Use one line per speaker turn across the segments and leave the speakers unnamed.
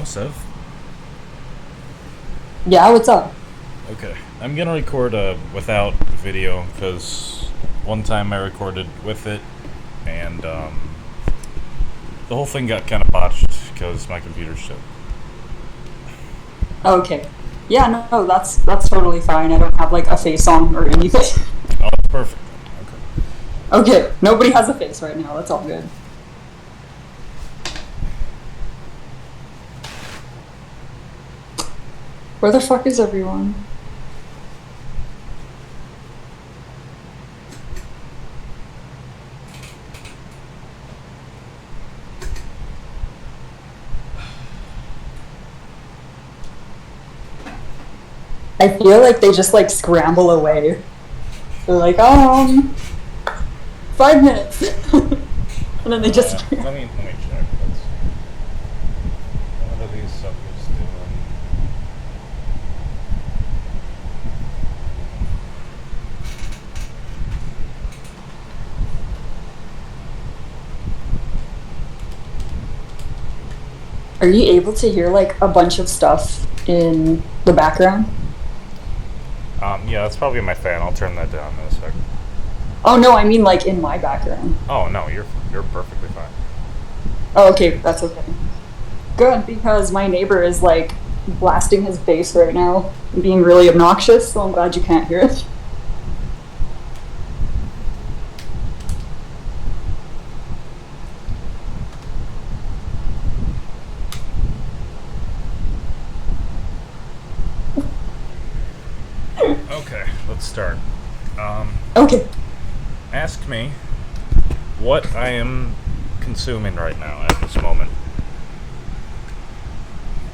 Hello, Sev.
Yeah, what's up?
Okay, I'm gonna record without video because one time I recorded with it, and the whole thing got kind of botched because my computer's shit.
Okay. Yeah, no, that's totally fine. I don't have like a face on or anything.
Oh, it's perfect. Okay.
Okay, nobody has a face right now. That's all good. Where the fuck is everyone? I feel like they just like scramble away. They're like, 5 minutes, and then they just.
Let me check. Let's see. What are these suckers doing?
Are you able to hear like a bunch of stuff in the background?
Yeah, that's probably my fan. I'll turn that down in a second.
Oh no, I mean like in my background.
Oh no, you're perfectly fine.
Oh, okay, that's okay. Good, because my neighbor is like blasting his bass right now, being really obnoxious, so I'm glad you can't hear it.
Okay, let's start.
Okay.
Ask me what I am consuming right now at this moment.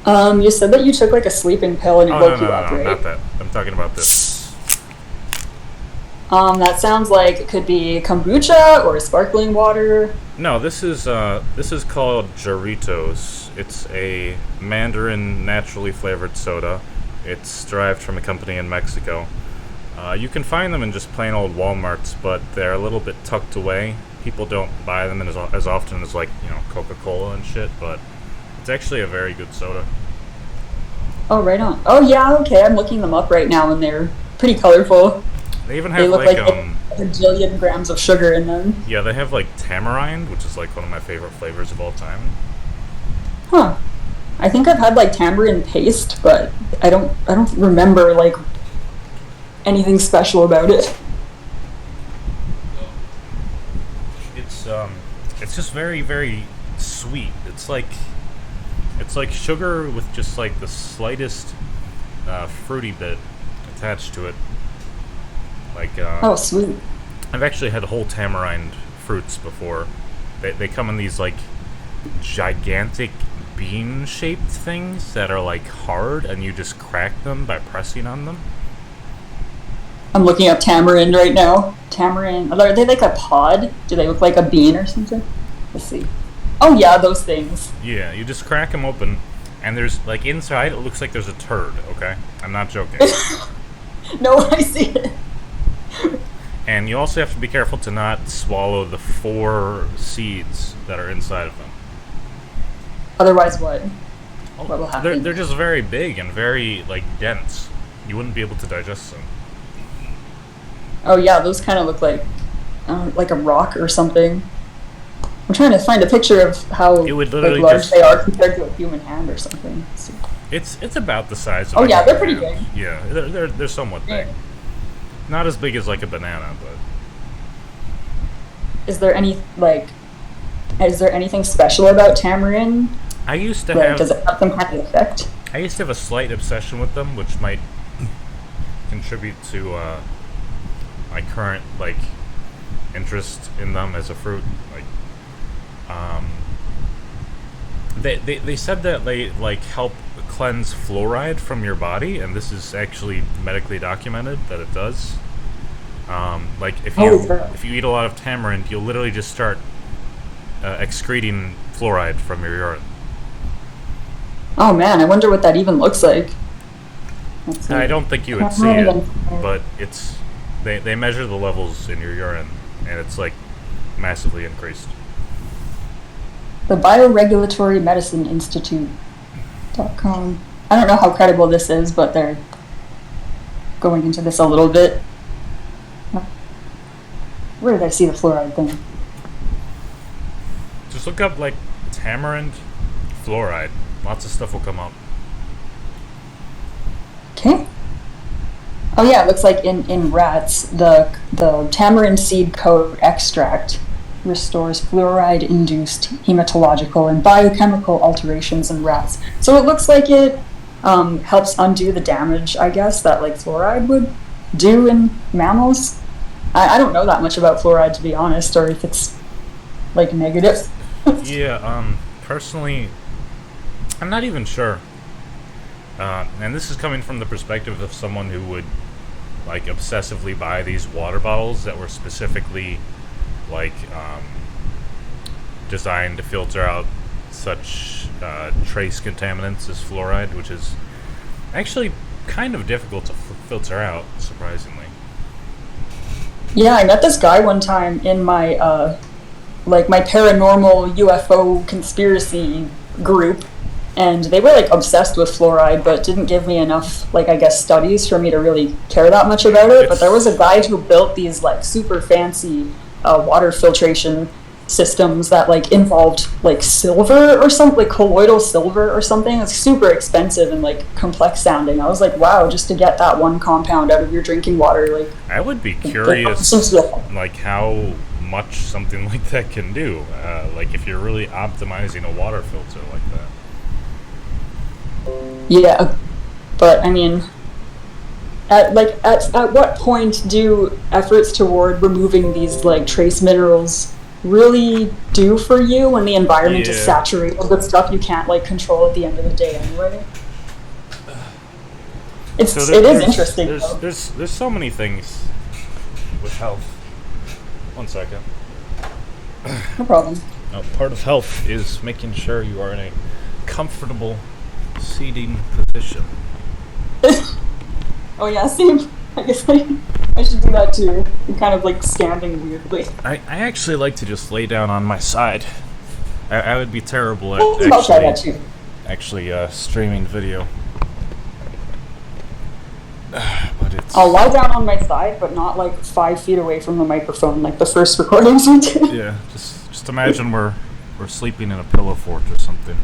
You said that you took like a sleeping pill and it
Oh,
woke you up, right?
not that. I'm talking about this.
That sounds like it could be kombucha or sparkling water.
No, this is called Jarritos. It's a Mandarin naturally flavored soda. It's derived from a company in Mexico. You can find them in just plain old Walmarts, but they're a little bit tucked away. People don't buy them as often as like Coca-Cola and shit, but it's actually a very good soda.
Oh, right on. Oh, yeah, okay, I'm looking them up right now and they're pretty colorful.
They even
They
have
look
like
like they have a bajillion grams of sugar in them.
yeah, they have like tamarind, which is like one of my favorite flavors of all time.
Huh. I think I've had like tamarind paste, but I don't remember like anything special about it.
It's just very very sweet. It's like sugar with just like the slightest fruity bit attached to it. Like
Oh, sweet.
I've actually had whole tamarind fruits before. They come in these like gigantic bean-shaped things that are like hard, and you just crack them by pressing on them.
I'm looking up tamarind right now. Tamarind, are they like a pod? Do they look like a bean or something? Let's see. Oh yeah, those things.
Yeah, you just crack them open, and there's like inside it looks like there's a turd. Okay, I'm not joking.
No, I see it.
And you also have to be careful to not swallow the 4 seeds that are inside of them.
Otherwise, what? What will happen?
They're just very big and very like dense. You wouldn't be able to digest them.
Oh yeah, those kind of look like a rock or something. I'm trying to find a picture of how
It would
like,
literally
large
just-
they are compared to a human hand or something. Let's see.
It's about the size of.
Oh
a
yeah, they're
human
pretty
hand.
big.
Yeah, they're somewhat big.
Yeah.
Not as big as like a banana, but
Is there anything special about tamarind?
I used to
Like, does
have
it have some kind of effect?
I used to have a slight obsession with them, which might contribute to my current like interest in them as a fruit. Like, they said that they like help cleanse fluoride from your body, and this is actually medically documented that it does. Like if you eat a lot of tamarind, you'll literally just start excreting fluoride from your urine.
Oh man, I wonder what that even looks like. Let's see.
I don't think you would see it, but they measure the levels in your urine, and it's like massively increased.
The Bioregulatory Medicine Institute. .com. I don't know how credible this is, but they're going into this a little bit. Where did I see the fluoride thing?
Just look up like tamarind fluoride. Lots of stuff will come up.
Okay. Oh yeah, it looks like in rats, the tamarind seed coat extract restores fluoride-induced hematological and biochemical alterations in rats. So it looks like it helps undo the damage, I guess, that like fluoride would do in mammals. I don't know that much about fluoride, to be honest, or if it's like negative.
Yeah, personally, I'm not even sure. And this is coming from the perspective of someone who would like obsessively buy these water bottles that were specifically like designed to filter out such trace contaminants as fluoride, which is actually kind of difficult to filter out, surprisingly.
Yeah, I met this guy one time in my my paranormal UFO conspiracy group, and they were like obsessed with fluoride, but didn't give me enough, like, I guess, studies for me to really care that much about it. But there was a guy who built these like super fancy water filtration systems that like involved like silver or something, like colloidal silver or something. It's super expensive and like complex sounding. I was like, wow, just to get that one compound out of your drinking water, like.
I would be curious, like how much something like that can do. Like if you're really optimizing a water filter like that.
Yeah, but I mean, at what point do efforts toward removing these like trace minerals really do for you when the environment is saturated with stuff you can't like control at the end of the day anyway? It is interesting.
There's so many things with health. One second.
No problem.
Part of health is making sure you are in a comfortable seating position.
Oh yeah, same. I guess I should do that too. I'm kind of like standing weirdly.
I actually like to just lay down on my side. I would be terrible at
I'll try that too.
Actually streaming video. But it's...
I'll lie down on my side, but not like 5 feet away from the microphone, like the first recordings we did.
Yeah, just imagine we're sleeping in a pillow fort or something.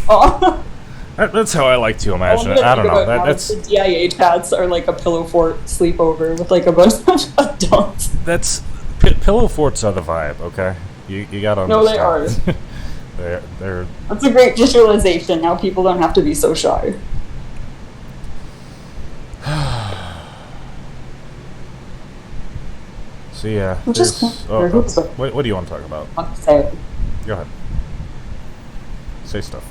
Oh.
That's how I like to imagine it. I don't know. That's
the DIA pads are like a pillow fort sleepover with like a bunch of adults.
That's pillow forts are the vibe. Okay, you gotta understand.
No, they are.
they're.
That's a great visualization. Now people don't have to be so shy.
So yeah,
what do
you want to talk about? Go ahead. Say stuff.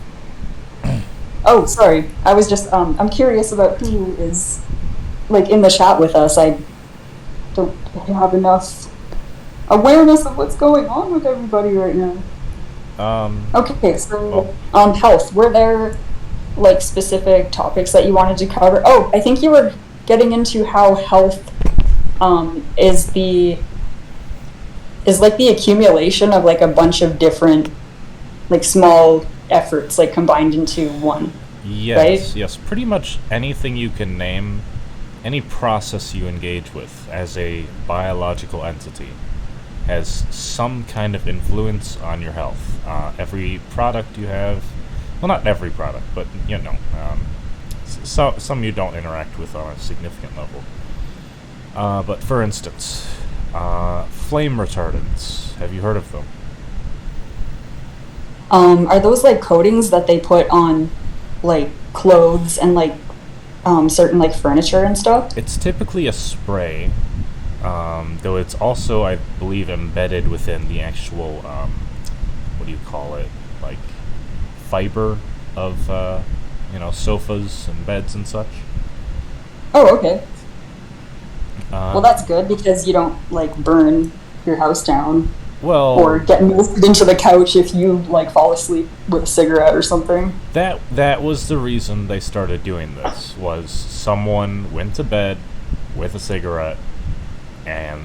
Oh, sorry. I was just, I'm curious about who is, like, in the chat with us. I don't have enough awareness of what's going on with everybody right now. Okay, so, health. Were there, like, specific topics that you wanted to cover? Oh, I think you were getting into how health, is like the accumulation of, like, a bunch of different, like, small efforts like combined into one.
Yes, right? Yes. Pretty much anything you can name, any process you engage with as a biological entity has some kind of influence on your health. Every product you have, well, not every product, but you know, some you don't interact with on a significant level. But for instance, flame retardants. Have you heard of them?
Are those like coatings that they put on like clothes and like certain like furniture and stuff?
It's typically a spray, though it's also, I believe, embedded within the actual, what do you call it, like fiber of, sofas and beds and such.
Oh, okay. Well, that's good because you don't like burn your house down.
Well,
or get moved into the couch if you like fall asleep with a cigarette or something.
That was the reason they started doing this. Was someone went to bed with a cigarette and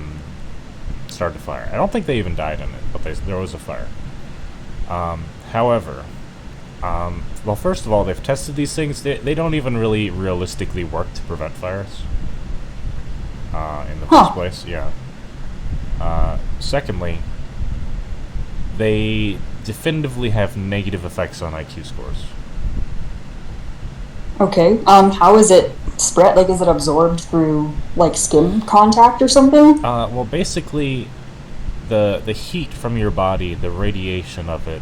started a fire. I don't think they even died in it, but there was a fire. However, Well, first of all, they've tested these things. They don't even really realistically work to prevent fires. In the first
Huh.
place, yeah. Secondly, they definitively have negative effects on IQ scores.
Okay. How is it spread? Like, is it absorbed through like skin contact or something?
Well, basically, the heat from your body, the radiation of it,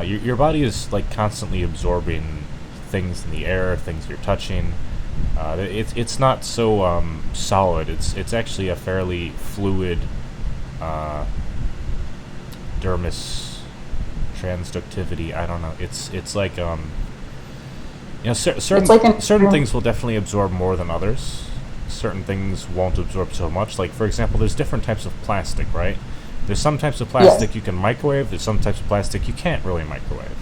your body is like constantly absorbing things in the air, things you're touching. It's not so solid. It's actually a fairly fluid uh, dermis transductivity. I don't know. It's like
It's like
certain
an
things will definitely absorb more than others. Certain things won't absorb so much. Like, for example, there's different types of plastic, right? There's some types of
yes.
plastic you can microwave. There's some types of plastic you can't really microwave.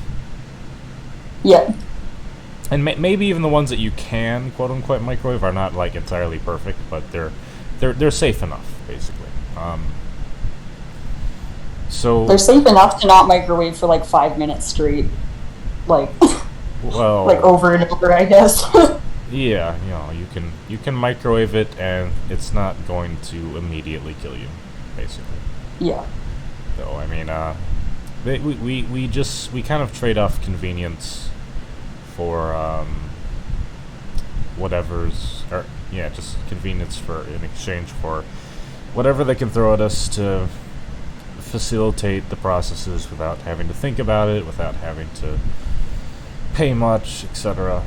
Yeah.
And maybe even the ones that you can quote unquote microwave are not like entirely perfect, but they're safe enough, basically. So
They're safe enough to not microwave for like 5 minutes straight. Like like
well,
over and over, I guess.
yeah, you can microwave it and it's not going to immediately kill you, basically.
Yeah.
So I mean, we kind of trade off convenience for whatever's, or yeah, just convenience for in exchange for whatever they can throw at us to facilitate the processes without having to think about it, without having to pay much, etc.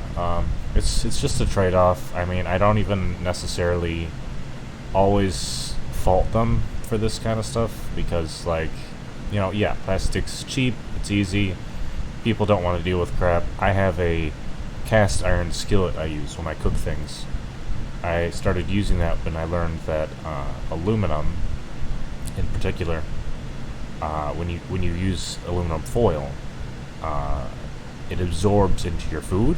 It's just a trade-off. I mean, I don't even necessarily always fault them for this kind of stuff because, like, yeah, plastic's cheap, it's easy. People don't want to deal with crap. I have a cast iron skillet I use when I cook things. I started using that when I learned that aluminum, in particular, when you use aluminum foil, uh, it absorbs into your food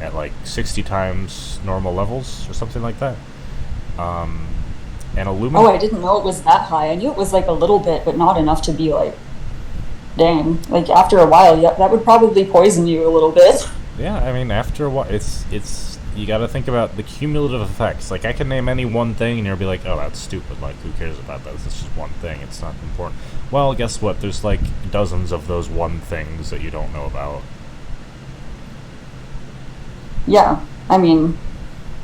at like 60 times normal levels or something like that. Um, and
Oh,
aluminum,
I didn't know it was that high. I knew it was like a little bit, but not enough to be like, dang. Like after a while, yeah, that would probably poison you a little bit.
yeah, I mean, after a while, it's you got to think about the cumulative effects. Like, I can name any one thing, and you'll be like, "Oh, that's stupid. Like, who cares about that? It's just one thing. It's not important." Well, guess what? There's like dozens of those one things that you don't know about.
Yeah. I mean,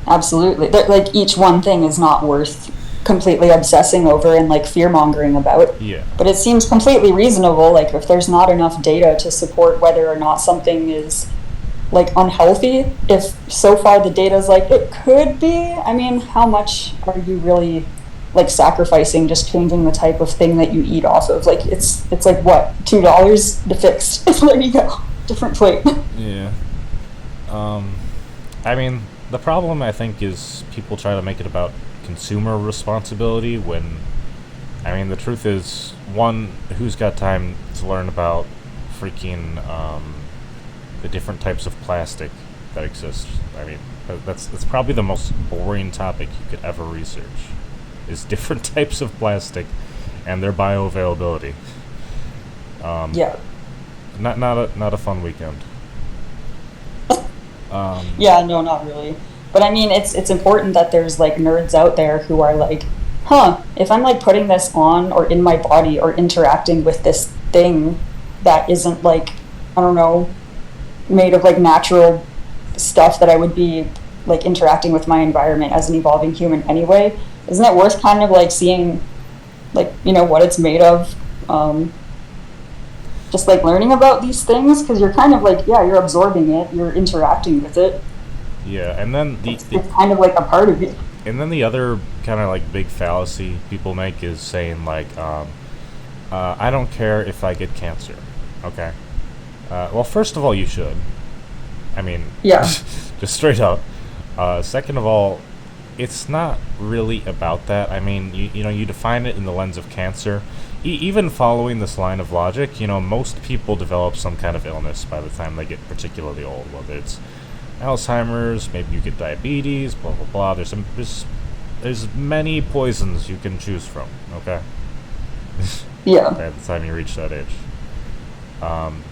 absolutely. Like each one thing is not worth completely obsessing over and like fear mongering about.
Yeah,
But it seems completely reasonable. Like if there's not enough data to support whether or not something is like unhealthy, if so far the data is like it could be. I mean, how much are you really like sacrificing just changing the type of thing that you eat off of? Like it's like what, $2 to fix. There you go, different plate.
yeah. Um, I mean, the problem I think is people try to make it about consumer responsibility when, I mean, the truth is, one, who's got time to learn about freaking the different types of plastic that exist? I mean, that's probably the most boring topic you could ever research. Is different types of plastic and their bioavailability. Um,
Yeah.
not a fun weekend.
Yeah, no, not really. But I mean, it's important that there's like nerds out there who are like, huh, if I'm like putting this on or in my body or interacting with this thing that isn't like, I don't know, made of like natural stuff that I would be like interacting with my environment as an evolving human anyway, isn't it worth kind of like seeing like, what it's made of? Just like learning about these things because you're kind of like, yeah, you're absorbing it, you're interacting with it.
Yeah, and then
It's kind of like a part of it.
the other kind of like big fallacy people make is saying like, I don't care if I get cancer. Okay. Well, first of all, you should. I mean,
Yeah.
just straight up. Second of all, it's not really about that. I mean, you define it in the lens of cancer. Even following this line of logic, most people develop some kind of illness by the time they get particularly old, whether it's Alzheimer's, maybe you get diabetes, blah blah blah. There's many poisons you can choose from. Okay,
Yeah.
by the time you reach that age.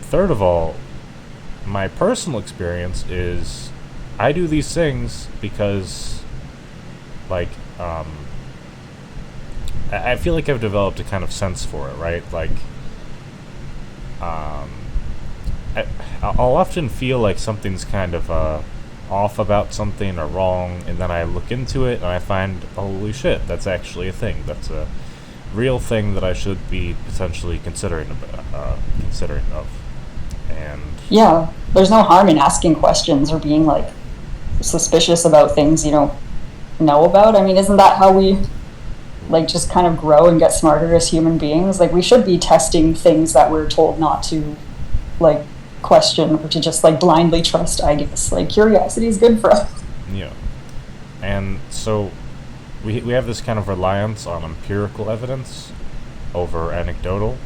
Third of all, my personal experience is I do these things because, like, I feel like I've developed a kind of sense for it, right? Like, um, I'll often feel like something's kind of off about something or wrong, and then I look into it and I find, holy shit, that's actually a thing. That's a real thing that I should be potentially considering of. And
Yeah, there's no harm in asking questions or being like suspicious about things you don't know about. I mean, isn't that how we like just kind of grow and get smarter as human beings? Like we should be testing things that we're told not to like question or to just like blindly trust, I guess. Like curiosity is good for us.
yeah, and so we have this kind of reliance on empirical evidence over anecdotal.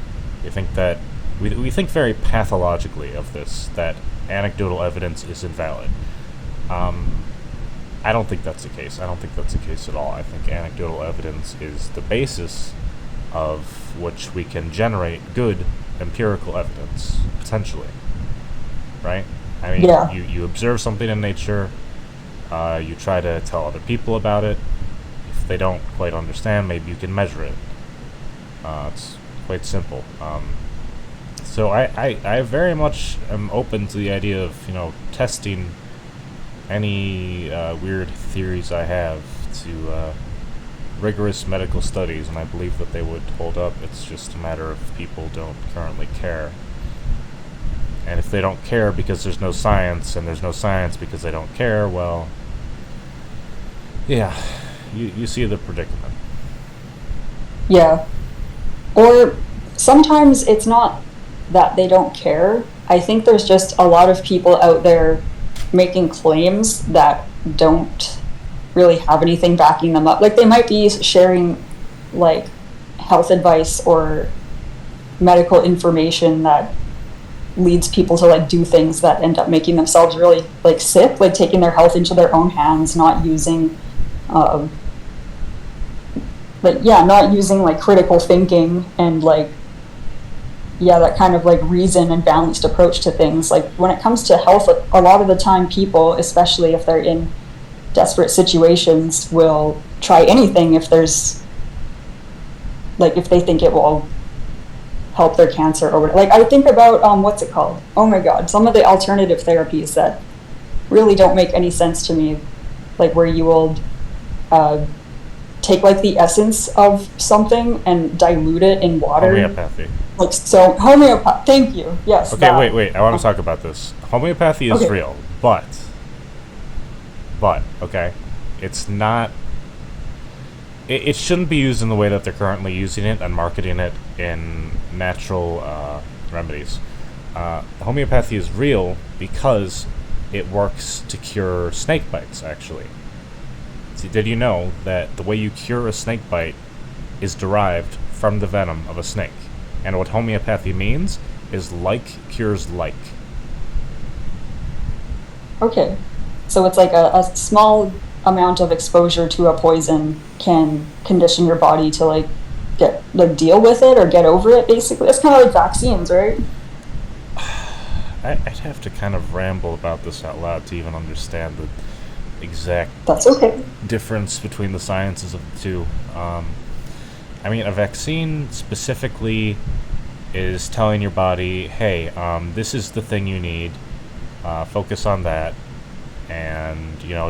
We think that we think very pathologically of this, that anecdotal evidence is invalid. I don't think that's the case. I don't think that's the case at all. I think anecdotal evidence is the basis of which we can generate good empirical evidence, potentially. Right? I mean,
Yeah.
you observe something in nature, you try to tell other people about it. If they don't quite understand, maybe you can measure it. It's quite simple. So I very much am open to the idea of, testing any weird theories I have to rigorous medical studies, and I believe that they would hold up. It's just a matter of people don't currently care. And if they don't care because there's no science, and there's no science because they don't care, well, yeah, you see the predicament.
Yeah. Or sometimes it's not that they don't care. I think there's just a lot of people out there making claims that don't really have anything backing them up. Like they might be sharing like health advice or medical information that leads people to like do things that end up making themselves really like sick, like taking their health into their own hands, not using not using like critical thinking and like that kind of like reason and balanced approach to things. Like when it comes to health, a lot of the time people, especially if they're in desperate situations, will try anything if there's like if they think it will help their cancer or whatever. Like I think about what's it called? Oh my god, some of the alternative therapies that really don't make any sense to me, like where you will take like the essence of something and dilute it in water.
Homeopathy.
Like so, homeopathy. Thank you. Yes.
Okay,
that.
wait. I want to talk about this. Homeopathy is
Okay.
real, but okay, it's not. It shouldn't be used in the way that they're currently using it and marketing it in natural remedies. Homeopathy is real because it works to cure snake bites, actually. See, did you know that the way you cure a snake bite is derived from the venom of a snake? And what homeopathy means is like cures like.
Okay. So it's like a small amount of exposure to a poison can condition your body to like deal with it or get over it. Basically, it's kind of like vaccines, right?
I'd have to kind of ramble about this out loud to even understand the exact
That's okay.
difference between the sciences of the two. I mean, a vaccine specifically is telling your body, hey, this is the thing you need, focus on that, and,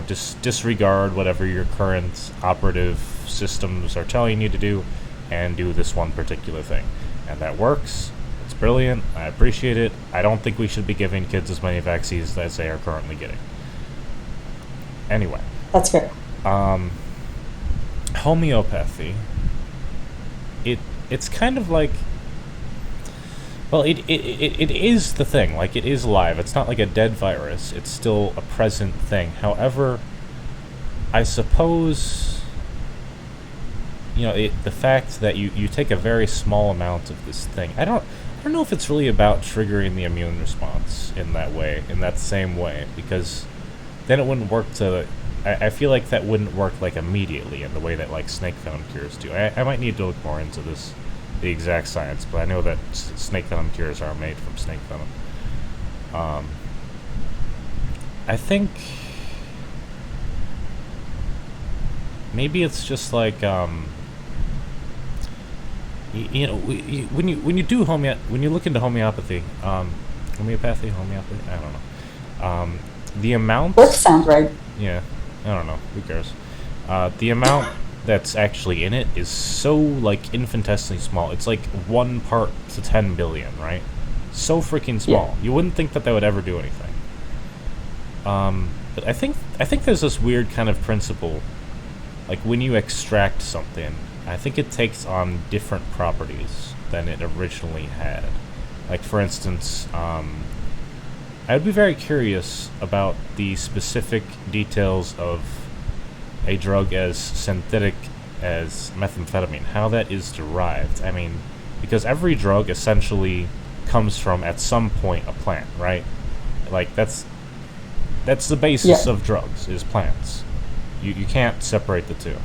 just disregard whatever your current operative systems are telling you to do, and do this one particular thing. And that works. It's brilliant. I appreciate it. I don't think we should be giving kids as many vaccines as they are currently getting. Anyway.
That's fair.
Homeopathy, it's kind of like, well, it is the thing. Like, it is alive. It's not like a dead virus. It's still a present thing. However, I suppose, the fact that you take a very small amount of this thing, I don't know if it's really about triggering the immune response in that same way, because then it wouldn't work to. I feel like that wouldn't work like immediately in the way that like snake venom cures do. I might need to look more into the exact science, but I know that snake venom cures are made from snake venom. I think maybe it's just like you know, when you do when you look into homeopathy, homeopathy, I don't know. The
Both
amount,
sound right.
yeah, I don't know. Who cares? The amount that's actually in it is so like infinitesimally small. It's like 1 part to 10 billion, right? So freaking
Yeah.
small. You wouldn't think that would ever do anything. But I think there's this weird kind of principle, like when you extract something, I think it takes on different properties than it originally had. Like for instance, I'd be very curious about the specific details of a drug as synthetic as methamphetamine, how that is derived. I mean, because every drug essentially comes from at some point a plant, right? Like that's the basis
Yeah.
of drugs is plants. You can't separate the two.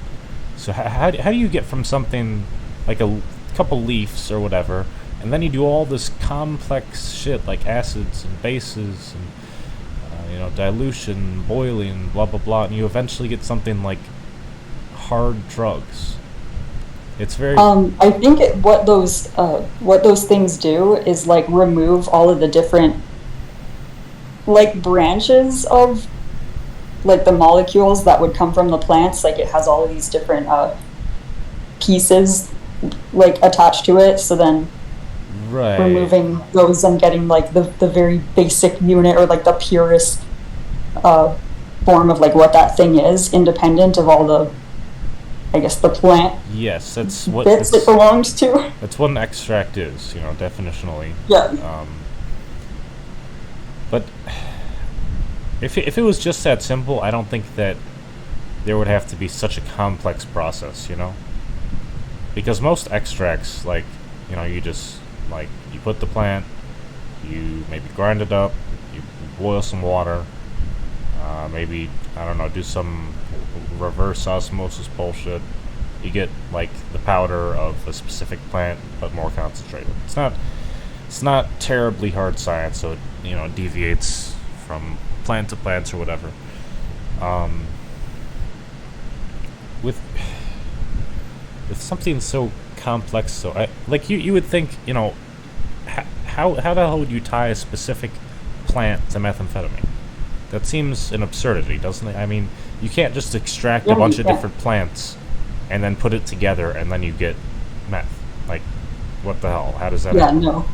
So how do you get from something like a couple leaves or whatever, and then you do all this complex shit like acids and bases and dilution, boiling, blah blah blah, and you eventually get something like hard drugs. It's very
I think what those things do is like remove all of the different like branches of like the molecules that would come from the plants. Like it has all of these different pieces like attached to it. So then
right.
removing those and getting like the very basic unit or like the purest uh, form of like what that thing is, independent of all the, I guess, the plant
Yes, that's what
bits it belongs to.
that's what an extract is, definitionally.
Yeah.
Um, but if it was just that simple, I don't think that there would have to be such a complex process. Because most extracts, like, you just, like, you put the plant, you maybe grind it up, you boil some water, maybe, I don't know, do some reverse osmosis bullshit. You get, like, the powder of a specific plant, but more concentrated. It's not terribly hard science, so it deviates from plant to plants or whatever. Um, with with something so complex, like you would think, how the hell would you tie a specific plant to methamphetamine? That seems an absurdity, doesn't it? I mean, you can't just extract a
Yeah,
bunch of
yeah.
different plants and then put it together and then you get meth. Like, what the hell? How does that
Yeah,
happen?
no.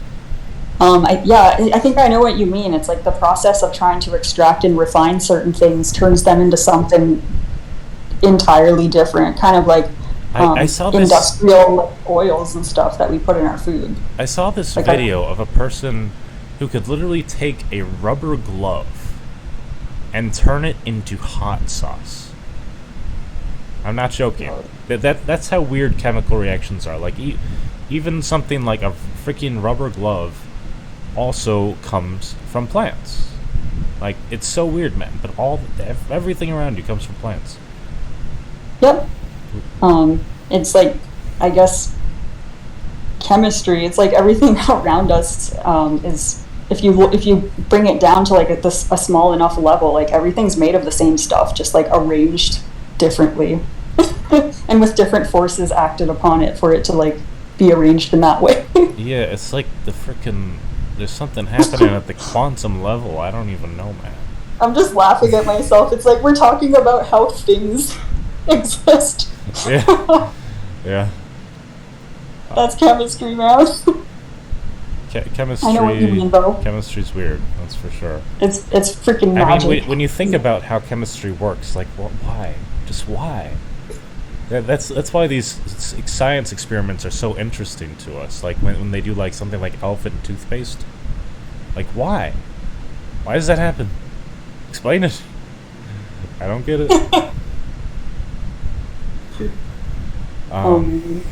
I think I know what you mean. It's like the process of trying to extract and refine certain things turns them into something entirely different, kind of like
I saw this
industrial oils and stuff that we put in our food.
I saw this
Like,
video of a person who could literally take a rubber glove and turn it into hot sauce. I'm not joking. That's how weird chemical reactions are. Like even something like a freaking rubber glove also comes from plants. Like it's so weird, man. But everything around you comes from plants.
yep. It's like, I guess, chemistry. It's like everything around us is, if you bring it down to like a small enough level, like everything's made of the same stuff, just like arranged differently, and with different forces acted upon it for it to like be arranged in that way.
Yeah, it's like there's something happening at the quantum level. I don't even know, man.
I'm just laughing at myself. It's like we're talking about how things exist.
Yeah, yeah.
That's chemistry, man.
Chemistry.
I know what you mean, though.
Chemistry's weird. That's for sure.
It's freaking
I
magic.
mean, when you think about how chemistry works, like, why? Just why? That's why these science experiments are so interesting to us. Like when they do like something like elephant toothpaste. Like why? Why does that happen? Explain it. I don't get it.
Um,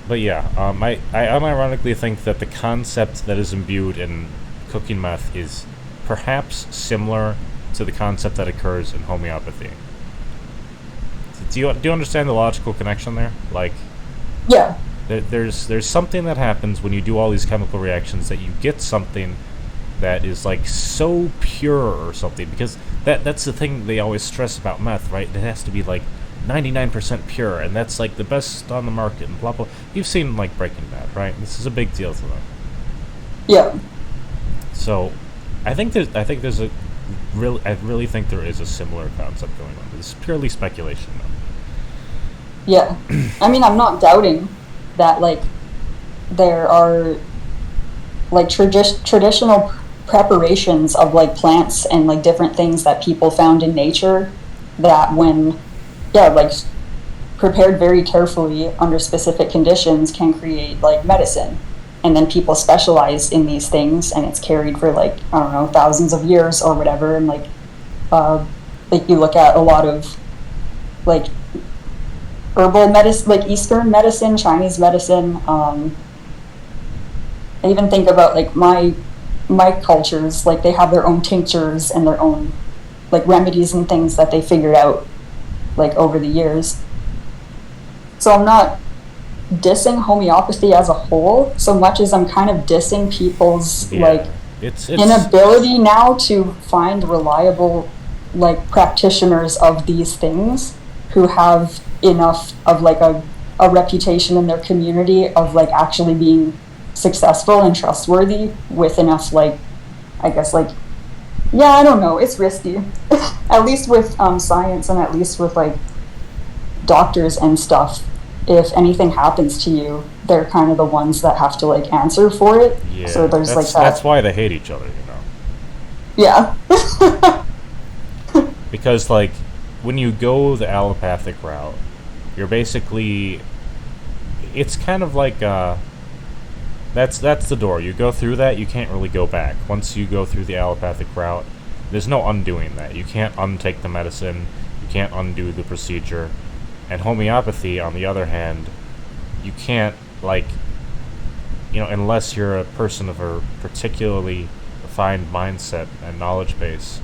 But yeah, I unironically think that the concept that is imbued in cooking meth is perhaps similar to the concept that occurs in homeopathy. Do you understand the logical connection there? Like,
yeah.
there's something that happens when you do all these chemical reactions that you get something that is like so pure or something, because that's the thing they always stress about meth, right? It has to be like 99% pure, and that's like the best on the market, and blah blah. You've seen like Breaking Bad, right? This is a big deal to them.
Yeah.
So, I think there's a I really think there is a similar concept going on. It's purely speculation, though.
Yeah. I mean, I'm not doubting that, like, there are, like, traditional preparations of, like, plants and, like, different things that people found in nature that when, yeah, like, prepared very carefully under specific conditions can create, like, medicine. And then people specialize in these things, and it's carried for, like, I don't know, thousands of years or whatever. And like you look at a lot of like herbal medicine, like Eastern medicine, Chinese medicine. I even think about like my cultures, like they have their own tinctures and their own like remedies and things that they figured out like over the years. So I'm not dissing homeopathy as a whole so much as I'm kind of dissing people's like
it's
inability now to find reliable like practitioners of these things who have enough of like a reputation in their community of like actually being successful and trustworthy with enough like I guess like yeah, I don't know, it's risky. At least with science and at least with like doctors and stuff, if anything happens to you, they're kind of the ones that have to like answer for it.
Yeah,
so there's like that.
That's why they hate each other, you know.
Yeah.
Because like when you go the allopathic route, you're basically it's kind of like that's the door. You go through that, you can't really go back. Once you go through the allopathic route, there's no undoing that. You can't untake the medicine, you can't undo the procedure. And homeopathy, on the other hand, you can't, like, you know, unless you're a person of a particularly refined mindset and knowledge base,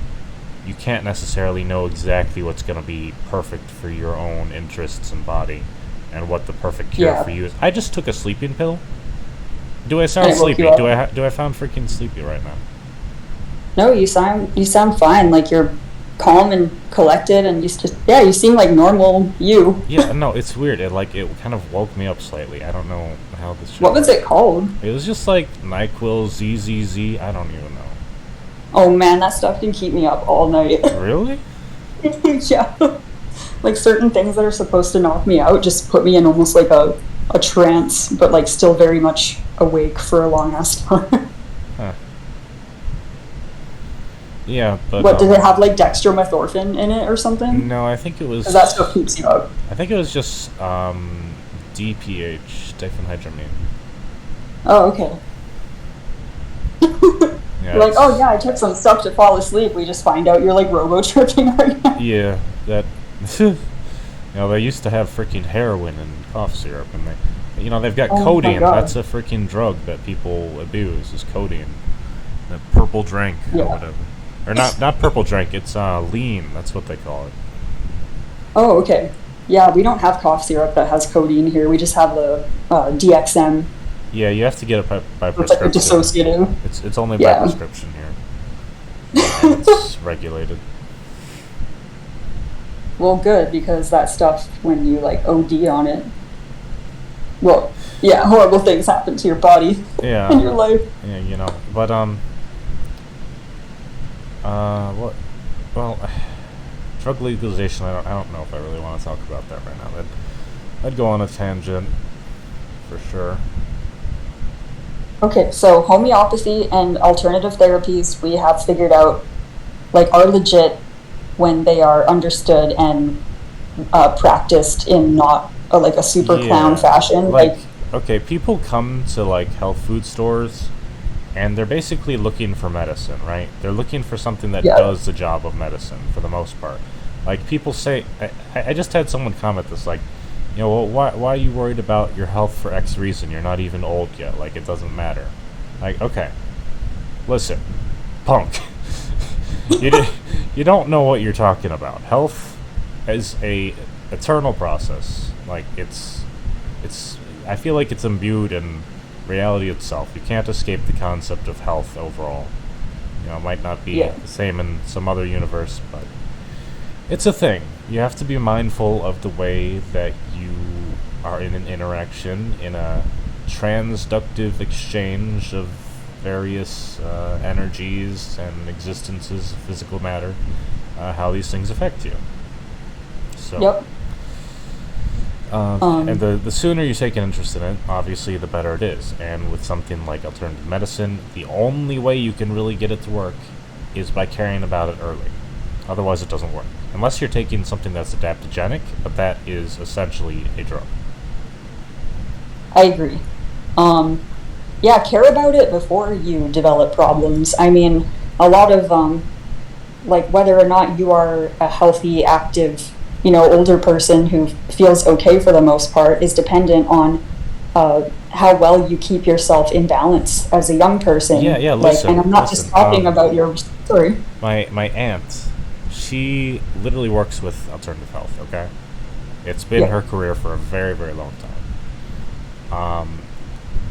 you can't necessarily know exactly what's going to be perfect for your own interests and body and what the perfect cure for you is. I just took a sleeping pill. Do I sound sleepy? Do I sound freaking sleepy right now?
No, you sound fine. Like you're calm and collected, and you seem like normal you.
Yeah, no, it's weird. It kind of woke me up slightly. I don't know how this shit
What was it called?
It was just like NyQuil ZZZ. I don't even know.
Oh man, that stuff can keep me up all night.
Really?
Yeah. Like certain things that are supposed to knock me out just put me in almost like a trance, but like still very much awake for a long ass time.
Huh. Yeah, but
what did it have, like dextromethorphan in it or something?
No, I think it was.
'Cause that stuff keeps you up.
I think it was just DPH, diphenhydramine.
Oh, okay.
Yeah,
you're like, oh yeah, I took some stuff to fall asleep. We just find out you're like robo-tripping right now.
Yeah, that. You know, they used to have freaking heroin and cough syrup, and they've got codeine. That's a freaking drug that people abuse. Is codeine, the purple drink or whatever. Or not purple drink, it's lean, that's what they call it.
Oh, okay. Yeah, we don't have cough syrup that has codeine here. We just have the DXM.
Yeah, you have to get it by prescription.
It's like a dissociative.
It's only by prescription here. It's regulated.
Well, good, because that stuff, when you like OD on it, well, yeah, horrible things happen to your body in your life.
Yeah, you know, but what? Well, drug legalization. I don't know if I really want to talk about that right now. I'd go on a tangent for sure.
Okay, so homeopathy and alternative therapies we have figured out, like, are legit when they are understood and practiced in not like a super clown fashion. Like,
okay, people come to like health food stores. And they're basically looking for medicine, right? They're looking for something that does the job of medicine for the most part. Like people say, I just had someone comment this, like, you know, well, why are you worried about your health for X reason? You're not even old yet. Like, it doesn't matter. Like, okay, listen, punk. You don't know what you're talking about. Health is a eternal process. Like, it's. I feel like it's imbued in reality itself. You can't escape the concept of health overall. It might not be
Yeah.
the same in some other universe, but it's a thing. You have to be mindful of the way that you are in an interaction, in a transductive exchange of various energies and existences of physical matter, how these things affect you. So,
Yep.
and the sooner you take an interest in it, obviously, the better it is. And with something like alternative medicine, the only way you can really get it to work is by caring about it early. Otherwise, it doesn't work. Unless you're taking something that's adaptogenic, but that is essentially a drug.
I agree. Yeah, care about it before you develop problems. I mean, a lot of like whether or not you are a healthy, active, older person who feels okay for the most part is dependent on how well you keep yourself in balance as a young person.
Yeah,
Like, and I'm not just talking about your story.
My aunt, she literally works with alternative health, okay? It's been
Yeah.
her career for a very, very long time.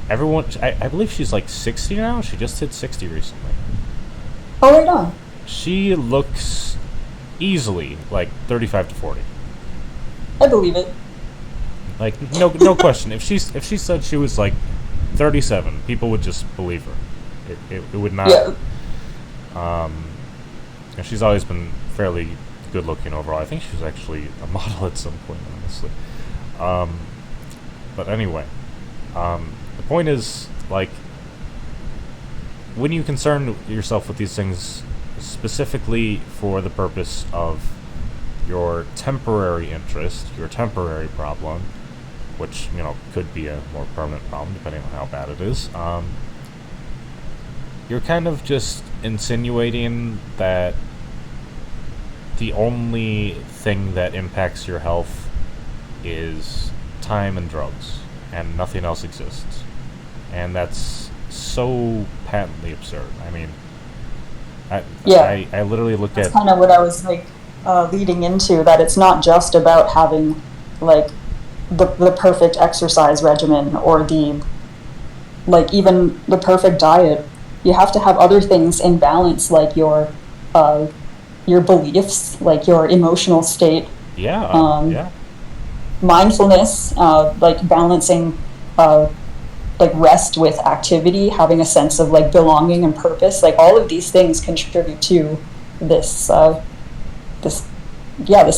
Everyone, I believe she's like 60 now. She just hit 60 recently.
Oh, right on.
She looks easily like 35 to 40.
I believe it.
Like no question. If she said she was like 37, people would just believe her. It would not.
Yeah.
And she's always been fairly good looking overall. I think she was actually a model at some point, honestly. But anyway, the point is, like, when you concern yourself with these things specifically for the purpose of your temporary interest, your temporary problem, which, could be a more permanent problem depending on how bad it is, you're kind of just insinuating that the only thing that impacts your health is time and drugs, and nothing else exists. And that's so patently absurd. I mean, I literally look
That's
at...
kind of what I was like leading into, that it's not just about having like the perfect exercise regimen or the like even the perfect diet. You have to have other things in balance, like your beliefs, like your emotional state,
Yeah.
mindfulness, like balancing like rest with activity, having a sense of like belonging and purpose. Like all of these things contribute to this this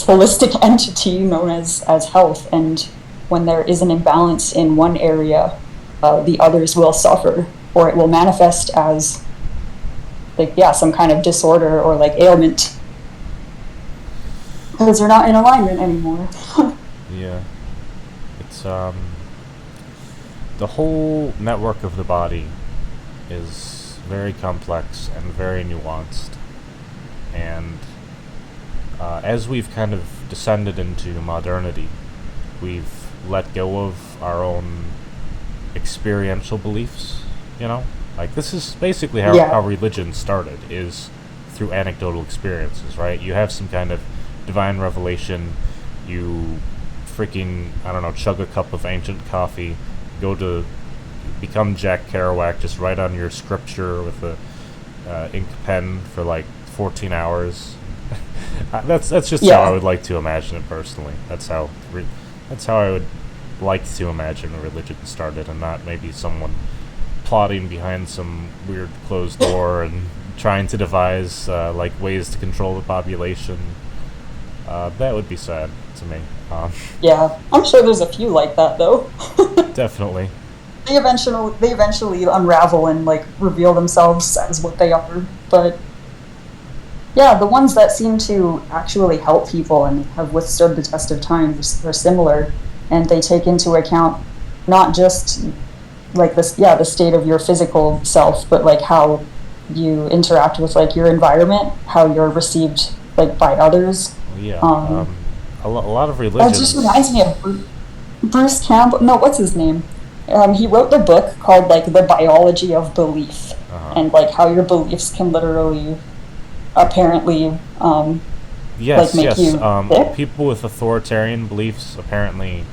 holistic entity known as health. And when there is an imbalance in one area, the others will suffer, or it will manifest as like some kind of disorder or like ailment, because they're not in alignment anymore.
Yeah. It's, the whole network of the body is very complex and very nuanced. And as we've kind of descended into modernity, we've let go of our own experiential beliefs, Like, this is basically how religion started, is through anecdotal experiences, right? You have some kind of divine revelation, you freaking, I don't know, chug a cup of ancient coffee, become Jack Kerouac, just write on your scripture with a ink pen for like 14 hours. That's just how I would like to imagine it personally. That's how I would like to imagine a religion started, and not maybe someone plotting behind some weird closed door and trying to devise like ways to control the population. That would be sad to me.
Yeah, I'm sure there's a few like that though.
Definitely.
They eventually unravel and like reveal themselves as what they are. But yeah, the ones that seem to actually help people and have withstood the test of time are similar, and they take into account not just like the state of your physical self, but like how you interact with like your environment, how you're received like by others.
Yeah. A lot of religions.
That just reminds me of Bruce Campbell. No, what's his name? He wrote the book called like The Biology of Belief, and like how your beliefs can literally, apparently,
yes,
like make you sick.
People with authoritarian beliefs apparently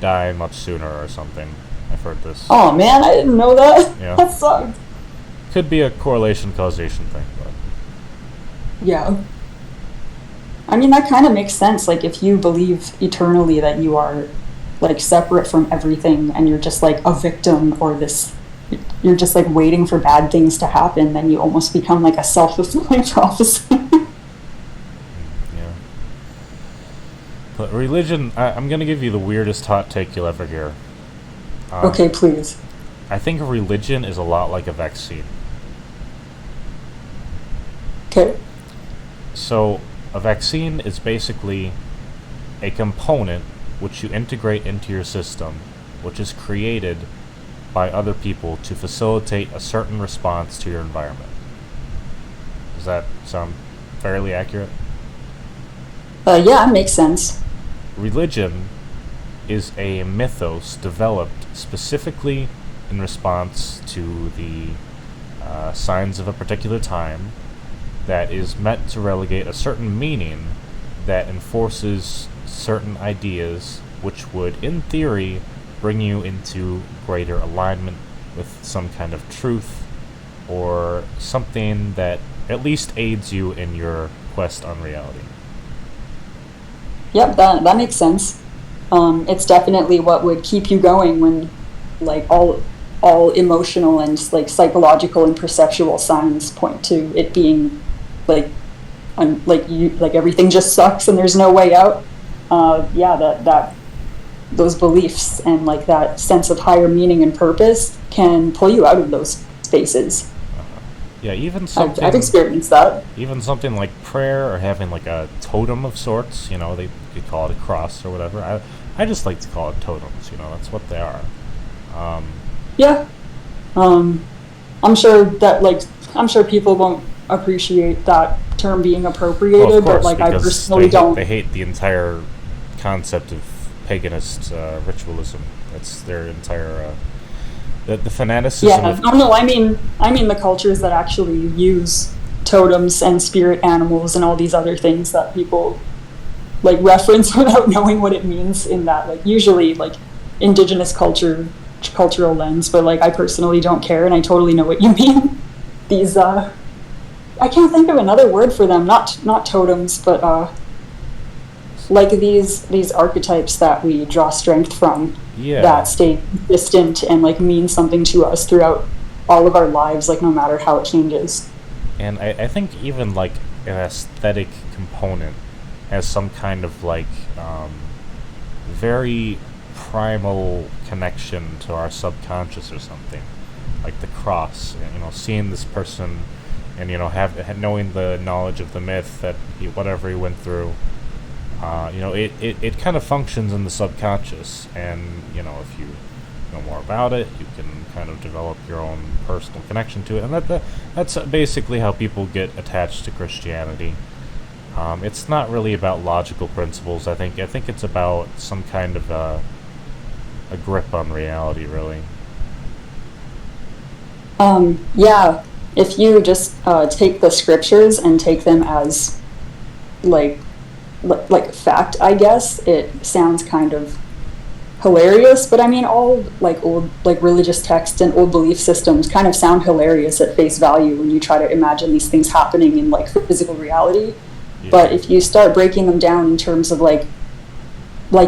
die much sooner or something. I've heard this.
Oh man, I didn't know that.
Yeah.
That sucked.
Could be a correlation causation thing, but
Yeah. I mean, that kind of makes sense. Like, if you believe eternally that you are, like, separate from everything and you're just, like, a victim or this, you're just, like, waiting for bad things to happen, then you almost become, like, a self fulfilling prophecy.
yeah. But religion, I'm gonna give you the weirdest hot take you'll ever hear. Um,
Okay, please.
I think religion is a lot like a vaccine.
Okay.
So, a vaccine is basically a component which you integrate into your system, which is created by other people to facilitate a certain response to your environment. Does that sound fairly accurate?
Yeah, it makes sense.
Religion is a mythos developed specifically in response to the signs of a particular time that is meant to relegate a certain meaning that enforces certain ideas which would, in theory, bring you into greater alignment with some kind of truth or something that at least aids you in your quest on reality.
Yep, that makes sense. It's definitely what would keep you going when, like, all emotional and like psychological and perceptual signs point to it being like like everything just sucks and there's no way out. Yeah, that those beliefs and like that sense of higher meaning and purpose can pull you out of those spaces.
Yeah,
I've experienced that.
even something like prayer or having like a totem of sorts. They could call it a cross or whatever. I just like to call it totems. That's what they are. Um,
Yeah. Um, I'm sure that like I'm sure people won't appreciate that term being
well, of
appropriated, but
course,
like I
because
personally don't.
they hate the entire concept of paganist ritualism. That's their entire the fanaticism
Yeah,
of
no, no. I mean the cultures that actually use totems and spirit animals and all these other things that people like reference without knowing what it means in that like usually like indigenous cultural lens. But like I personally don't care, and I totally know what you mean. These I can't think of another word for them. Not totems, but like these archetypes that we draw strength from
yeah.
that stay distant and like mean something to us throughout all of our lives, like no matter how it changes.
And I think even like an aesthetic component has some kind of like very primal connection to our subconscious or something, like the cross. Seeing this person, and knowing the knowledge of the myth that whatever he went through. It kind of functions in the subconscious, and if you know more about it, you can kind of develop your own personal connection to it, and that's basically how people get attached to Christianity. It's not really about logical principles. I think it's about some kind of a grip on reality, really.
Yeah, if you just take the scriptures and take them as like like fact, I guess it sounds kind of hilarious. But I mean, all like old like religious texts and old belief systems kind of sound hilarious at face value when you try to imagine these things happening in like physical reality.
Yeah.
But if you start breaking them down in terms of like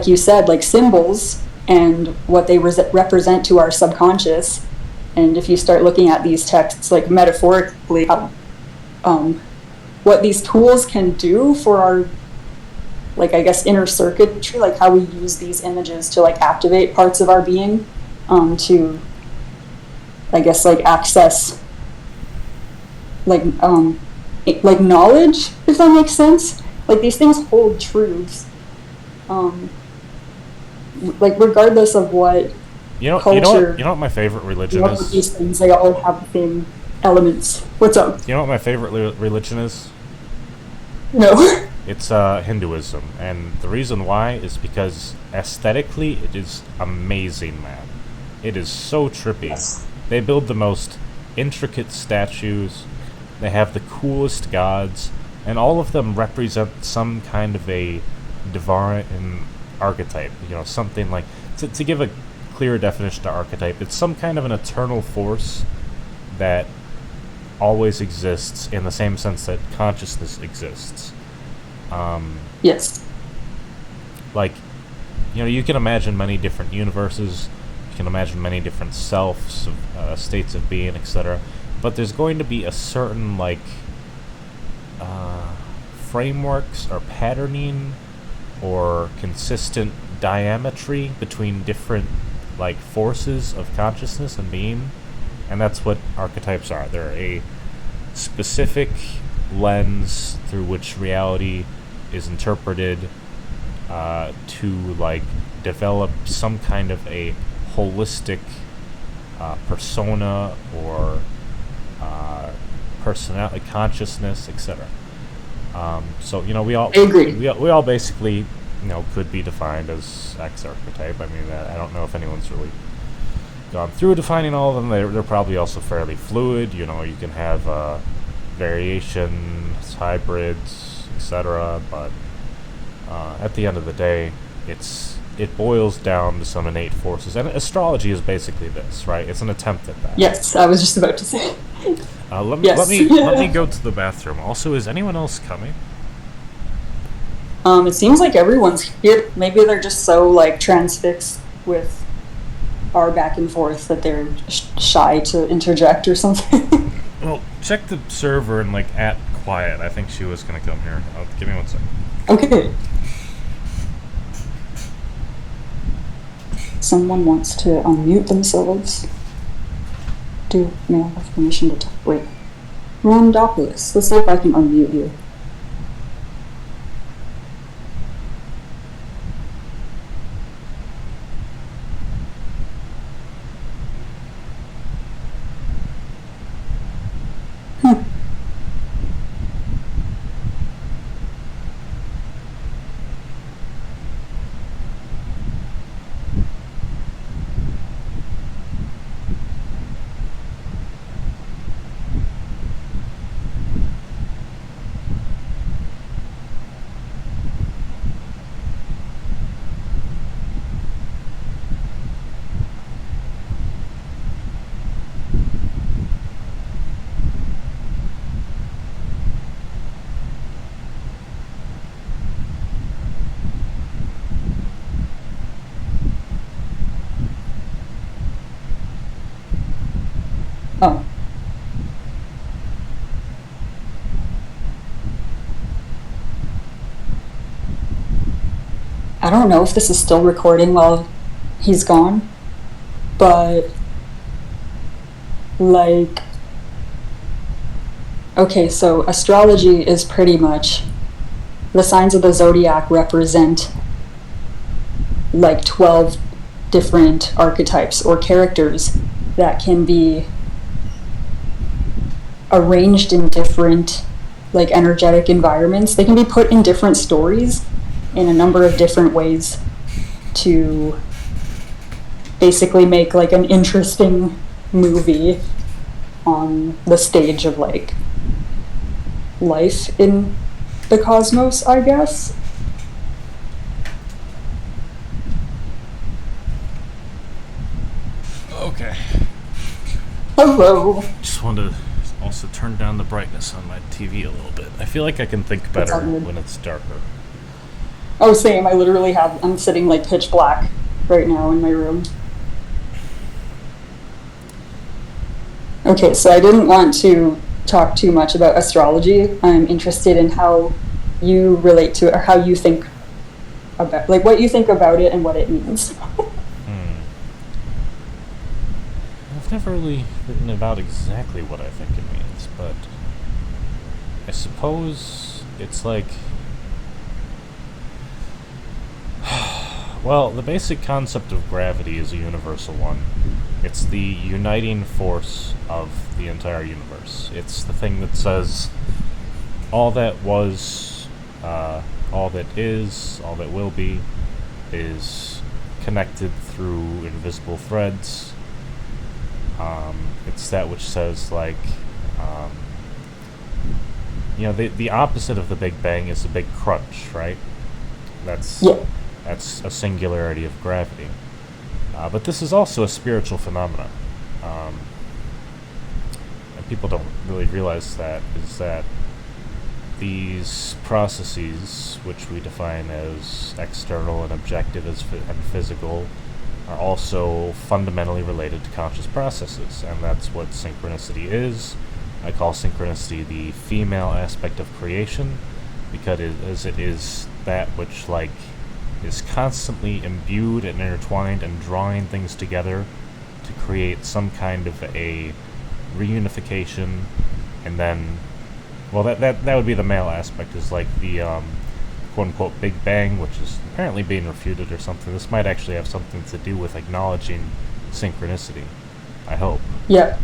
you said, like symbols and what they represent to our subconscious, and if you start looking at these texts like metaphorically, um, what these tools can do for our like I guess inner circuitry, like how we use these images to like activate parts of our being, to I guess like access like like knowledge, if that makes sense. Like these things hold truths, um, like regardless of what culture.
You know what my favorite religion
What with
is.
these things, they all have the same elements. What's up?
You know what my favorite religion is?
No.
It's Hinduism, and the reason why is because aesthetically it is amazing, man. It is so trippy.
Yes.
They build the most intricate statues. They have the coolest gods, and all of them represent some kind of a divine archetype. Something like to give a clearer definition to archetype. It's some kind of an eternal force that always exists in the same sense that consciousness exists.
Yes.
Like, you can imagine many different universes, you can imagine many different selves, states of being, etc. But there's going to be a certain, frameworks or patterning or consistent diametry between different, forces of consciousness and being. And that's what archetypes are. They're a specific lens through which reality is interpreted to develop some kind of a holistic persona or personality, consciousness, etc. So we all
I agree.
we all basically could be defined as X archetype. I mean, I don't know if anyone's really gone through defining all of them. They're probably also fairly fluid. You can have variations, hybrids, etc. But at the end of the day, it boils down to some innate forces, and astrology is basically this, right? It's an attempt at that.
Yes, I was just about to say.
Let
Yes.
me go to the bathroom. Also, is anyone else coming?
It seems like everyone's here. Maybe they're just so transfixed with our back and forth that they're shy to interject or something.
Well, check the server and at quiet. I think she was gonna come here. Give me 1 second.
Okay. Someone wants to unmute themselves. May I have permission to talk? Wait. Rondopoulos. Let's see if I can unmute you. Oh. I don't know if this is still recording while he's gone, but okay, so astrology is pretty much the signs of the zodiac represent 12 different archetypes or characters that can be arranged in different energetic environments. They can be put in different stories in a number of different ways to basically make an interesting movie on the stage of life in the cosmos, I guess.
Okay.
Hello.
Just wanted to also turn down the brightness on my TV a little bit. I feel like I can think better when it's darker.
Oh, same. I'm sitting pitch black right now in my room. Okay, so I didn't want to talk too much about astrology. I'm interested in how you relate to it, or how you think about, what you think about it and what it means.
I've never really written about exactly what I think it means, but I suppose it's well, the basic concept of gravity is a universal one. It's the uniting force of the entire universe. It's the thing that says all that was, all that is, all that will be, is connected through invisible threads. It's that which says, the opposite of the Big Bang is the Big Crunch, right? That's a singularity of gravity. But this is also a spiritual phenomenon. And people don't really realize that is that these processes, which we define as external and objective and physical, are also fundamentally related to conscious processes, and that's what synchronicity is. I call synchronicity the female aspect of creation, because it is that which is constantly imbued and intertwined and drawing things together to create some kind of a reunification, and then, well, that would be the male aspect, is like the quote-unquote Big Bang, which is apparently being refuted or something. This might actually have something to do with acknowledging synchronicity, I hope.
Yeah.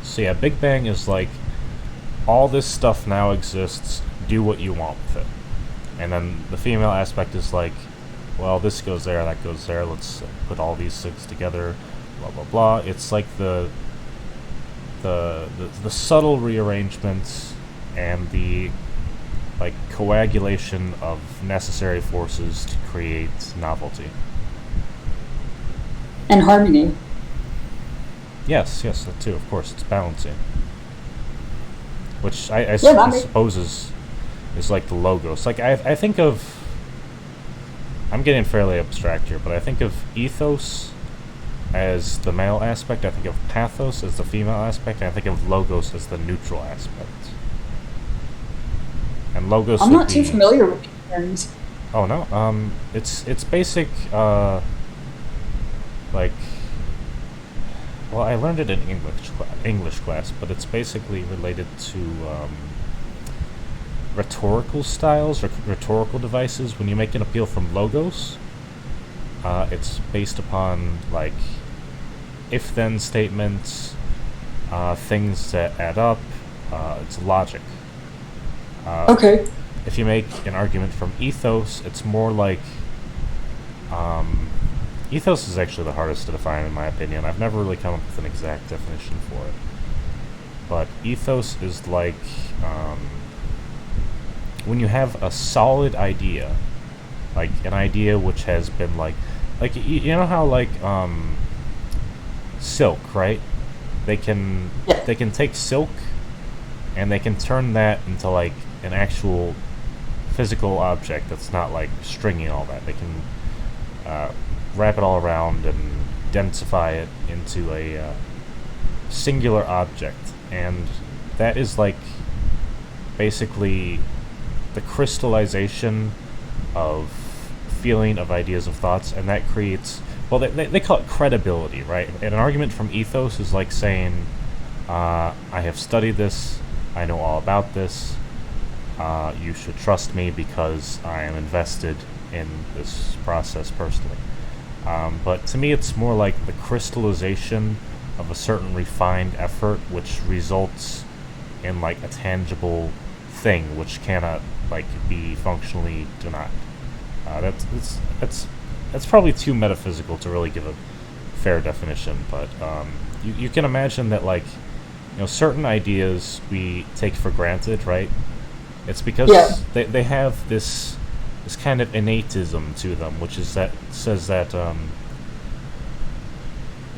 So yeah, Big Bang is like, all this stuff now exists, do what you want with it. And then the female aspect is like, well, this goes there, that goes there, let's put all these things together, blah blah blah. It's like the subtle rearrangements and the coagulation of necessary forces to create novelty.
And harmony.
Yes, that too, of course, it's balancing. Which I suppose is like the logos. Like, I think of, I'm getting fairly abstract here, but I think of ethos as the male aspect, I think of pathos as the female aspect, and I think of logos as the neutral aspect. And logos
I'm not too familiar with these terms.
Oh no, it's basic, well, I learned it in English class, but it's basically related to rhetorical styles or rhetorical devices. When you make an appeal from logos, it's based upon if-then statements, things that add up. It's logic.
Okay.
If you make an argument from ethos, it's more like ethos is actually the hardest to define, in my opinion. I've never really come up with an exact definition for it. But ethos is like when you have a solid idea, like an idea which has been you know how silk, right? They can take silk and they can turn that into an actual physical object that's not stringing all that. They can wrap it all around and densify it into a singular object, and that is basically the crystallization of feeling, of ideas, of thoughts, and that creates, well, they call it credibility, right? And an argument from ethos is like saying, I have studied this, I know all about this, you should trust me because I am invested in this process personally. But to me, it's more like the crystallization of a certain refined effort, which results in a tangible thing, which cannot be functionally denied. That's probably too metaphysical to really give a fair definition, but you can imagine that certain ideas we take for granted, right? It's because they have this kind of innatism to them, which is that says that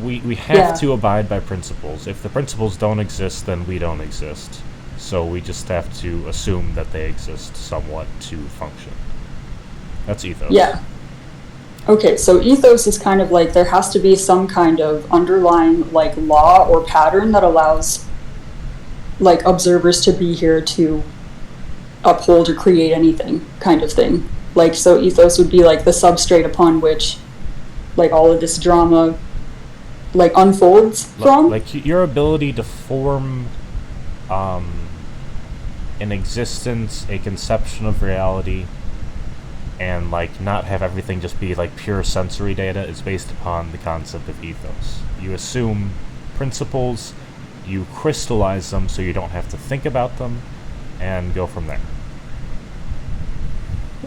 we have to abide by principles. If the principles don't exist, then we don't exist. So we just have to assume that they exist somewhat to function. That's ethos.
Yeah. Okay, so ethos is kind of there has to be some kind of underlying law or pattern that allows observers to be here to uphold or create anything, kind of thing. So ethos would be the substrate upon which all of this drama unfolds from.
Your ability to form an existence, a conception of reality, and not have everything just be pure sensory data is based upon the concept of ethos. You assume principles, you crystallize them so you don't have to think about them, and go from there.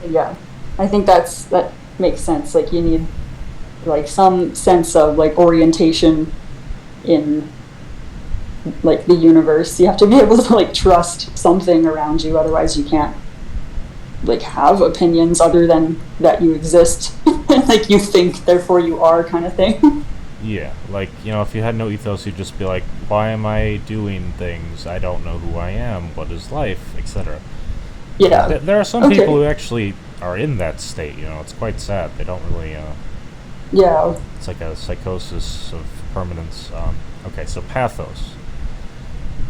Yeah, I think that makes sense. You need some sense of orientation in the universe. You have to be able to trust something around you, otherwise you can't have opinions other than that you exist. You think, therefore you are, kind of thing.
Yeah, like, if you had no ethos, you'd just be like, why am I doing things? I don't know who I am. What is life? Etc.
Yeah.
There are some people
Okay.
who actually are in that state. It's quite sad. They don't really.
Yeah.
It's like a psychosis of permanence. Okay, so pathos.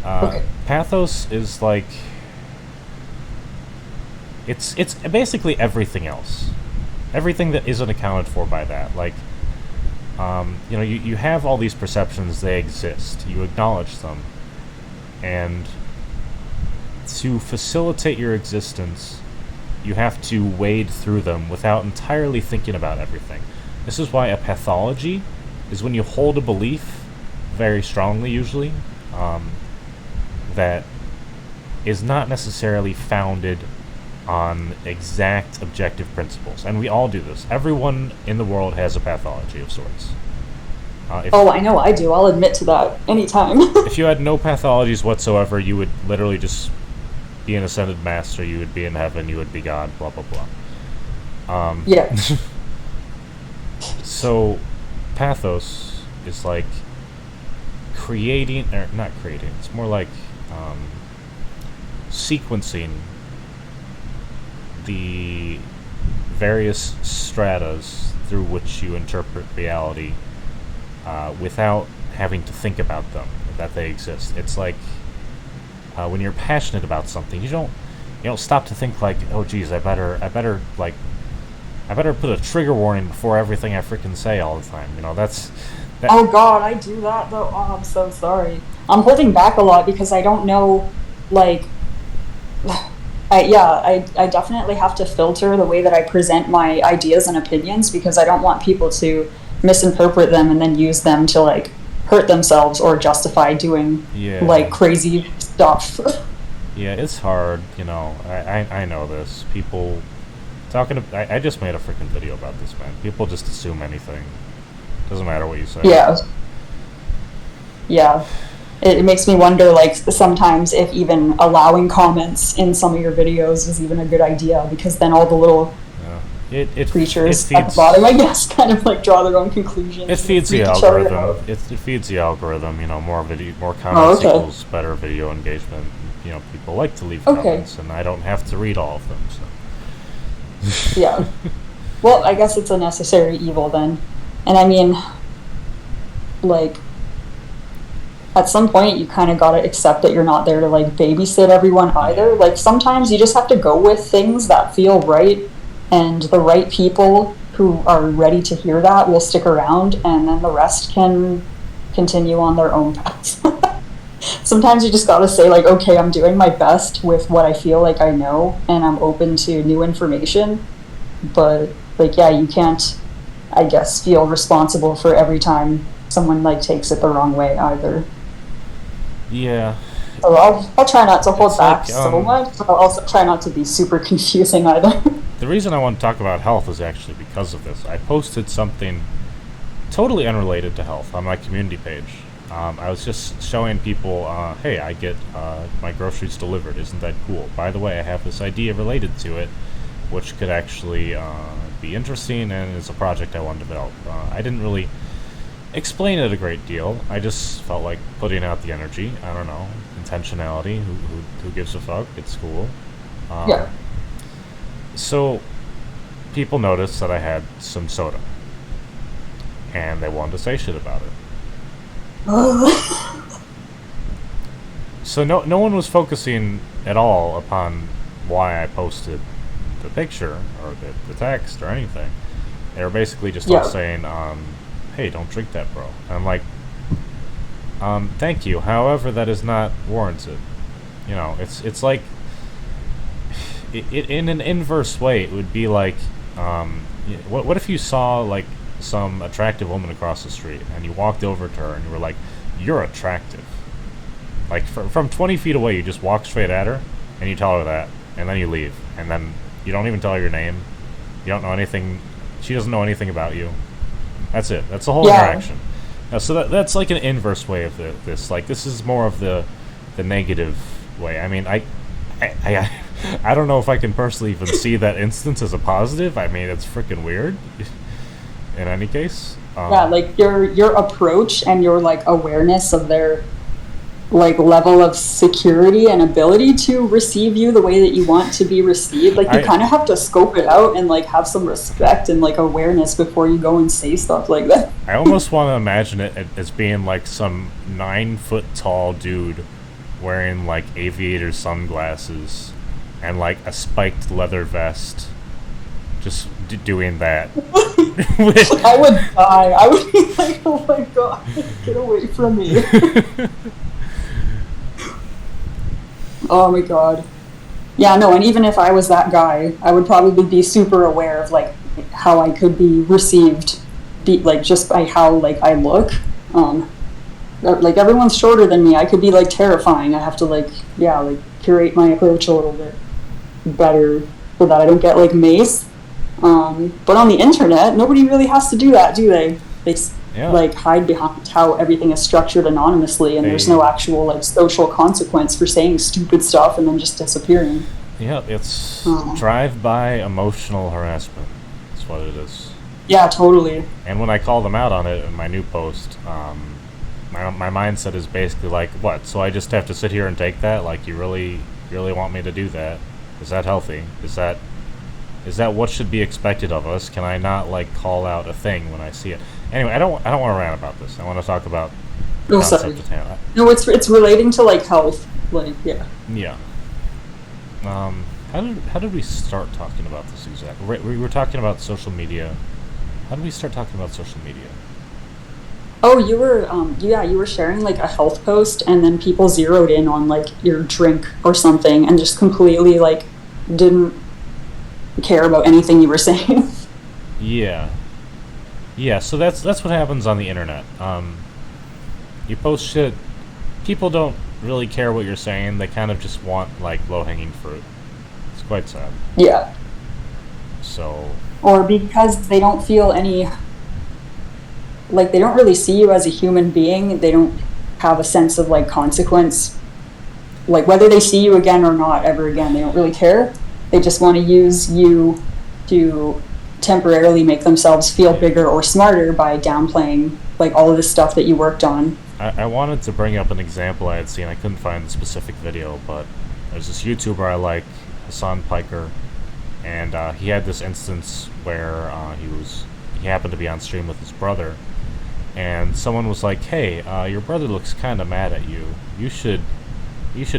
Okay.
Pathos is like it's basically everything else, everything that isn't accounted for by that. Like, you have all these perceptions. They exist. You acknowledge them, and to facilitate your existence, you have to wade through them without entirely thinking about everything. This is why a pathology is when you hold a belief very strongly, usually, that is not necessarily founded on exact objective principles. And we all do this. Everyone in the world has a pathology of sorts. If
Oh, I know I do. I'll admit to that anytime.
if you had no pathologies whatsoever, you would literally just be an ascended master. You would be in heaven. You would be God. Blah blah blah.
Yeah.
So, pathos is like creating, or not creating. It's more like sequencing the various stratas through which you interpret reality without having to think about them, that they exist. It's like when you're passionate about something, you don't stop to think like, oh geez, I better put a trigger warning before everything I freaking say all the time. That.
Oh God, I do that though. Oh, I'm so sorry. I'm holding back a lot because I don't know, like, I definitely have to filter the way that I present my ideas and opinions because I don't want people to misinterpret them and then use them to like hurt themselves or justify doing
Yeah,
like crazy stuff.
yeah, it's hard. I know this. People I just made a freaking video about this, man. People just assume anything. Doesn't matter what you say.
Yeah, yeah. It makes me wonder, like, sometimes if even allowing comments in some of your videos is even a good idea, because then all the little
Yeah. It
creatures at the bottom, I guess, kind of like draw their own conclusions
It
and
feeds the
freak each other
algorithm.
out.
It feeds the algorithm. More video, more
Oh,
comments
okay.
equals better video engagement. People like to leave
Okay.
comments, and I don't have to read all of them. So.
Yeah. Well, I guess it's a necessary evil then. And I mean, like, at some point you kind of got to accept that you're not there to like babysit everyone either.
Yeah.
Like sometimes you just have to go with things that feel right, and the right people who are ready to hear that will stick around, and then the rest can continue on their own paths. Sometimes you just got to say like, okay, I'm doing my best with what I feel like I know, and I'm open to new information, but like, yeah, you can't, I guess, feel responsible for every time someone like takes it the wrong way either.
Yeah.
So I'll try not to hold
It's like
back so much, but I'll also try not to be super confusing either.
the reason I want to talk about health is actually because of this. I posted something totally unrelated to health on my community page. I was just showing people, hey, I get my groceries delivered. Isn't that cool? By the way, I have this idea related to it, which could actually be interesting and is a project I want to develop. I didn't really explain it a great deal. I just felt like putting out the energy. I don't know, intentionality. Who gives a fuck? It's cool. Um,
Yeah.
so people noticed that I had some soda, and they wanted to say shit about it. So no one was focusing at all upon why I posted the picture or the text or anything. They were basically just all
Yeah.
saying, "Hey, don't drink that, bro." And I'm like, "Thank you. However, that is not warranted." It's like in an inverse way. It would be like, what if you saw like some attractive woman across the street and you walked over to her and you were like, "You're attractive." Like from 20 feet away, you just walk straight at her and you tell her that, and then you leave, and then you don't even tell her your name. You don't know anything. She doesn't know anything about you. That's it. That's the whole
Yeah.
interaction. So that's like an inverse way of this. Like this is more of the negative way. I mean, I I don't know if I can personally even see that instance as a positive. I mean, it's freaking weird. In any case,
Yeah, like your approach and your like awareness of their like level of security and ability to receive you the way that you want to be received. Like you
I
kind of have to scope it out and like have some respect and like awareness before you go and say stuff like that.
I almost want to imagine it as being like some 9 foot tall dude wearing like aviator sunglasses and like a spiked leather vest, just doing that.
I would die. I would be like, oh my god, get away from me. Oh my god. Yeah, no, and even if I was that guy, I would probably be super aware of like how I could be received, like just by how like I look. Like everyone's shorter than me. I could be like terrifying. I have to like yeah, like curate my approach a little bit better so that I don't get like mace. But on the internet, nobody really has to do that, do they? They
Yeah,
like hide behind how everything is structured anonymously, and there's
they
no actual like social consequence for saying stupid stuff and then just disappearing.
yeah, it's
Um,
drive-by emotional harassment. That's what it is.
yeah, totally.
And when I call them out on it in my new post, my mindset is basically like, what? So I just have to sit here and take that? Like, you really want me to do that? Is that healthy? Is that what should be expected of us? Can I not like call out a thing when I see it? Anyway, I don't want to rant about this. I want to talk about the
Oh, sorry.
concept of Hannah.
No, it's relating to like health. Like yeah.
Yeah. How did we start talking about this exactly? We were talking about social media. How did we start talking about social media?
Oh, you were yeah, you were sharing like a health post, and then people zeroed in on like your drink or something, and just completely like didn't care about anything you were saying.
Yeah. Yeah, so that's what happens on the internet. You post shit, people don't really care what you're saying. They kind of just want like low-hanging fruit. It's quite sad.
Yeah.
So,
Or because they don't feel any like they don't really see you as a human being. They don't have a sense of like consequence. Like whether they see you again or not ever again, they don't really care. They just want to use you to temporarily make themselves feel bigger or smarter by downplaying like all of the stuff that you worked on.
I wanted to bring up an example I had seen. I couldn't find the specific video, but there's this YouTuber I like, Hassan Piker, and he had this instance where he happened to be on stream with his brother, and someone was like, "Hey, your brother looks kind of mad at you. You should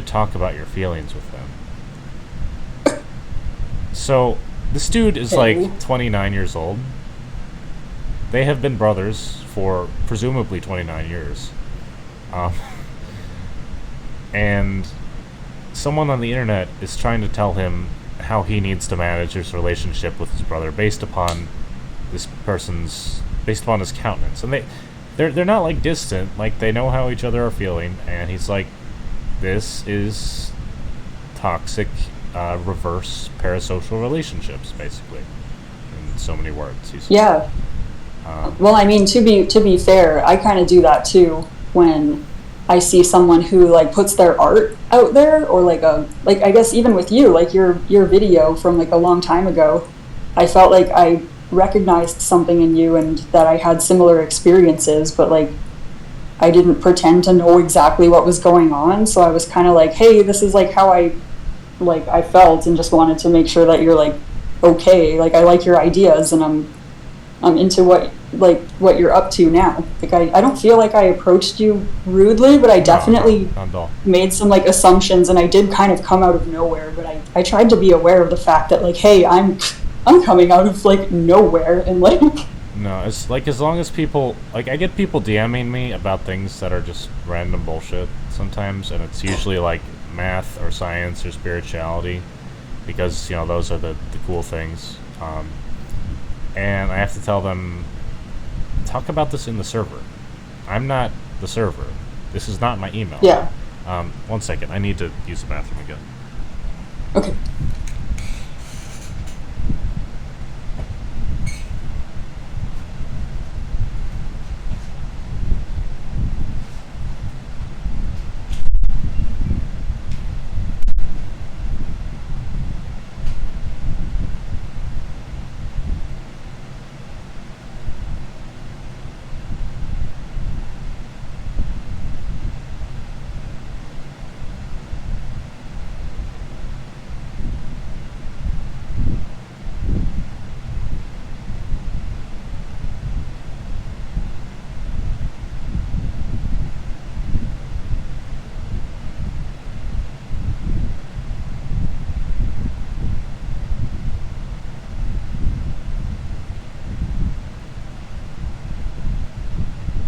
talk about your feelings with him." So this dude is
Okay.
like 29 years old. They have been brothers for presumably 29 years. Um, and someone on the internet is trying to tell him how he needs to manage his relationship with his brother based upon based upon his countenance. And they're not like distant, like they know how each other are feeling, and he's like, this is toxic reverse parasocial relationships, basically, in so many words.
Yeah.
Um,
Well, I mean, to be fair, I kind of do that too when I see someone who like puts their art out there, or like I guess even with you, like your video from like a long time ago, I felt like I recognized something in you and that I had similar experiences, but like I didn't pretend to know exactly what was going on, so I was kind of like, hey, this is like how I felt, and just wanted to make sure that you're like okay, like I like your ideas, and I'm into what you're up to now. Like I don't feel like I approached you rudely, but I definitely
not at all.
made some like assumptions, and I did kind of come out of nowhere, but I tried to be aware of the fact that like, hey, I'm coming out of like nowhere, and like
No, it's like as long as people like I get people DMing me about things that are just random bullshit sometimes, and it's usually like math or science or spirituality, because those are the cool things. And I have to tell them, talk about this in the server. I'm not the server. This is not my email.
yeah.
1 second, I need to use the bathroom again.
Okay.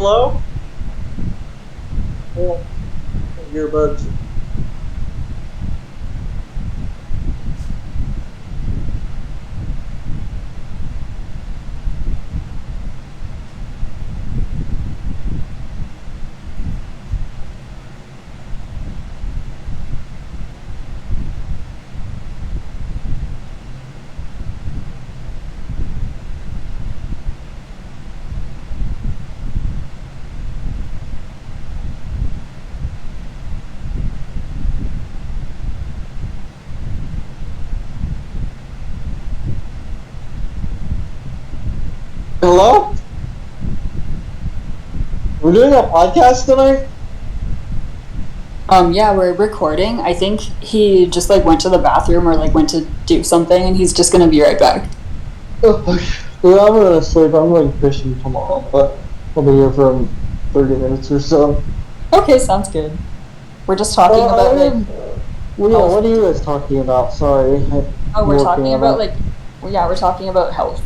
Hello? Oh, earbuds. Hello? We're doing a podcast tonight?
Yeah, we're recording. I think he just like went to the bathroom or like went to do something, and he's just gonna be right back.
Well, I'm gonna sleep. I'm going fishing tomorrow, but I'll be here for 30 minutes or so.
Okay, sounds good. We're just talking about like.
Well, yeah, what are you guys talking about? Sorry.
Oh, we're talking about like. Well, yeah, we're talking about health,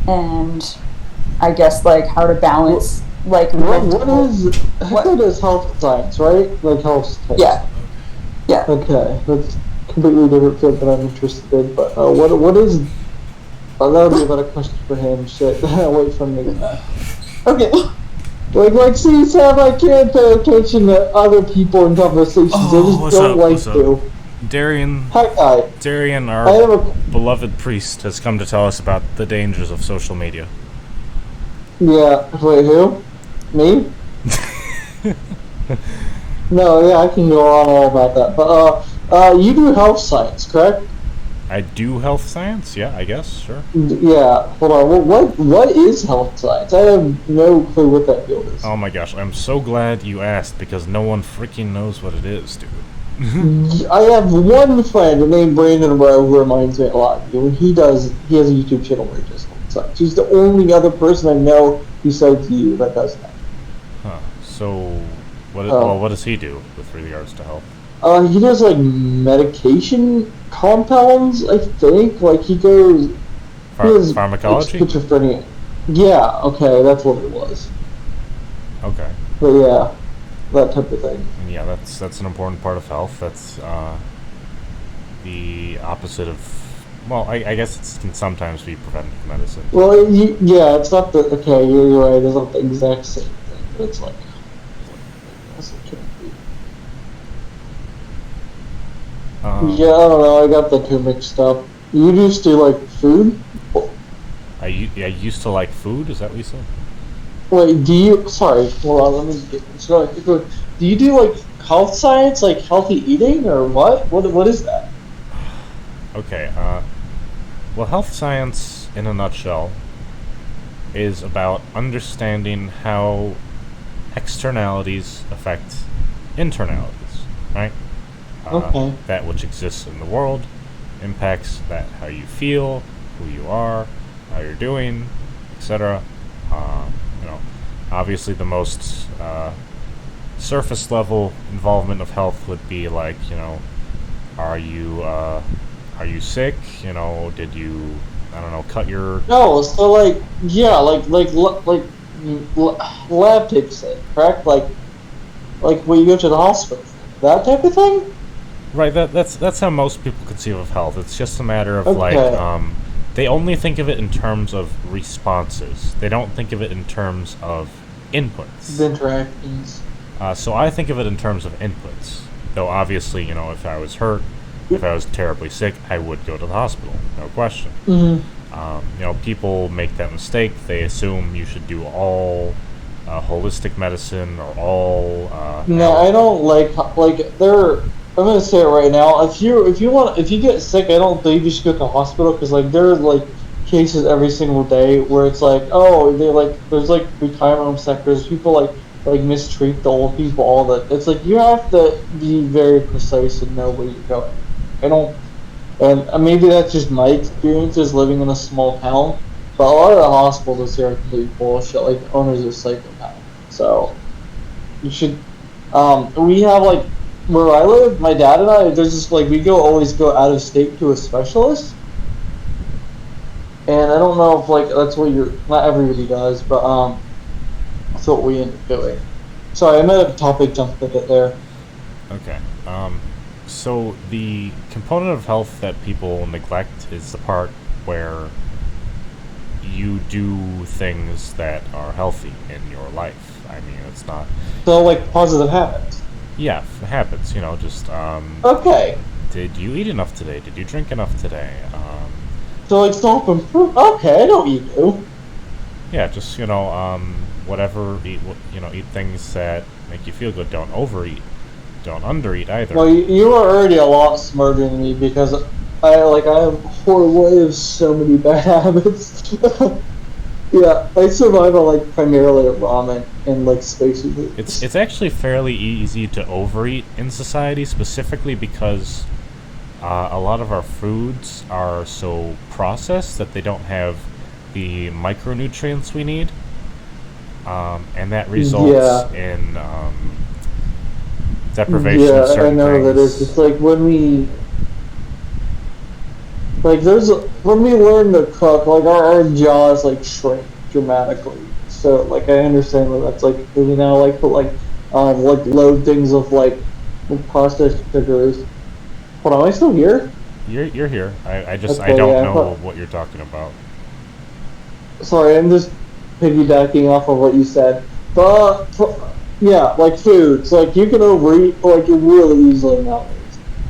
and I guess like how to balance like.
What is health science, right? Like health science.
Yeah. Yeah.
Okay, that's completely different field that I'm interested in. But what is? That would be a better question for him. Shit, wait from me.
Okay.
Like, see, Sam, I can't pay attention to other people in conversations. I just don't like to.
Darian.
Hi.
Darian, our beloved priest, has come to tell us about the dangers of social media.
Yeah. Wait, who? Me? No, yeah, I can go on all about that. But you do health science, correct?
I do health science? Yeah, I guess, sure.
Yeah, hold on. What is health science? I have no clue what that field is.
Oh my gosh, I'm so glad you asked because no one freaking knows what it is, dude.
I have one friend named Brandon Rowe who reminds me a lot of you, and he has a YouTube channel where he does health science. He's the only other person I know besides you that does that.
Huh. So, what does he do with regards to health?
He does like medication compounds, I think. Like he goes.
Pharmacology?
Like, schizophrenia. Yeah. Okay, that's what it was.
Okay.
But yeah, that type of thing.
Yeah, that's an important part of health. That's the opposite of. Well, I guess it can sometimes be preventive medicine.
Well, yeah, it's not the. Okay, you're right. It's not the exact same thing, but it's like. Yeah, I don't know. I got the two mixed up. You used to like food?
I used to like food? Is that what you said?
Wait, do you... Sorry, hold on. Let me get this going. Do you do like health science, like healthy eating, or what? What is that?
Okay, well, health science, in a nutshell, is about understanding how externalities affect internalities, right?
Okay.
That which exists in the world impacts how you feel, who you are, how you're doing, etc. Obviously the most surface level involvement of health would be like, are you sick? Did you, I don't know, cut your...
No, so like, yeah, like lab tapes it, correct? Like when you go to the hospital, that type of thing?
Right, that's how most people conceive of health. It's just a matter of they only think of it in terms of responses. They don't think of it in terms of inputs.
The interactions.
So I think of it in terms of inputs. Though obviously, if I was hurt, if I was terribly sick, I would go to the hospital, no question.
Mm-hmm.
People make that mistake. They assume you should do all holistic medicine or all.
No, I don't like there. I'm gonna say it right now. If you get sick, I don't think you should go to the hospital because like there are like cases every single day where it's like, oh, there's like retirement home sectors, people like mistreat the old people, all that. It's like you have to be very precise and know where you're going. I don't, and maybe that's just my experiences living in a small town, but a lot of the hospitals here are complete bullshit. Like the owners are psychopaths. So you should. We have like. Where I live, my dad and I, there's just like we always go out of state to a specialist, and I don't know if like that's what not everybody does, but that's what we end up doing. Sorry, I might have topic jumped a bit there.
Okay. So the component of health that people neglect is the part where you do things that are healthy in your life. I mean, it's not...
So, like, positive habits.
Yeah, habits, just,
Okay.
did you eat enough today? Did you drink enough today?
So, like, self-improve. Okay, I know what you do.
Yeah, just, whatever, eat things that make you feel good. Don't overeat. Don't undereat either.
Well, you are already a lot smarter than me because I am horrible. I have so many bad habits. Yeah, I survive on like primarily ramen and like spicy foods.
It's actually fairly easy to overeat in society, specifically because a lot of our foods are so processed that they don't have the micronutrients we need, and that results in deprivation of certain
I know
things.
that is. It's like when we when we learn to cook, like our jaws like shrink dramatically. So like I understand what that's like. You know, like put like load things of like processed sugars. Hold on, am I still here?
You're here. I don't know what you're talking about.
Sorry, I'm just piggybacking off of what you said. But yeah, like foods, like you can overeat like really easily nowadays.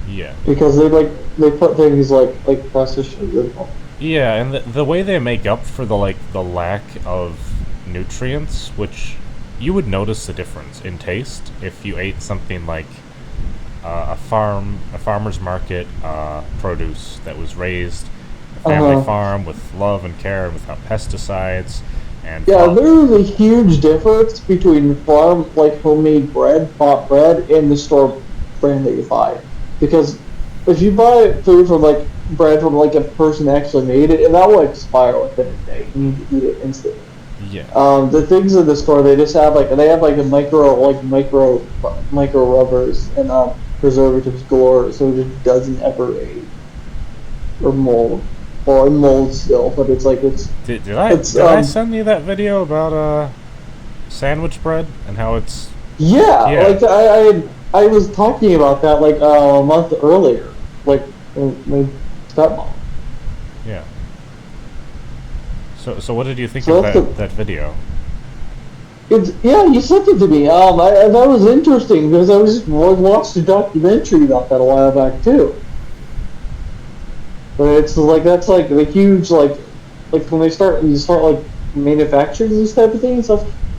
Yeah.
Because they put things like processed sugar.
Yeah, and the way they make up for the lack of nutrients, which you would notice the difference in taste if you ate something like a farmer's market produce that was raised a family farm with love and care and without pesticides. And
yeah, there is a huge difference between farm homemade bread, bought bread, and the store brand that you buy. Because if you buy food from bread from a person that actually made it, and that will expire within a day. You need to eat it instantly.
Yeah.
The things in the store, they just have a micro rubbers and preservatives galore, so it just doesn't ever age or mold. Well, it molds still, but it's
Did I send you that video about sandwich bread and how it's...
Yeah. I was talking about that a month earlier, my stepmom.
Yeah. So what did you think of that video?
You sent it to me. That was interesting because I watched a documentary about that a while back too. But it's that's the huge when you start manufacturing these type of things.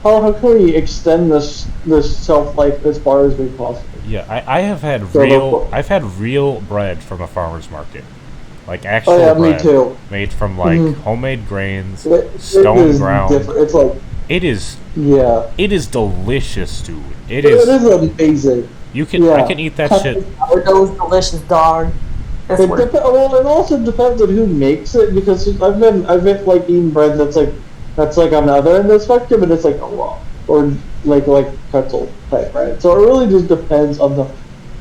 How can we extend this shelf life as far as we possibly?
Yeah, I've had real bread from a farmer's market, actual bread,
me too.
Made from homemade grains, stone ground.
It's
it is.
Yeah.
It is delicious, dude. It
is amazing.
I can eat that shit.
Those delicious, dog.
It also depends on who makes it because I've been eating bread that's on the other end of the spectrum and it's a lot or pretzel type bread. So it really just depends on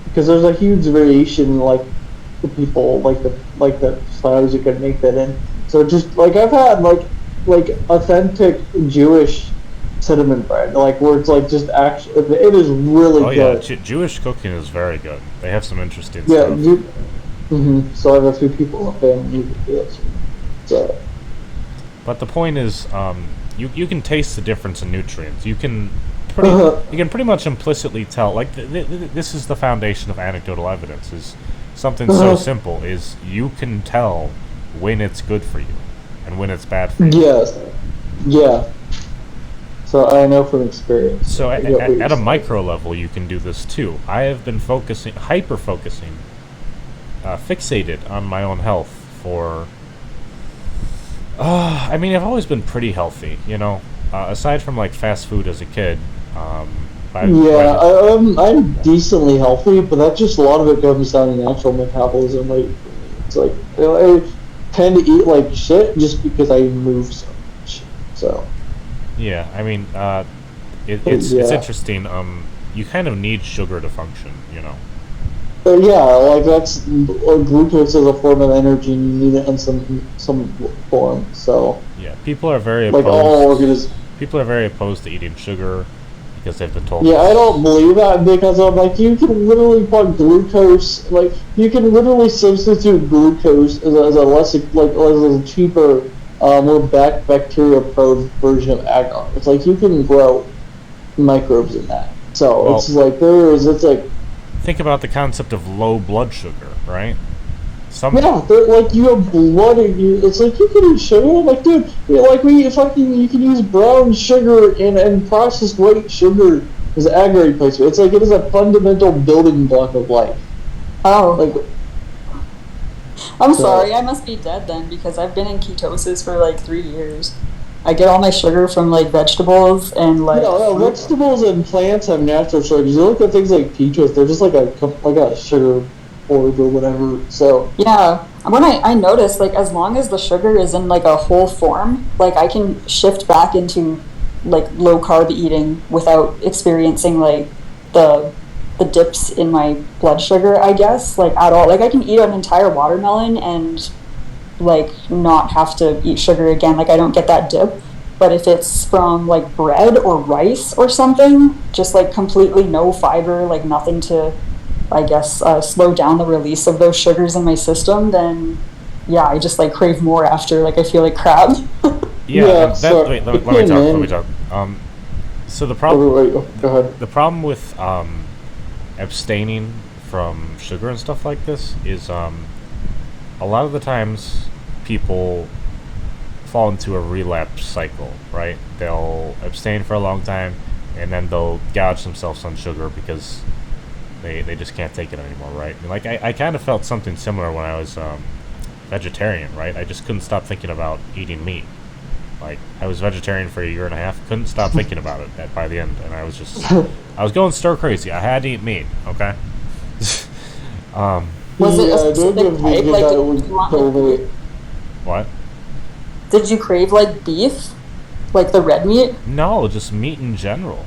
because there's a huge variation the people the styles you can make that in. So just I've had authentic Jewish cinnamon bread where it's just actually it is really good.
Yeah, Jewish cooking is very good. They have some interesting stuff.
So I have a few people in the family who do it. So.
But the point is, you can taste the difference in nutrients. You can pretty much implicitly tell. This is the foundation of anecdotal evidence. Is something so simple is you can tell when it's good for you and when it's bad for you.
Yes. Yeah. So I know from experience.
So at a micro level, you can do this too. I have been hyper-focusing, fixated on my own health for... I've always been pretty healthy, aside from fast food as a kid. I'm decently healthy, but that's just a lot of it comes down to natural metabolism. It's I tend to eat shit just because I move so much. So. Yeah, it's interesting. You kind of need sugar to function,
That's glucose is a form of energy, and you need it in some form. So
yeah, people are very opposed.
all organisms.
People are very opposed to eating sugar because they've been told.
Yeah, I don't believe that because I'm like, you can literally put glucose, like, you can literally substitute glucose as a less, like, as a cheaper, more bacteria-prone version of agar. It's like, you can grow microbes in that. So,
Well,
it's like, it's like,
think about the concept of low blood sugar, right?
yeah, like, you have blood in you. It's like, you can eat sugar. Like, dude, like, you can use brown sugar and processed white sugar as agar replacement. It's like, it is a fundamental building block of life.
Oh.
Like,
I'm sorry, I must be dead then because I've been in ketosis for like 3 years. I get all my sugar from like vegetables and like.
no, vegetables and plants have natural sugars. You look at things like peaches; they're just like a sugar orb or whatever. So
yeah, when I notice like as long as the sugar is in like a whole form, like I can shift back into like low carb eating without experiencing like the dips in my blood sugar, I guess, like at all. Like I can eat an entire watermelon and like not have to eat sugar again. Like I don't get that dip. But if it's from like bread or rice or something, just like completely no fiber, like nothing to, I guess, slow down the release of those sugars in my system, then yeah, I just like crave more after. Like I feel like crap.
Yeah,
so
wait, let me talk. So the problem,
go ahead.
the problem with abstaining from sugar and stuff like this is a lot of the times people fall into a relapse cycle, right? They'll abstain for a long time and then they'll gouge themselves on sugar because they just can't take it anymore, right? And like I kind of felt something similar when I was vegetarian, right? I just couldn't stop thinking about eating meat. Like I was vegetarian for a year and a half, couldn't stop thinking about it by the end, and I was going stir crazy. I had to eat meat, okay?
Was it a specific type? Like, did you want
What?
Did you crave like beef, like the red meat?
No, just meat in general.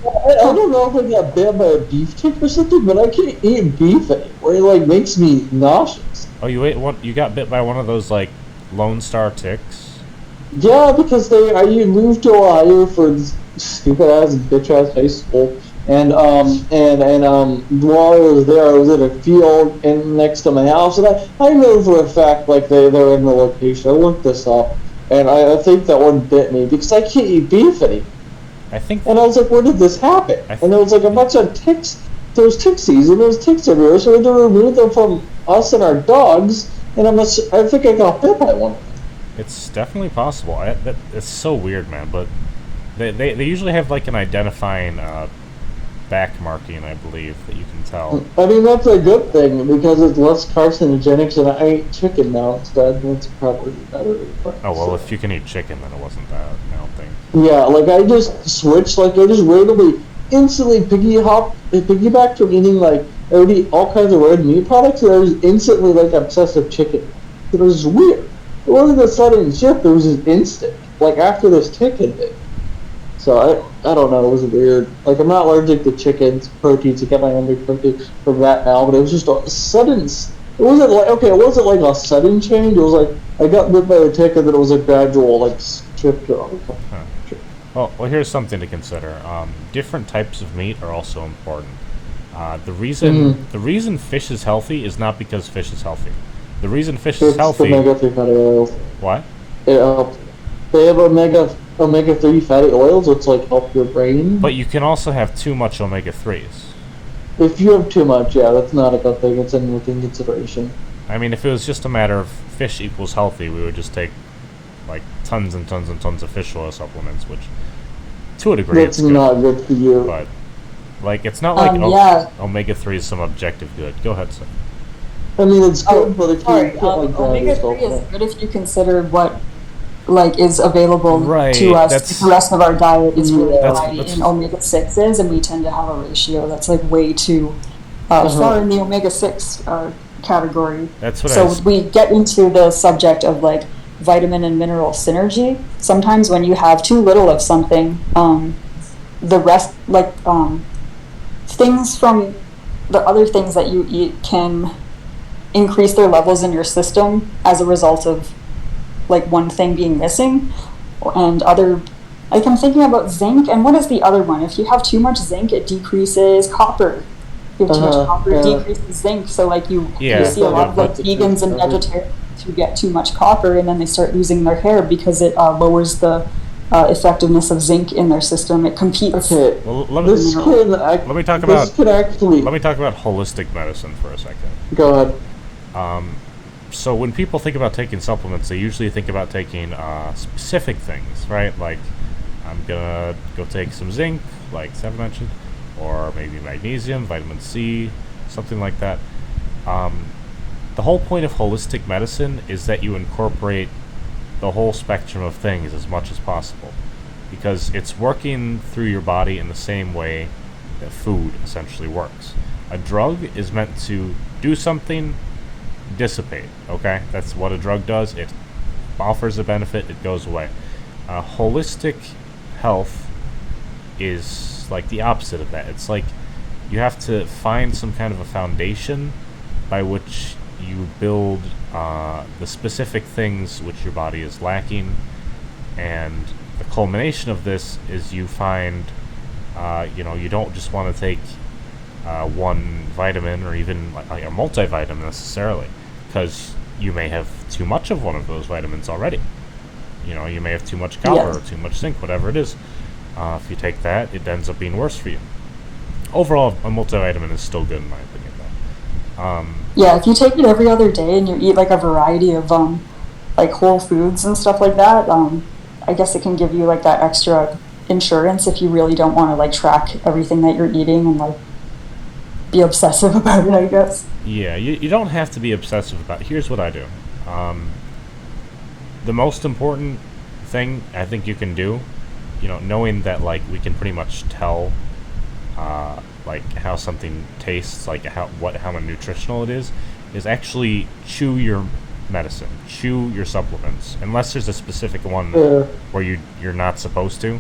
I don't know if I got bit by a beef tick or something, but I can't eat beef anymore. It like makes me nauseous.
Oh, you ate one? You got bit by one of those like Lone Star ticks?
Yeah, because I moved to Ohio for this stupid ass bitch ass high school, and while I was there, I was in a field next to my house, and I know for a fact like they're in the location. I looked this up, and I think that one bit me because I can't eat beef anymore. And I was like, where did this happen? And there was like a bunch of ticks. There was ticksies, and there was ticks everywhere, so we had to remove them from us and our dogs, and I think I got bit by one.
It's definitely possible. It's so weird, man, but they usually have like an identifying back marking, I believe, that you can tell.
I mean, that's a good thing, because it's less carcinogenic, and I eat chicken now instead, and it's probably better.
Oh, well, if you can eat chicken, then it wasn't that, I don't think.
Yeah, like, I just switched, like, I just randomly, instantly piggybacked from eating, like, I would eat all kinds of red meat products, and I was instantly, like, obsessed with chicken. It was weird. It wasn't a sudden shift, it was just instant, like, after this tick had been. So, I don't know, it was weird. Like, I'm not allergic to chicken's proteins, I get my own protein from that now, but it was just a sudden, it wasn't like a sudden change, it was like, I got bit by a tick, and then it was a gradual, like, shift.
Well, here's something to consider. Different types of meat are also important. The reason fish is healthy is not because fish is healthy. The reason fish is healthy...
It's omega-3 fatty oils.
What?
They have omega-3 fatty oils, which like help your brain.
But you can also have too much omega-3s.
If you have too much, yeah, that's not a good thing. It's within consideration.
I mean, if it was just a matter of fish equals healthy, we would just take like tons and tons and tons of fish oil supplements, which to a degree
that's not good for you.
But like, it's not like omega-3 is some objective good. Go ahead, sir.
I mean, it's good, but if you
omega-3 is good if you consider what like is available to us. The rest of our diet is really high in omega-6s, and we tend to have a ratio that's like way too far in the omega-6 category.
That's what
we get into the subject of like vitamin and mineral synergy. Sometimes when you have too little of something, the rest, like things from the other things that you eat can increase their levels in your system as a result of like one thing being missing, and other Like I'm thinking about zinc, and what is the other one? If you have too much zinc, it decreases copper. If you have too much copper, it
Yeah.
decreases zinc. So like you
Yeah,
see a lot of like
but
vegans and vegetarians who get too much copper, and then they start losing their hair because it lowers the effectiveness of zinc in their system. It competes.
Okay.
well,
This can
let me talk
this
about
can actually
let me talk about holistic medicine for a second.
go ahead.
So when people think about taking supplements, they usually think about taking specific things, right? Like I'm gonna go take some zinc, like Seven mentioned, or maybe magnesium, vitamin C, something like that. The whole point of holistic medicine is that you incorporate the whole spectrum of things as much as possible, because it's working through your body in the same way that food essentially works. A drug is meant to do something, dissipate. Okay, that's what a drug does. It offers a benefit, it goes away. Holistic health is like the opposite of that. It's like you have to find some kind of a foundation by which you build the specific things which your body is lacking, and the culmination of this is you find you don't just want to take one vitamin or even like a multivitamin necessarily, because you may have too much of one of those vitamins already. You may have too much copper or too much zinc, whatever it is. If you take that, it ends up being worse for you. Overall, a multivitamin is still good in my opinion, though.
Yeah, if you take it every other day and you eat like a variety of like whole foods and stuff like that, I guess it can give you like that extra insurance if you really don't want to like track everything that you're eating and like be obsessive about it, I guess.
Yeah, you don't have to be obsessive about it. Here's what I do. The most important thing I think you can do, knowing that like we can pretty much tell like how something tastes, like how nutritional it is actually chew your medicine, chew your supplements, unless there's a specific one where you're not supposed to.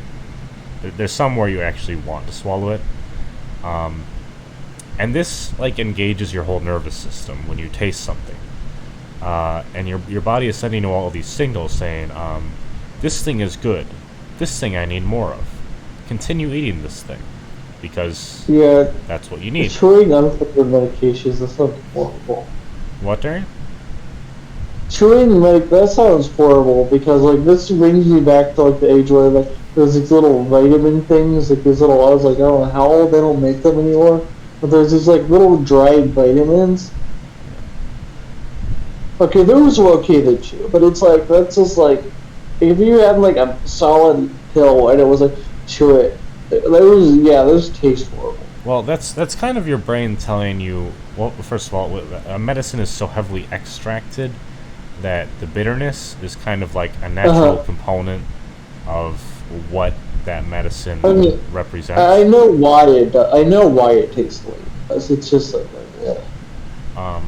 There's some where you actually want to swallow it. And this like engages your whole nervous system when you taste something, and your body is sending you all these signals saying, "This thing is good. This thing I need more of. Continue eating this thing, because that's what you need."
Chewing unflavored medications, that sounds horrible.
What, Darian?
Chewing that sounds horrible, because like this brings me back to like the age where like there's these little vitamin things, like these little, I was like, I don't know how they don't make them anymore, but there's these like little dried vitamins. Okay, those were okay to chew, but it's like, that's just like, if you had like a solid pill and it was like, chew it, those taste horrible.
Well, that's kind of your brain telling you. Well, first of all, medicine is so heavily extracted that the bitterness is kind of like a natural component of what that medicine represents.
I know why it does. I know why it tastes like it. It's just like that. Yeah.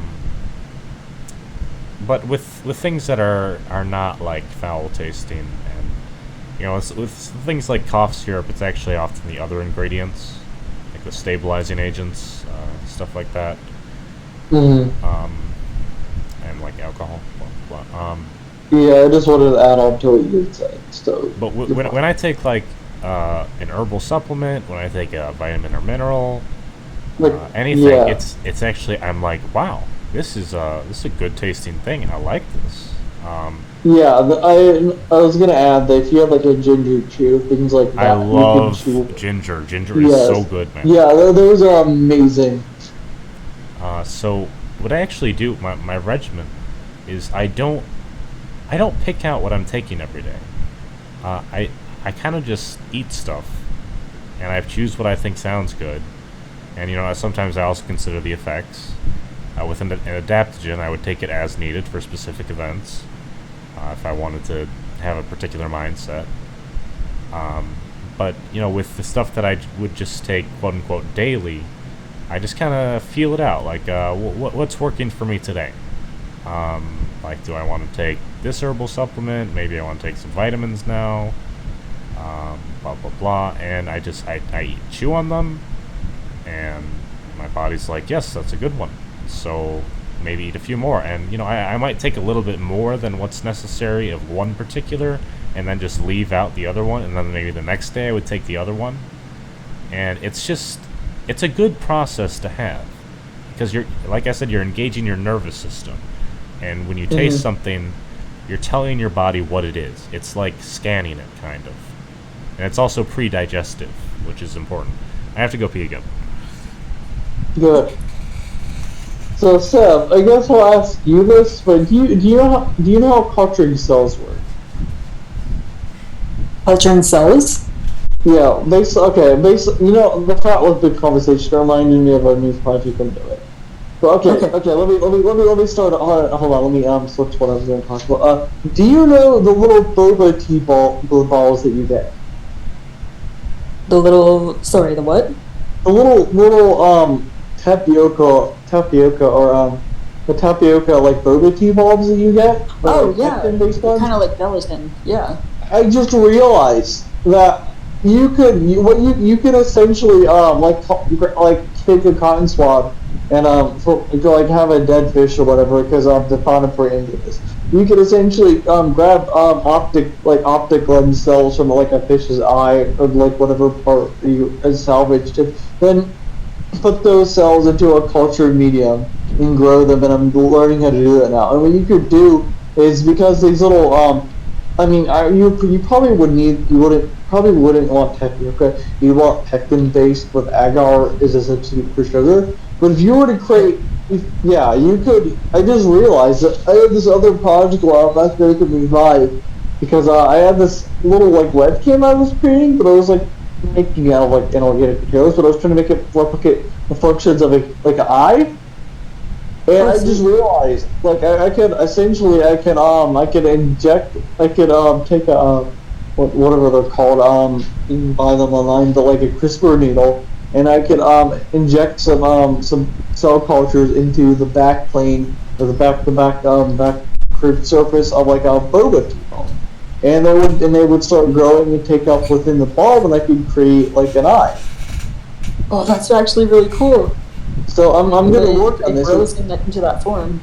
But with things that are not like foul tasting, and with things like cough syrup, it's actually often the other ingredients, like the stabilizing agents, stuff like that. And like alcohol.
Yeah, I just wanted to add on to what you said. So,
but when I take like an herbal supplement, when I take a vitamin or mineral, anything, it's actually, I'm like, wow, this is a good tasting thing, and I like this.
I was gonna add that if you have like a ginger chew, things like that.
I love ginger. Ginger is so good, man.
Yeah, those are amazing.
So what I actually do, my regimen, is I don't pick out what I'm taking every day. I kind of just eat stuff, and I choose what I think sounds good. And sometimes I also consider the effects. With an adaptogen, I would take it as needed for specific events, if I wanted to have a particular mindset. But with the stuff that I would just take quote unquote daily, I just kind of feel it out, like what's working for me today. Like, do I want to take this herbal supplement? Maybe I want to take some vitamins now. Blah blah blah, and I chew on them, and my body's like, yes, that's a good one. So maybe eat a few more, and I might take a little bit more than what's necessary of one particular and then just leave out the other one, and then maybe the next day I would take the other one. And it's a good process to have, because like I said, you're engaging your nervous system, and when you taste something, you're telling your body what it is. It's like scanning it, kind of. And it's also pre-digestive, which is important. I have to go pee again.
Good. So Seb, I guess I'll ask you this, but do you know how culturing cells work?
Culturing cells?
Yeah, you know, the Fat was big conversation reminded me of a new project I'm doing. So okay, let me start. Hold on, let me switch what I was going to talk about. Do you know the little boba tea balls that you get?
The what?
The little tapioca or the tapioca like boba tea bulbs that you get.
Oh yeah, kind of like gelatin. Yeah.
I just realized that you could essentially like take a cotton swab and like have a dead fish or whatever, because the thought of into this. You could essentially grab optic lens cells from like a fish's eye or like whatever part you salvaged it, then put those cells into a cultured medium and grow them, and I'm learning how to do that now. And what you could do is, because these little you probably wouldn't want tapioca. You want pectin based with agar as a substitute for sugar. But if you were to create, you could. I just realized that I had this other project a while back that could revive, because I had this little like webcam I was creating, but I was like making out of like inorganic materials, but I was trying to make it replicate the functions of an eye. And I just realized, like, I could take a whatever they're called, you can buy them online, but like a CRISPR needle, and I could inject some cell cultures into the back plane or the back curved surface of like a boba tea bulb, and they would start growing and take up within the bulb, and I could create like an eye.
Oh, that's actually really cool.
So I'm going to work on this.
Grows into that form.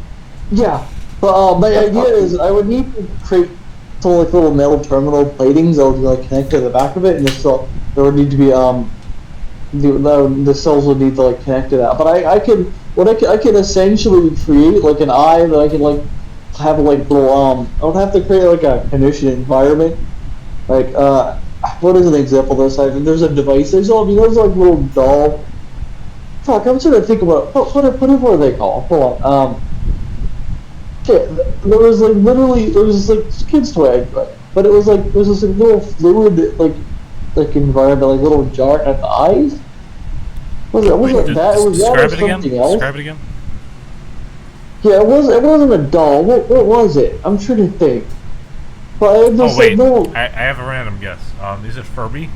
Yeah, but my idea is I would need to create some like little metal terminal platings that would be like connect to the back of it, and there would need to be the cells would need to like connect to that. But I could essentially create like an eye that I could like have like little I would have to create like a conditioned environment. Like what is an example of this? There's a device. There's like little doll. Fuck, I'm trying to think about what are they called? Hold on. There was this kid's toy, but it was this little fluid like environment, like little jar at the eyes. It wasn't that. It was something else.
Describe it again.
Yeah, it wasn't a doll. What was it? I'm trying to think. But
I have a random guess. Is it Furby?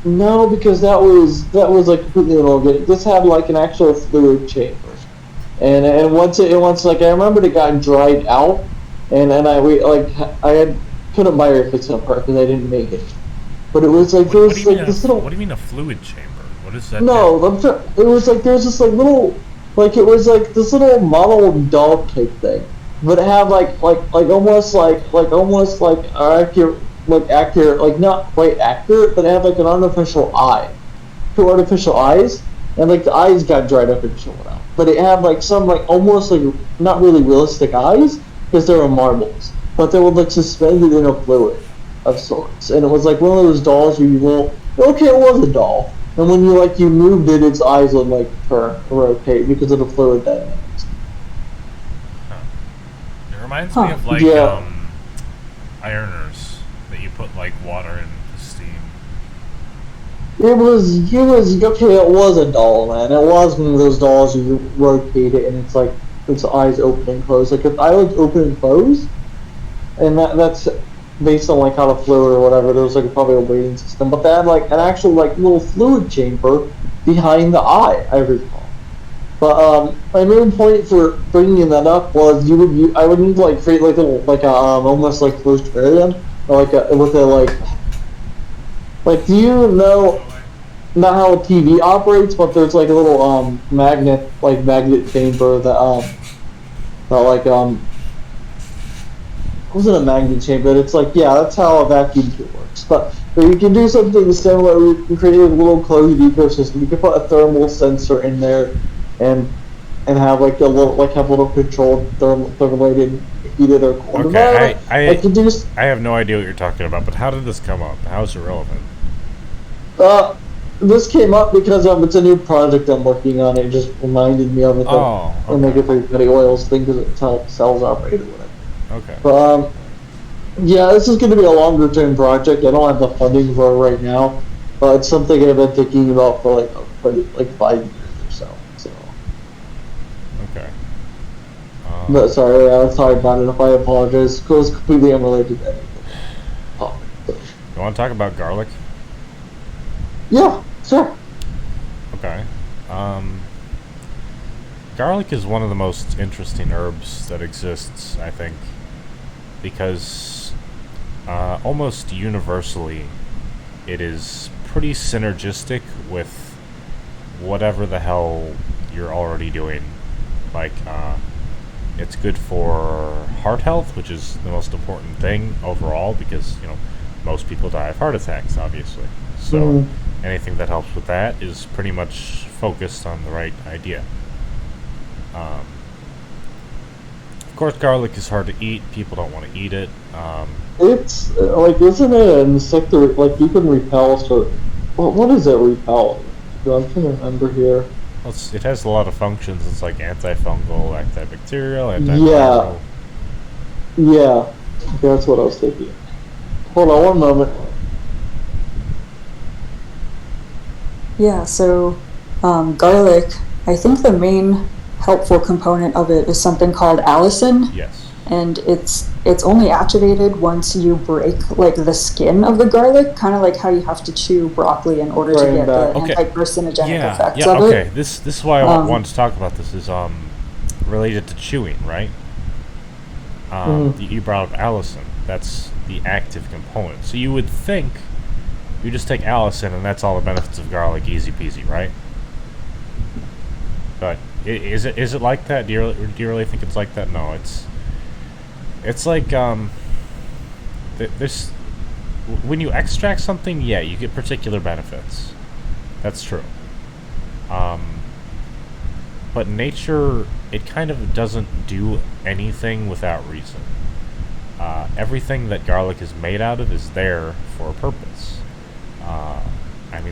No, because that was like completely inorganic. This had like an actual fluid chamber, and once I remembered it got dried out, and I couldn't buy it if it's apart because I didn't make it. But it was like there was like this little.
What do you mean a fluid chamber? What is that?
No, it was like there's this like little, like it was like this little model doll type thing, but it had almost accurate, like not quite accurate, but it had like an artificial eye, 2 artificial eyes, and like the eyes got dried up and showed out. But it had like some like almost like not really realistic eyes, because they were marbles, but they were like suspended in a fluid of sorts, and it was like one of those dolls it was a doll, and when you moved it, its eyes would like turn or rotate because of the fluid dynamics.
It reminds me of like ironers. You put like water in the steam.
It was a doll, man. It was one of those dolls you rotate it and it's like its eyes open and close. Like if eyelids open and close, and that's based on like how the fluid or whatever, there was like probably a weighting system. But they had like an actual like little fluid chamber behind the eye, I recall. But my main point for bringing that up was I would need to like create like almost like closed terrarium. Like do you know not how a TV operates, but there's like a little magnet chamber that wasn't a magnet chamber, but it's like, yeah, that's how a vacuum tube works. But you can do something similar. You can create a little closed ecosystem. You can put a thermal sensor in there, and have like have a little controlled thermalated heated or cold environment.
I have no idea what you're talking about. But how did this come up? How is it relevant?
This came up because it's a new project I'm working on. It just reminded me of it.
Oh, okay.
Omega-3 oils thing because it's how cells operate or whatever.
Okay.
But yeah, this is going to be a longer term project. I don't have the funding for it right now, but it's something I've been thinking about for like 5 years or so.
Okay.
But sorry, about it. If I apologize, it was completely unrelated to anything.
You want to talk about garlic?
Yeah, sure.
Okay. Garlic is one of the most interesting herbs that exists, I think, because almost universally it is pretty synergistic with whatever the hell you're already doing. Like, it's good for heart health, which is the most important thing overall, because, most people die of heart attacks, obviously. So anything that helps with that is pretty much focused on the right idea. Of course, garlic is hard to eat. People don't want to eat it.
It's isn't it an insect that you can repel? So, what does it repel? I'm trying to remember here.
Well, it has a lot of functions. It's like antifungal, antibacterial, antiviral.
Yeah, that's what I was thinking. Hold on one moment.
Yeah, so garlic, I think the main helpful component of it is something called allicin.
Yes.
And it's only activated once you break the skin of the garlic, kind of like how you have to chew broccoli in order to get the anti-carcinogenic effects of it.
Okay. This is why I wanted to talk about this. Is related to chewing, right? You brought up allicin. That's the active component. So you would think you just take allicin and that's all the benefits of garlic, easy peasy, right? But is it like that? Do you really think it's like that? No, it's like there's when you extract something, yeah, you get particular benefits. That's true. But nature, it kind of doesn't do anything without reason. Everything that garlic is made out of is there for a purpose.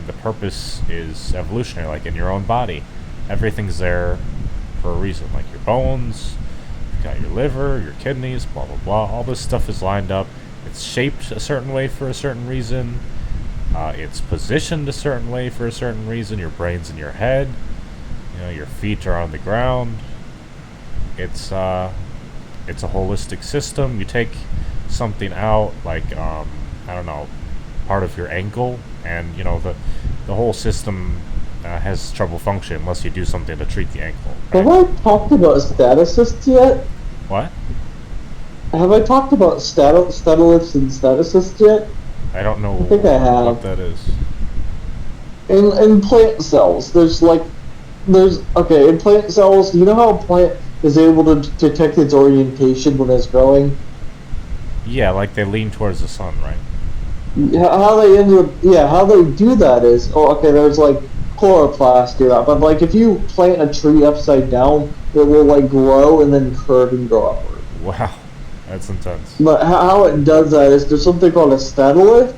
The purpose is evolutionary, like in your own body. Everything's there for a reason, like your bones, you've got your liver, your kidneys, blah, blah, blah. All this stuff is lined up. It's shaped a certain way for a certain reason. It's positioned a certain way for a certain reason. Your brain's in your head. Your feet are on the ground. It's a holistic system. You take something out, like, I don't know, part of your ankle, and, the whole system has trouble functioning unless you do something to treat the ankle. Right?
Have I talked about staticists yet?
What?
Have I talked about statoliths and staticists yet?
I don't know
I think I have.
what that is.
In plant cells, in plant cells, you know how a plant is able to detect its orientation when it's growing?
Yeah, like they lean towards the sun, right?
How they do that is, there's chloroplasts do that, but if you plant a tree upside down, it will grow and then curve and grow upward.
Wow, that's intense.
But how it does that is there's something called a statolith.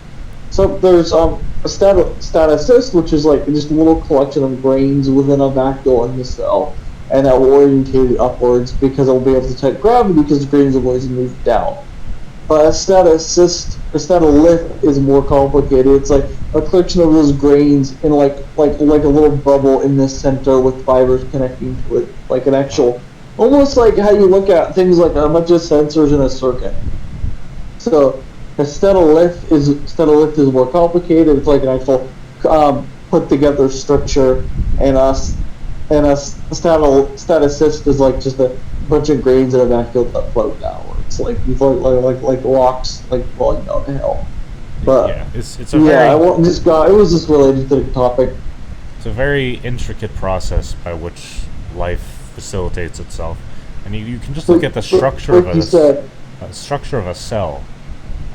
So there's a staticist, which is just a little collection of grains within a vacuole in the cell, and that will orientate it upwards because it will be able to detect gravity because the grains will always move down. But a statolith is more complicated. It's like a collection of those grains in like a little bubble in the center with fibers connecting to it, like an actual, almost like how you look at things like a bunch of sensors in a circuit. So a statolith is more complicated. It's like an actual put together structure, and a staticist is just a bunch of grains in a vacuole that float downwards. Like rocks falling down a hill. But
yeah, it's a very,
it was just related to the topic.
It's a very intricate process by which life facilitates itself, and you can just look at the structure of it. structure of a cell.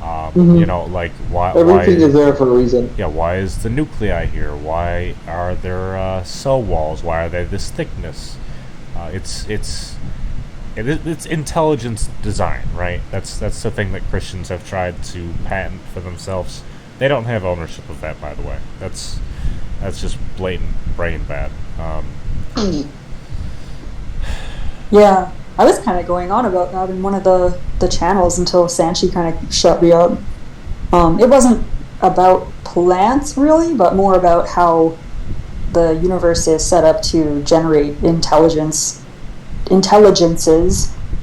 Mhm.
Like why?
Everything is there for a reason.
Yeah, why is the nuclei here? Why are there cell walls? Why are they this thickness? It's intelligence design, right? That's the thing that Christians have tried to patent for themselves. They don't have ownership of that, by the way. That's just blatant brain bad.
Yeah, I was kind of going on about that in one of the channels until Sanchi kind of shut me up. It wasn't about plants really, but more about how the universe is set up to generate intelligences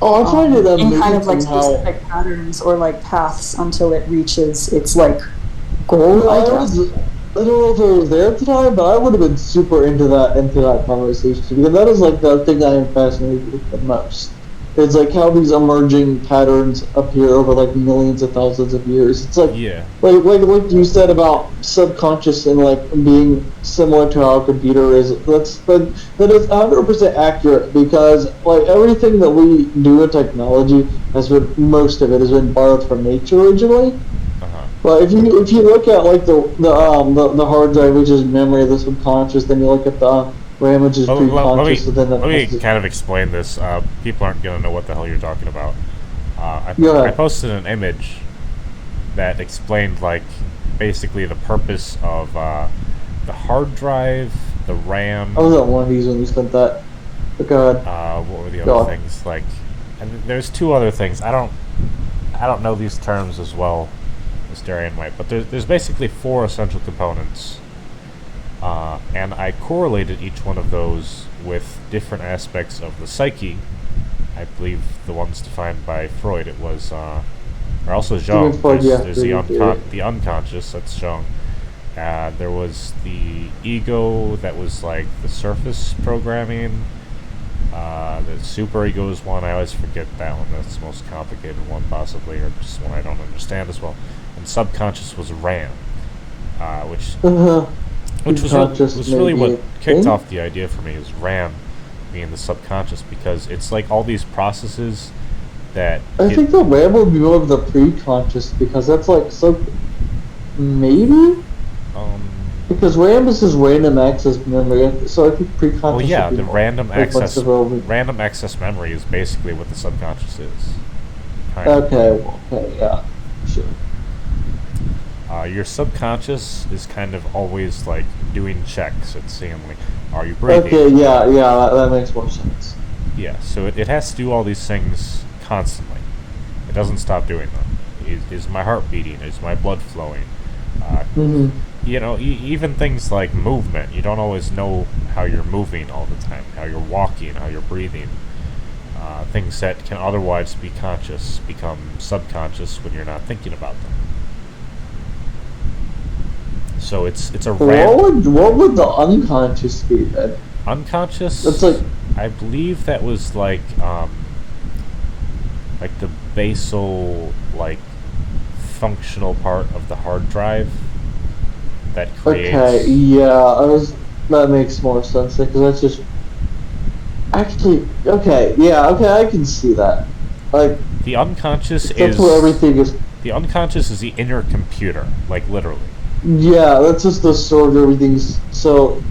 Oh, I find it
in kind of like
amazing how.
specific patterns or like paths until it reaches its like goal,
No,
I guess.
I don't know if I was there at the time, but I would have been super into that conversation because that is like the thing I am fascinated with the most. It's like how these emerging patterns appear over like millions of thousands of years. It's
Yeah.
like you said about subconscious and like being similar to how a computer is. That is 100% accurate because like everything that we do in technology has been most of it has been borrowed from nature originally.
Uh-huh.
But if you look at like the hard drive, which is memory of the subconscious, then you look at the RAM, which is preconscious, and then
Let me kind of explain this. People aren't gonna know what the hell you're talking about.
Go
I
ahead.
posted an image that explained like basically the purpose of the hard drive, the RAM.
I was at one of these when you sent that. But go ahead.
What were the
Go
other
on.
things like? And there's two other things. I don't know these terms as well as Darian might, but there's basically four essential components. And I correlated each one of those with different aspects of the psyche. I believe the ones defined by Freud. It was, or also Jung.
Freud, yeah,
There's the unconscious. That's Jung. There was the ego that was like the surface programming. The superego is one. I always forget that one. That's the most complicated one, possibly, or just one I don't understand as well. And subconscious was RAM, which
Uh-huh.
was really what
maybe.
kicked off the idea for me is RAM being the subconscious because it's like all these processes that
I think the RAM would be more of the preconscious because that's like so. Maybe
um
because RAM is just random access memory, so I think preconscious.
well yeah
would be
the
more
random
flexible.
access memory is basically what the subconscious is. Kind of.
Okay, yeah, sure.
Your subconscious is kind of always like doing checks. It's saying like, are you breathing?
Okay, yeah, that makes more sense.
Yeah, so it has to do all these things constantly. It doesn't stop doing them. Is my heart beating? Is my blood flowing?
Mm-hmm.
Even things like movement. You don't always know how you're moving all the time, how you're walking, how you're breathing. Things that can otherwise be conscious become subconscious when you're not thinking about them. So it's a
What would the unconscious be then?
unconscious.
That's like
I believe that was like the basal like functional part of the hard drive that creates.
okay, yeah. That makes more sense because that's just actually okay. Yeah, okay, I can see that. Like
The unconscious
that's where everything is.
the unconscious is the inner computer, like literally.
Yeah, that's just the storage of everything's. So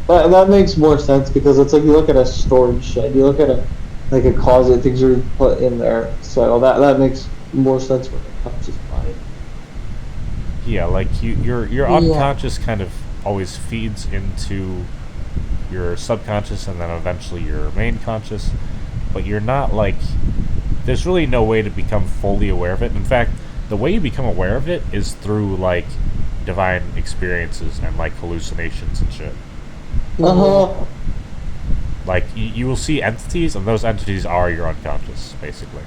that makes more sense because it's like you look at a storage shed, you look at a closet, things are put in there. So that makes more sense when it comes to mind.
Yeah, like your
Yeah.
unconscious kind of always feeds into your subconscious and then eventually your main conscious, but you're not like there's really no way to become fully aware of it. In fact, the way you become aware of it is through like divine experiences and like hallucinations and shit.
Uh huh.
Like you will see entities, and those entities are your unconscious, basically.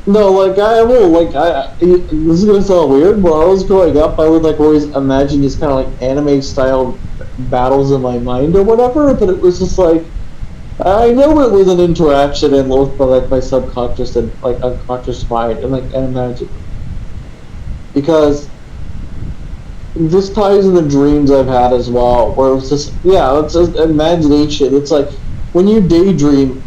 No, like I will, like this is gonna sound weird, but when I was growing up, I would like always imagine these kind of like anime style battles in my mind or whatever. But it was just like I know it was an interaction in both like my subconscious and like unconscious mind and like and imagine because this ties in the dreams I've had as well, where it's just it's just imagination. It's like when you daydream,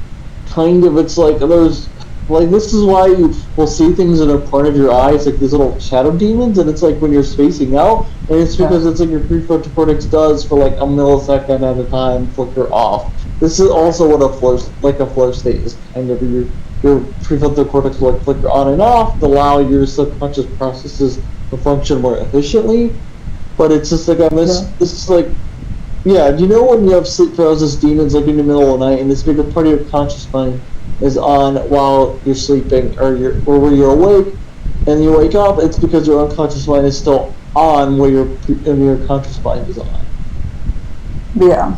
kind of. It's like there's like this is why you will see things in a part of your eyes, like these little shadow demons, and it's like when you're spacing out, and it's because it's like your prefrontal cortex does for like a millisecond at a time flicker off. This is also what a flow state is kind of your prefrontal cortex will like flicker on and off to allow your subconscious processes to function more efficiently. But it's just like this is like, yeah, do you know when you have sleep paralysis demons like in the middle of the night and this big part of your conscious mind is on while you're sleeping or when you're awake and you wake up, it's because your unconscious mind is still on where your conscious mind is on.
Yeah.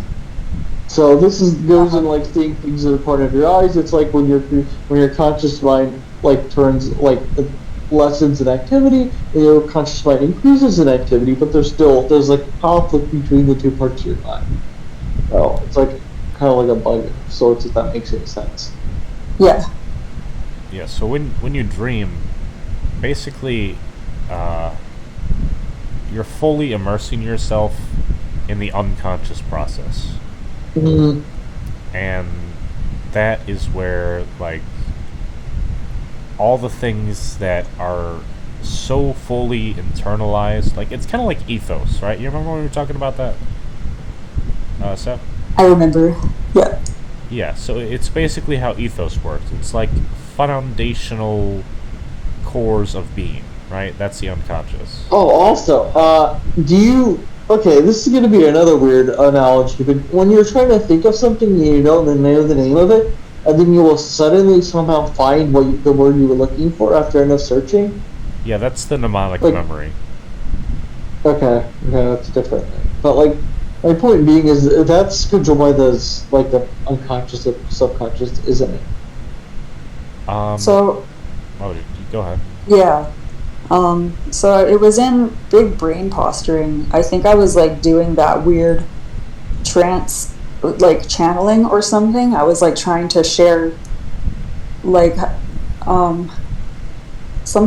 So this goes in like seeing things that are part of your eyes. It's like when your conscious mind like turns like lessens in activity, and your conscious mind increases in activity, but there's like conflict between the two parts of your mind. So it's like kind of like a bug. So if that makes any sense.
Yeah.
Yeah. So when you dream, basically, you're fully immersing yourself in the unconscious process.
Mm-hmm.
And that is where like all the things that are so fully internalized, like it's kind of like ethos, right? You remember when we were talking about that, Seth?
I remember. Yeah.
Yeah, so it's basically how ethos works. It's like foundational cores of being, right? That's the unconscious.
Oh, also, do you? Okay, this is going to be another weird analogy, but when you're trying to think of something and you don't know the name of it, and then you will suddenly somehow find the word you were looking for after enough searching.
Yeah, that's the mnemonic memory.
Okay, that's different. But like, my point being is that's controlled by the unconscious or subconscious, isn't it?
So.
Oh, go ahead.
Yeah. So it was in big brain posturing. I think I was like doing that weird trance, like channeling or something. I was like trying to share, like, some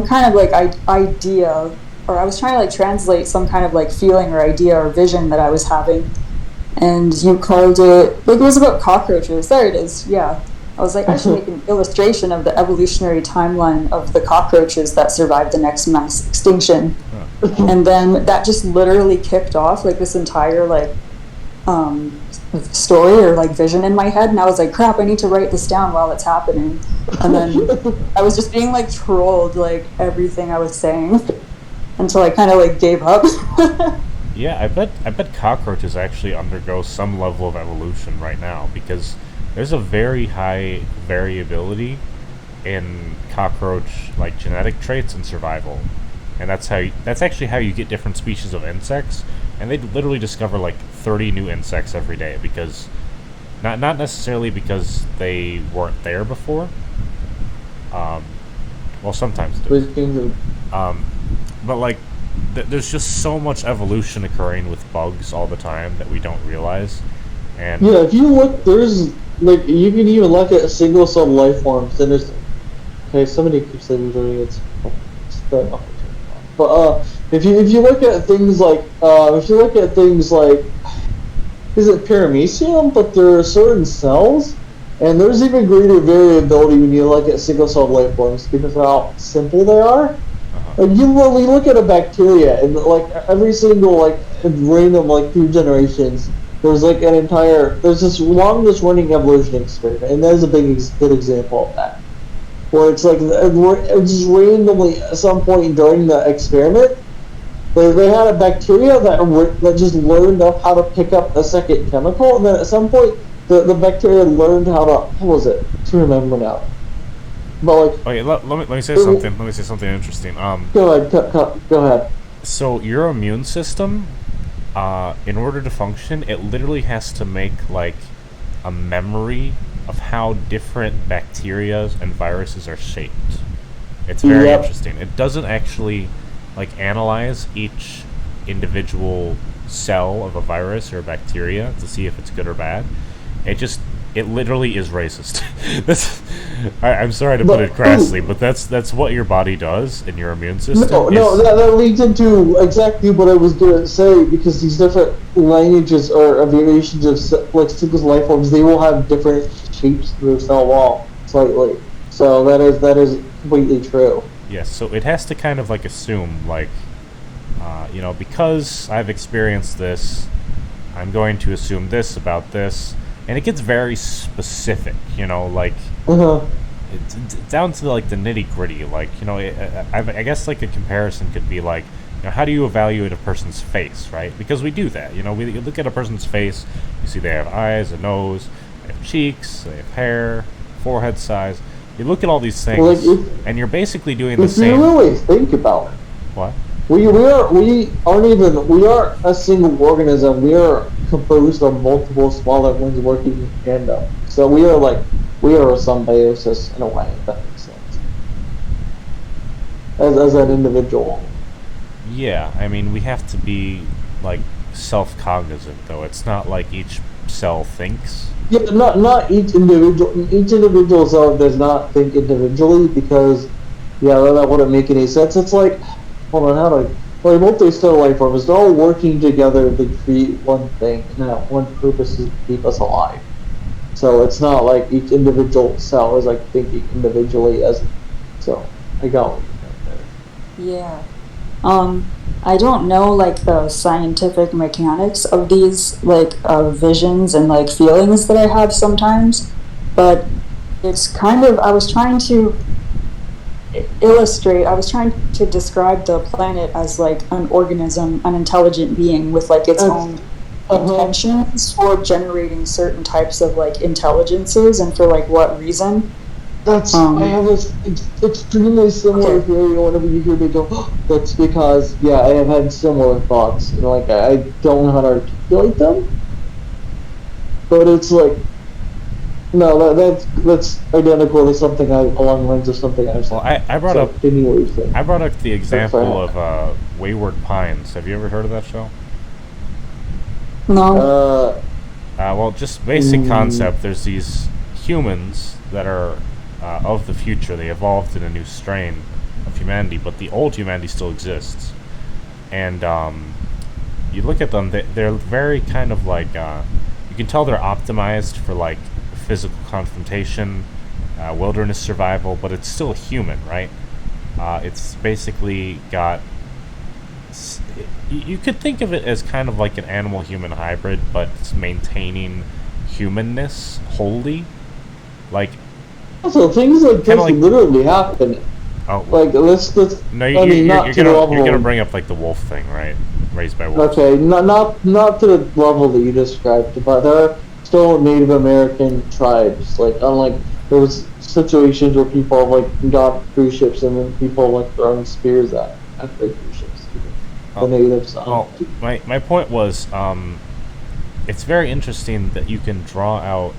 kind of like idea, or I was trying to like translate some kind of like feeling or idea or vision that I was having. And you called it, like it was about cockroaches. There it is. Yeah. I was like, I should make an illustration of the evolutionary timeline of the cockroaches that survived the next mass extinction. And then that just literally kicked off like this entire like story or like vision in my head. And I was like, crap, I need to write this down while it's happening. And then I was just being like trolled like everything I was saying until I kind of like gave up.
Yeah, I bet cockroaches actually undergo some level of evolution right now because there's a very high variability in cockroach like genetic traits and survival, and that's actually how you get different species of insects. And they literally discover like 30 new insects every day because not necessarily because they weren't there before. Well, sometimes do. But like there's just so much evolution occurring with bugs all the time that we don't realize. And
yeah, if you look, there's like you can even look at single cell life forms. And there's somebody keeps saying it's but if you look at things like is it paramecium? But there are certain cells, and there's even greater variability when you look at single cell life forms because of how simple they are. Like you look at a bacteria, and like every single like random like few generations, there's like there's this longest running evolution experiment, and that is a good example of that. Where it's like just randomly at some point during the experiment, they had a bacteria that just learned how to pick up a second chemical, and then at some point the bacteria learned how to what was it? To remember now. But like,
okay, let me say something. Let me say something interesting.
Go ahead. Go ahead.
So your immune system, in order to function, it literally has to make like a memory of how different bacteria and viruses are shaped. It's very interesting. It doesn't actually like analyze each individual cell of a virus or a bacteria to see if it's good or bad. It literally is racist. I'm sorry to put it crassly, but that's what your body does in your immune system.
That leads into exactly what I was going to say, because these different lineages or variations of like single life forms, they will have different shapes to their cell wall slightly. So that is completely true.
Yes, so it has to kind of like assume, like, because I've experienced this, I'm going to assume this about this, and it gets very specific. Like
Uh-huh.
down to like the nitty gritty. Like I guess like a comparison could be like, how do you evaluate a person's face, right? Because we do that. We look at a person's face, you see they have eyes, a nose, they have cheeks, they have hair, forehead size. You look at all these things,
Well, like,
and you're basically doing the
if you
same.
really think about it,
What?
we aren't a single organism. We are composed of multiple smaller ones working in tandem. So we are a symbiosis in a way, if that makes sense. As an individual.
Yeah, I mean, we have to be like self-cognizant, though. It's not like each cell thinks.
Yeah, not each individual. Each individual cell does not think individually because, yeah, that wouldn't make any sense. It's like, hold on, how do I? Like multi-cell life forms, they're all working together to create one thing, and that one purpose is to keep us alive. So it's not like each individual cell is like thinking individually as. So I got what you meant there.
Yeah. I don't know like the scientific mechanics of these like visions and like feelings that I have sometimes, but it's kind of I was trying to illustrate. I was trying to describe the planet as like an organism, an intelligent being with like its own intentions for generating certain types of like intelligences and for like what reason.
I have this extremely similar theory. Whenever you hear me go, oh, that's because I have had similar thoughts. And like I don't know how to articulate them, but it's like no, that's identical to something along the lines of something I've said.
Well, I brought
so,
up
anyways,
I brought up the example of Wayward Pines. Have you ever heard of that show?
No.
Well, just basic concept. There's these humans that are of the future. They evolved in a new strain of humanity, but the old humanity still exists. And you look at them; they're very kind of like you can tell they're optimized for like physical confrontation, wilderness survival, but it's still human, right? It's basically got. You could think of it as kind of like an animal-human hybrid, but it's maintaining humanness wholly. Like,
also things like this
like,
literally happen.
Oh,
like let's
no, you're gonna bring up like the wolf thing, right? Raised by wolves.
Okay, not to the level that you described, but there are still Native American tribes. Like unlike there was situations where people have like got cruise ships and then people like throwing spears at the cruise ships. The natives.
My point was, it's very interesting that you can draw out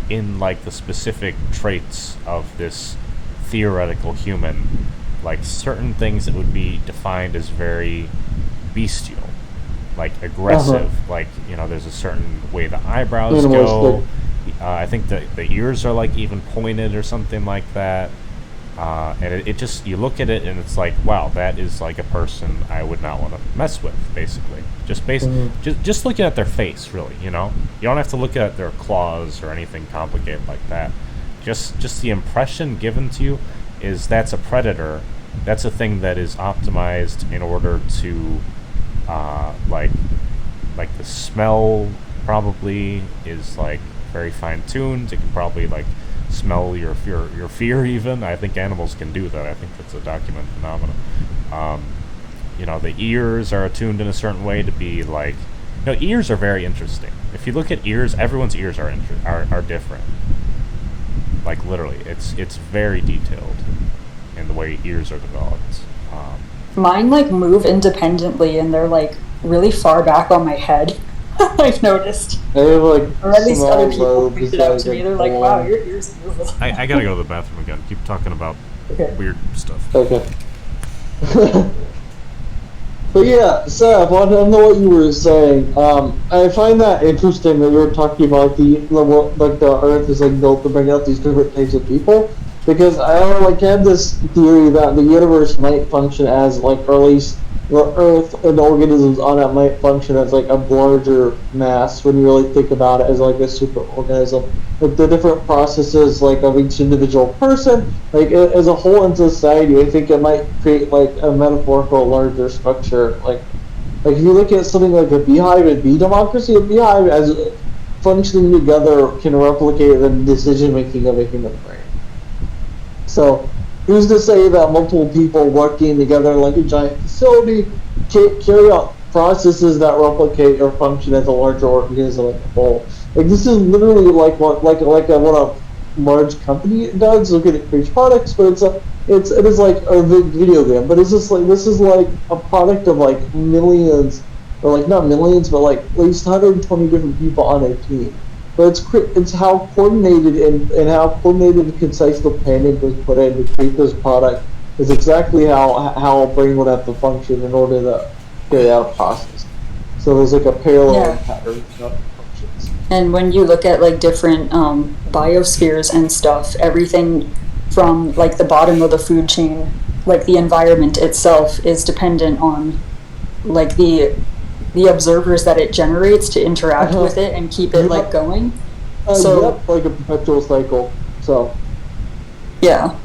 in like the specific traits of this theoretical human, like certain things that would be defined as very bestial, like aggressive. Like there's a certain way the eyebrows go. I think the ears are like even pointed or something like that. And it just, you look at it and it's like, wow, that is like a person I would not want to mess with, basically. Just looking at their face, really, You don't have to look at their claws or anything complicated like that. Just the impression given to you is that's a predator. That's a thing that is optimized in order to, like the smell probably is like very fine-tuned. It can probably like smell your fear even. I think animals can do that. I think that's a documented phenomenon. The ears are attuned in a certain way to be like, ears are very interesting. If you look at ears, everyone's ears are different. Like literally, it's very detailed in the way ears are developed.
Mine like move independently and they're like really far back on my head. I've noticed.
They have like
or at least other people
lobes,
point it out to me. They're like, wow, your ears move.
I gotta go to the bathroom again. Keep talking about weird stuff.
Okay. But yeah, Seth, I don't know what you were saying. I find that interesting that you were talking about the Earth is like built to bring out these different types of people, because I like had this theory that the universe might function as like, or at least the Earth and the organisms on it might function as like a larger mass when you really think about it as like a super organism. Like the different processes like of each individual person, like as a whole in society, I think it might create like a metaphorical larger structure. Like if you look at something like a beehive and bee democracy, a beehive as functioning together can replicate the decision making of a human brain. So who's to say that multiple people working together like a giant facility carry out processes that replicate or function as a larger organism as a whole? Like this is literally like what a large company does. Look at it creates products, but it is like a video game. But it's just like this is like a product of like millions, or like not millions, but like at least 120 different people on a team. But it's how coordinated and how coordinated and concise the planning was put in to create this product is exactly how a brain would have to function in order to carry out a process. So there's like a parallel pattern of functions.
And when you look at like different biospheres and stuff, everything from like the bottom of the food chain, like the environment itself, is dependent on like the observers that it generates to interact with it and keep it like going.
Like a perpetual cycle. So
yeah.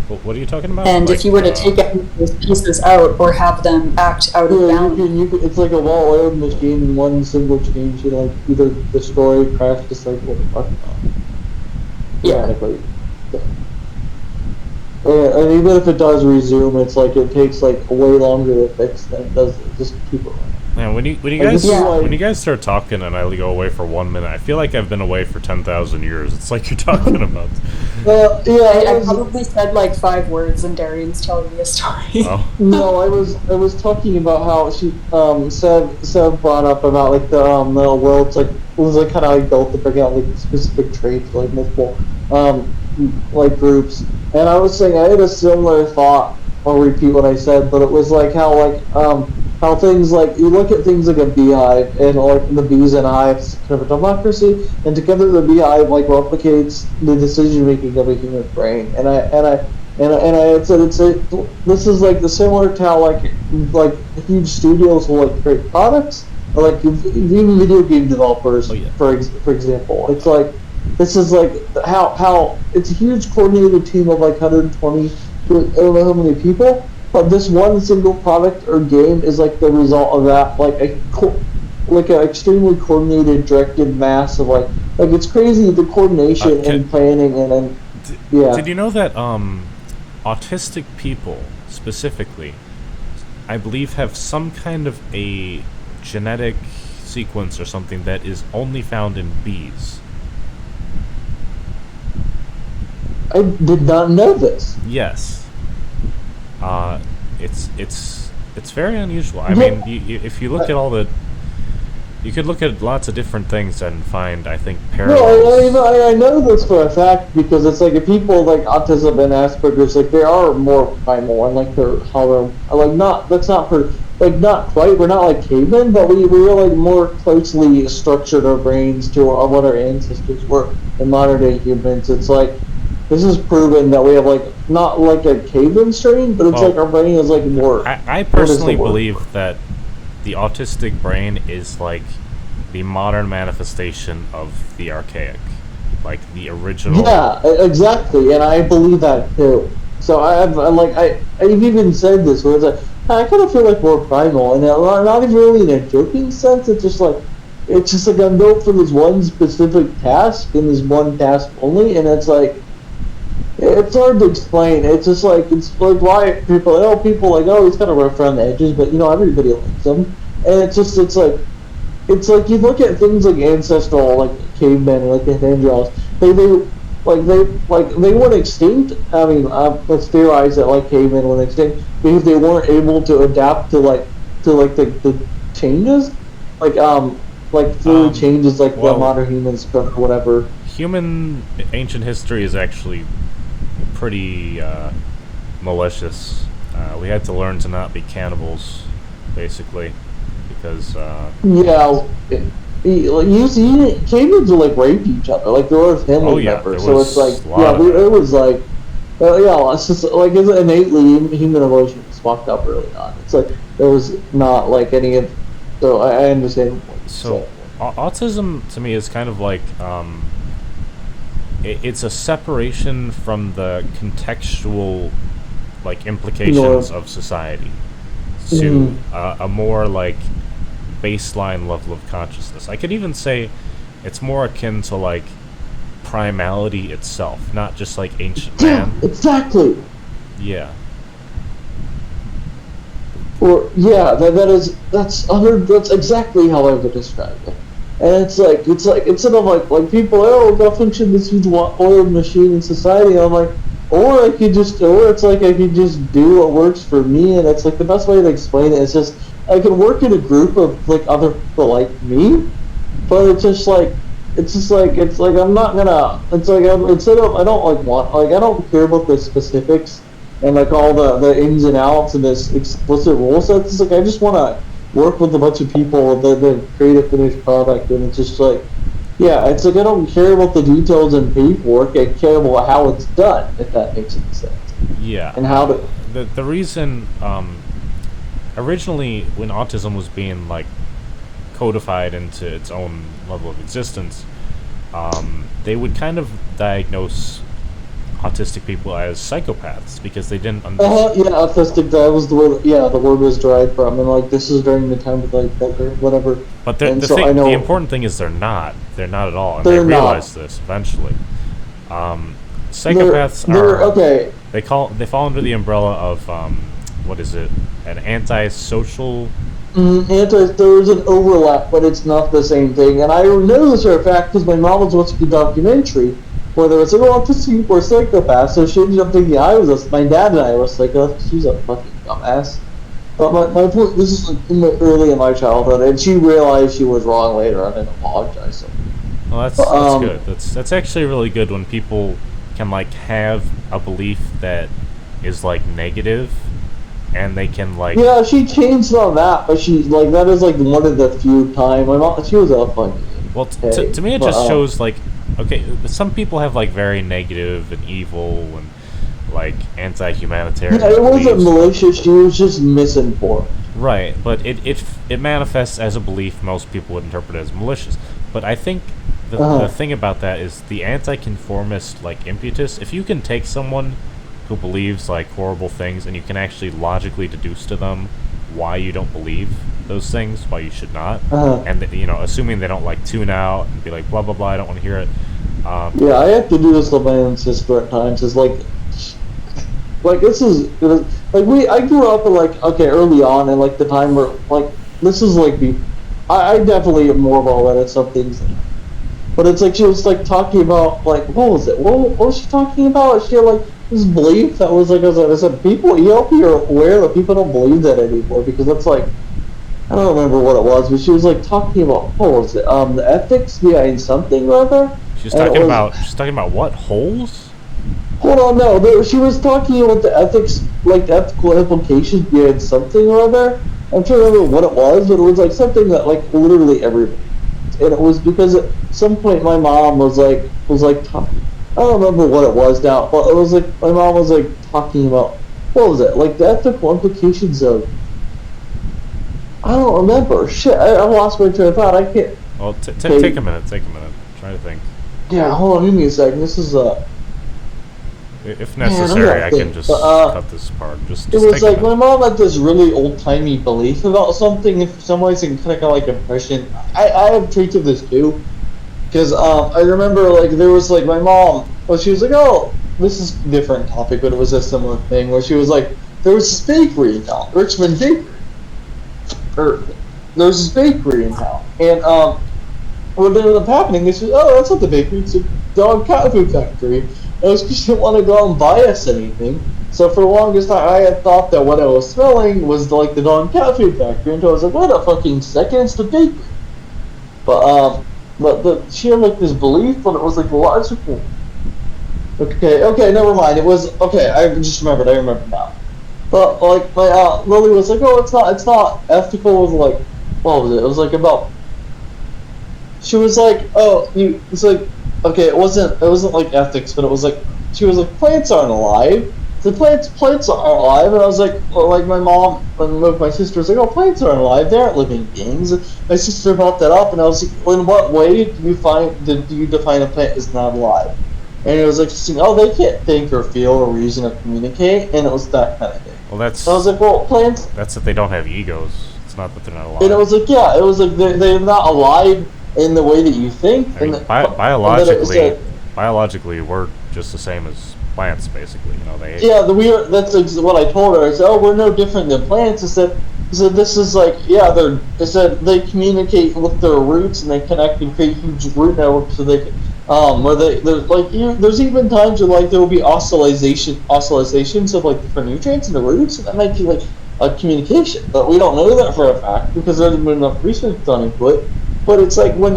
What are you talking about?
And if you were to take any of those pieces out or have them act out of balance,
it's like a well-oiled machine, and one single change should like either destroy, crash, just like what we're talking about.
Yeah.
And even if it does resume, it's like it takes like way longer to fix than it does just keep it running.
Man, when you guys start talking and I go away for 1 minute, I feel like I've been away for 10,000 years. It's like you're talking about.
I probably said like 5 words, and Darian's telling me a story.
Oh.
No, I was talking about how she Sev brought up about like the world's like was like kind of like built to bring out like specific traits like multiple like groups, and I was saying I had a similar thought. I'll repeat what I said, but it was like how things like you look at things like a beehive and like the bees and hives kind of a democracy, and together the beehive like replicates the decision making of a human brain. And I had said this is like the similar to how like huge studios will like create products, or like even video game developers, for example. It's like this is like how it's a huge coordinated team of like 120. I don't know how many people, but this one single product or game is like the result of that, like an extremely coordinated, directed mass of like it's crazy the coordination and planning and yeah.
Did you know that autistic people specifically, I believe, have some kind of a genetic sequence or something that is only found in bees?
I did not know this.
Yes. It's very unusual. I mean, if you look at you could look at lots of different things and find, I think, parallels.
No, I know this for a fact because it's like if people like autism and Asperger's, like they are more primal and like they're not quite. We're not like cavemen, but we are like more closely structured our brains to what our ancestors were in modern day humans. It's like. This is proven that we have like not like a caveman strain, but it's like our brain is like more.
I personally believe that the autistic brain is like the modern manifestation of the archaic, like the original.
Yeah, exactly, and I believe that too. So I've even said this where it's like I kind of feel like we're primal, and not even really in a joking sense. It's just like I'm built for this one specific task and this one task only, and it's like. It's hard to explain. It's just like it's like why people he's kind of rough around the edges, but everybody likes him. And it's like you look at things like ancestral like cavemen like Neanderthals. They went extinct. I mean, let's theorize that like cavemen went extinct because they weren't able to adapt to the changes, fluid changes like the modern humans or whatever.
Human ancient history is actually pretty malicious. We had to learn to not be cannibals, basically, because
cavemen would like rape each other, like there were family members. So it's like it was like it's just like it's innately human emotion was fucked up early on. It's like there was not like any of. So I understand.
So autism to me is kind of like it's a separation from the contextual like implications of society to a more like baseline level of consciousness. I could even say it's more akin to like primality itself, not just like ancient man.
Exactly.
Yeah.
Or that's exactly how I would describe it. And it's like instead of like people, oh, we're gonna function this huge oiled machine in society. I'm like, or it's like I could just do what works for me, and it's like the best way to explain it is just I can work in a group of like other people like me, but it's like I'm not gonna. It's like instead of I don't like want like I don't care about the specifics and like all the ins and outs and this explicit rule set. It's like I just want to work with a bunch of people that create a finished product, and it's just like, yeah, it's like I don't care about the details and paperwork. I care about how it's done, if that makes any sense.
Yeah.
And how to.
The reason originally when autism was being like codified into its own level of existence, they would kind of diagnose autistic people as psychopaths because they didn't understand.
Yeah, autistic. That was the word. Yeah, the word was derived from, and like this is during the time of like Hitler, whatever.
But
the
important thing is they're not at all, and
they
realize this eventually. Psychopaths are
okay.
They fall under the umbrella of what is it? An antisocial.
There's an overlap, but it's not the same thing. And I know this for a fact because my mom was watching a documentary where there was like, oh, autistic people are psychopaths, so she ended up thinking my dad and I were psychopaths. She's a fucking dumbass. But my point, this is like early in my childhood, and she realized she was wrong later on and apologized.
Well, that's good. That's actually really good when people can like have a belief that is like negative, and they can like.
Yeah, she changed on that, but she like that is like one of the few times my mom. She was a funny.
Well, to me, it just shows like, okay, some people have like very negative and evil and like anti-humanitarian.
Yeah, it wasn't malicious. She was just misinformed.
Right, but it manifests as a belief most people would interpret as malicious. But I think the thing about that is the anti-conformist like impetus. If you can take someone who believes like horrible things and you can actually logically deduce to them why you don't believe those things, why you should not, and assuming they don't like tune out and be like blah blah blah, I don't want to hear it.
Yeah, I have to do this with my own sister at times. It's like this is like I grew up in like early on in like the time where like this is like I definitely am more well read at some things, but it's like she was like talking about like what was it? What was she talking about? She had like this belief that was like I said, people ELP are aware that people don't believe that anymore because that's like I don't remember what it was, but she was like talking about what was it? The ethics behind something or other.
She's talking about what holes?
Hold on, no. She was talking about the ethics, like the ethical implications behind something or other. I'm trying to remember what it was, but it was like something that like literally everybody. And it was because at some point my mom was like talking. I don't remember what it was now, but it was like my mom was like talking about what was it? Like the ethical implications of. I don't remember. Shit, I lost my train of thought. I can't.
Well, take a minute. Try to think.
Yeah, hold on. Give me a second. This is
If necessary, I can just cut this part. Just
it was like my mom had this really old-timey belief about something. If for some reason, kind of like impression. I have traits of this too, because I remember like there was like my mom. Well, she was like, oh, this is a different topic, but it was a similar thing where she was like, there was this bakery in town, Richmond Bakery. Or there's this bakery in town, and what ended up happening is, oh, that's not the bakery, it's a dog cat food factory. It was because she didn't want to go out and buy us anything. So for the longest time, I had thought that what I was smelling was like the dog cat food factory, until I was like, wait a fucking second, it's the bakery. But she had like this belief, but it was like logical. Okay, never mind. It was okay. I just remembered. I remember now. But like my Lily was like, oh, it's not ethical. With like, what was it? It was like about. She was like, oh, it's like, okay, it wasn't like ethics, but it was like she was like, plants aren't alive, the plants are alive, and I was like, well, like my mom and my sister was like, oh, plants aren't alive, they aren't living beings. My sister brought that up, and I was like, well, in what way do you define a plant as not alive? And it was like, oh, they can't think or feel or reason or communicate, and it was that kind of thing.
Well, that's
And I was like, well, plants,
that's that they don't have egos. It's not that they're not alive.
and it was like, yeah, it was like they're not alive in the way that you think.
I mean,
and
biologically, we're just the same as plants, basically. You know, they.
Yeah, that's what I told her. I said, "Oh, we're no different than plants." I said this is like, yeah, I said they communicate with their roots and they connect and create huge root networks so they can, where there's like, there's even times where like there will be oscillations of like different nutrients in the roots, and that might be like a communication, but we don't know that for a fact because there hasn't been enough research done into it. But it's like when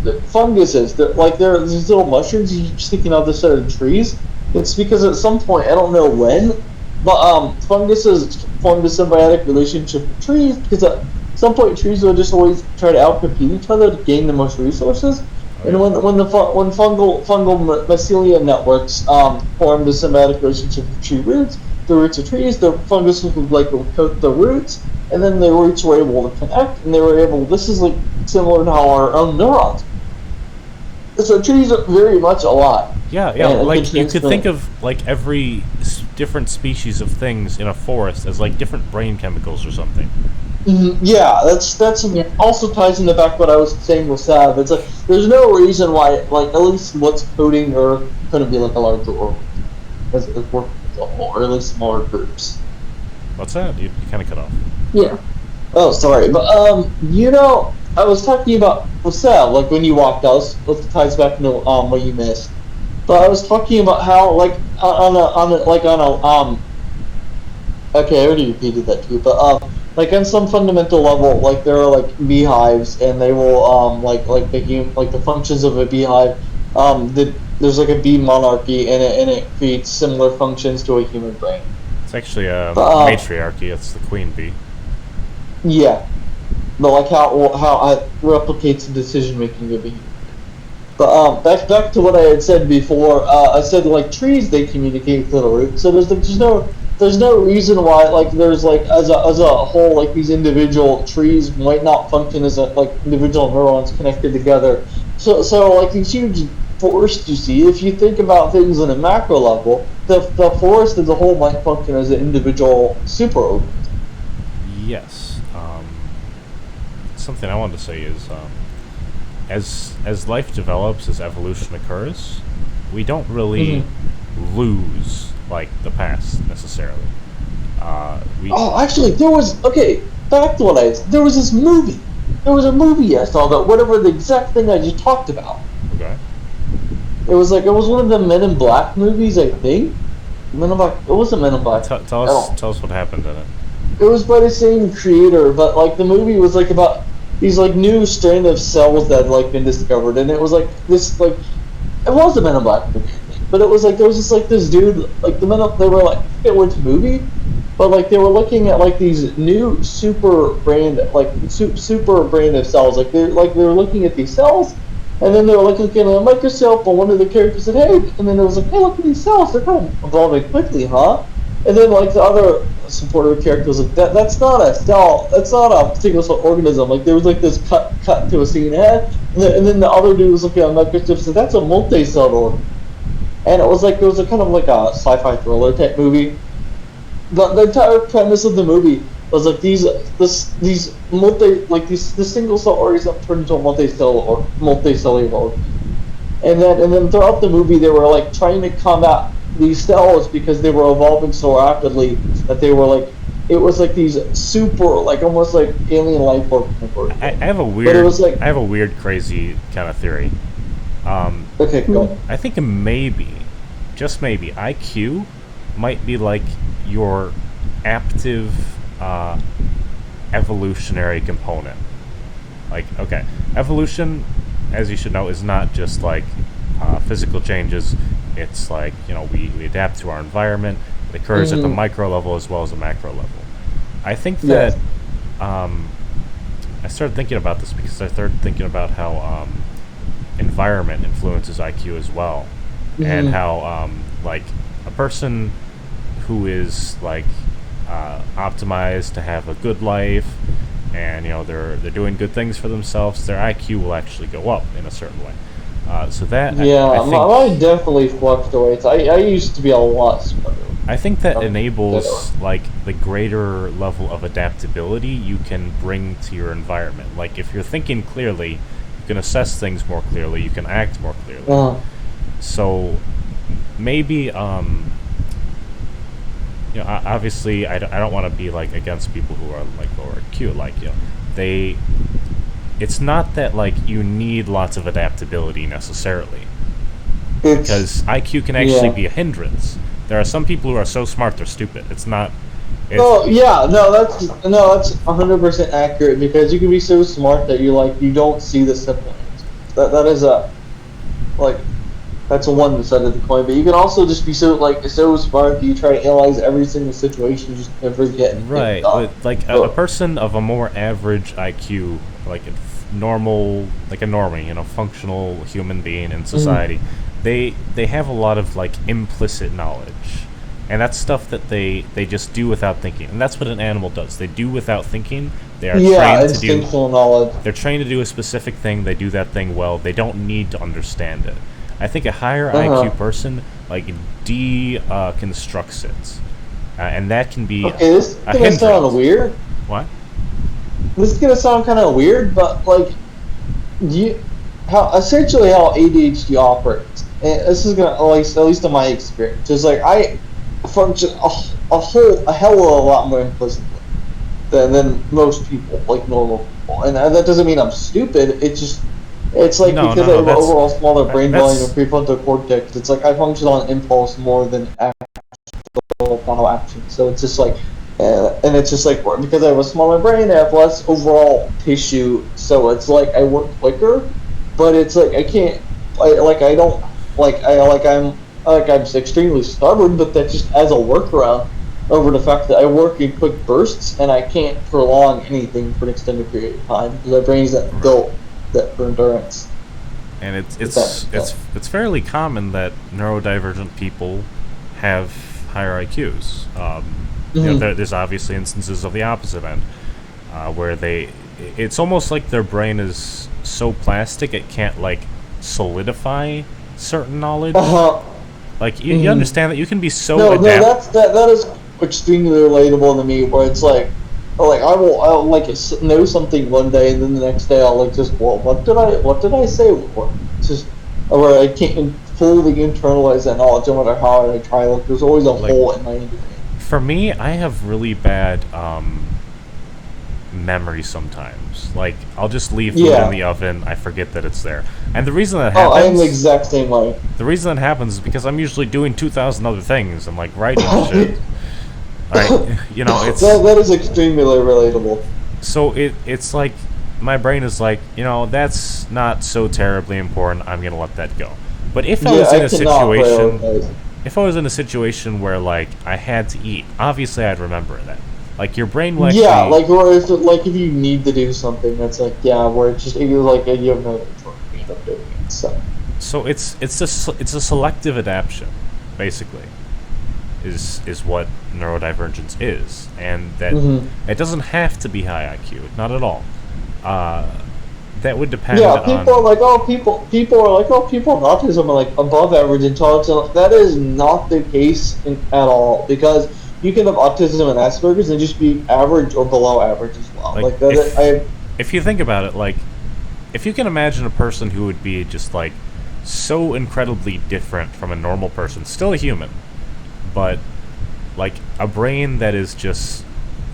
the funguses, they're these little mushrooms you sticking out the side of trees. It's because at some point, I don't know when, but funguses formed a symbiotic relationship with trees because at some point trees will just always try to outcompete each other to gain the most resources. And when fungal mycelium networks formed a symbiotic relationship with tree roots, the roots of trees, the fungus would like coat the roots, and then the roots were able to connect, and they were able. This is like similar to how our own neurons. So trees are very much alive.
Yeah, like you could think of like every different species of things in a forest as like different brain chemicals or something.
Yeah, that's also ties into back what I was saying with Sav. It's like there's no reason why, like at least what's coding or couldn't be like a larger organism as working as a whole, or at least smaller groups.
What's that? You kind of cut off.
Yeah.
Oh, sorry, but I was talking about with Sav, like when you walked out. It ties back into what you missed. But I was talking about how like okay, I already repeated that too, but like on some fundamental level, like there are like beehives, and they will like the functions of a beehive. There's like a bee monarchy, and it creates similar functions to a human brain.
It's actually a matriarchy. It's the queen bee.
Yeah, but like how it replicates the decision making of a human. But back to what I had said before. I said like trees, they communicate with the roots. So there's no reason why like there's like as a whole like these individual trees might not function as like individual neurons connected together. So like these huge forests you see, if you think about things on a macro level, the forest as a whole might function as an individual superorganism.
Yes. Something I wanted to say is as life develops, as evolution occurs, we don't really lose like the past necessarily.
Actually, back to there was this movie. There was a movie I saw that whatever the exact thing I just talked about.
Okay.
It was one of the Men in Black movies, I think. Men in Black. It wasn't Men in Black.
Tell us what happened in it.
It was by the same creator, but like the movie was like about these like new strain of cells that had like been discovered, and it was like this like it was a Men in Black movie, but it was like there was just like this dude like they were like I forget which movie, but like they were looking at like these new super brand of cells, like they were looking at these cells, and then they were like looking at a microscope, and one of the characters said, "Hey," and then it was like, "Hey, look at these cells, they're kind of evolving quickly, huh?" And then like the other supporter character was like, that's not a cell, that's not a single cell organism. Like there was like this cut to a scene head, and then the other dude was looking at a microscope and said, that's a multi-celled organism. And it was a kind of like a sci-fi thriller type movie. The entire premise of the movie was like this single cell organism turned into a multicellular organism. And then throughout the movie they were like trying to combat these cells because they were evolving so rapidly that they were like it was like these super like almost like alien life forms.
I have a weird crazy kind of theory.
Okay, go.
I think just maybe IQ might be like your aptive evolutionary component. Like, okay, evolution, as you should know, is not just like physical changes. It's like, we adapt to our environment. It occurs at the micro level as well as the macro level. I think that I started thinking about this because I started thinking about how environment influences IQ as well, and how like a person who is like optimized to have a good life, and they're doing good things for themselves, their IQ will actually go up in a certain way. So that
Yeah,
I think
mine definitely fluctuates. I used to be a lot smarter.
I think that
Um,
enables like the greater level of adaptability you can bring to your environment. Like if you're thinking clearly, you can assess things more clearly, you can act more clearly. So maybe obviously I don't want to be like against people who are like lower IQ, like they it's not that like you need lots of adaptability necessarily, because IQ can actually be a hindrance. There are some people who are so smart they're stupid. It's not.
Oh yeah, that's 100% accurate, because you can be so smart that you don't see the simple answers. That is like that's one side of the coin. But you can also just be so smart that you try to analyze every single situation, you just never get anything
right.
done.
But like a person of a more average IQ, like a normal, like a normie, functional human being in society, they have a lot of like implicit knowledge, and that's stuff that they just do without thinking, and that's what an animal does. They do without thinking. They are trained to do
instinctual knowledge.
They're trained to do a specific thing. They do that thing well. They don't need to understand it. I think a higher IQ person like deconstructs it, and that can be
Okay, this is
a
gonna
hindrance.
sound weird.
What?
This is gonna sound kind of weird, but like, how ADHD operates. And this is gonna at least in my experience, is like I function a hell of a lot more implicitly than most people, like normal people. And that doesn't mean I'm stupid. It's like
No,
because
no,
I have an
that's-
overall smaller brain volume
that's-
and prefrontal cortex. It's like I function on impulse more than final action. So it's just like, and it's just like because I have a smaller brain, I have less overall tissue. So it's like I work quicker, but it's like I can't. I'm extremely stubborn, but that's just as a workaround over the fact that I work in quick bursts and I can't prolong anything for an extended period of time because my brain's not built that for endurance.
And it's fairly common that neurodivergent people have higher IQs. There's obviously instances of the opposite end, where it's almost like their brain is so plastic it can't like solidify certain knowledge. Like you understand that you can be so
that is extremely relatable to me. Where it's like I'll know something one day, and then the next day I'll what did I say? It's just where I can't fully internalize that knowledge, no matter how hard I try. Like there's always a hole in my brain.
For me, I have really bad memory sometimes. Like I'll just leave food in the oven, I forget that it's there. And the reason that happens,
I am the exact same way.
The reason that happens is because I'm usually doing 2,000 other things. I'm like writing shit. Right, it's
that is extremely relatable.
So it's like my brain is like, that's not so terribly important. I'm gonna let that go. But if I was in a situation, where like I had to eat, obviously I'd remember that. Like your brain will actually,
if you need to do something, that's like where it's just you have no control of doing it.
So it's a selective adaptation, basically. Is what neurodivergence is, and that it doesn't have to be high IQ, not at all. That would depend.
People are like, people with autism are like above average intelligence. That is not the case at all, because you can have autism and Asperger's and just be average or below average as well.
If you think about it, like if you can imagine a person who would be just like so incredibly different from a normal person, still a human, but like a brain that is just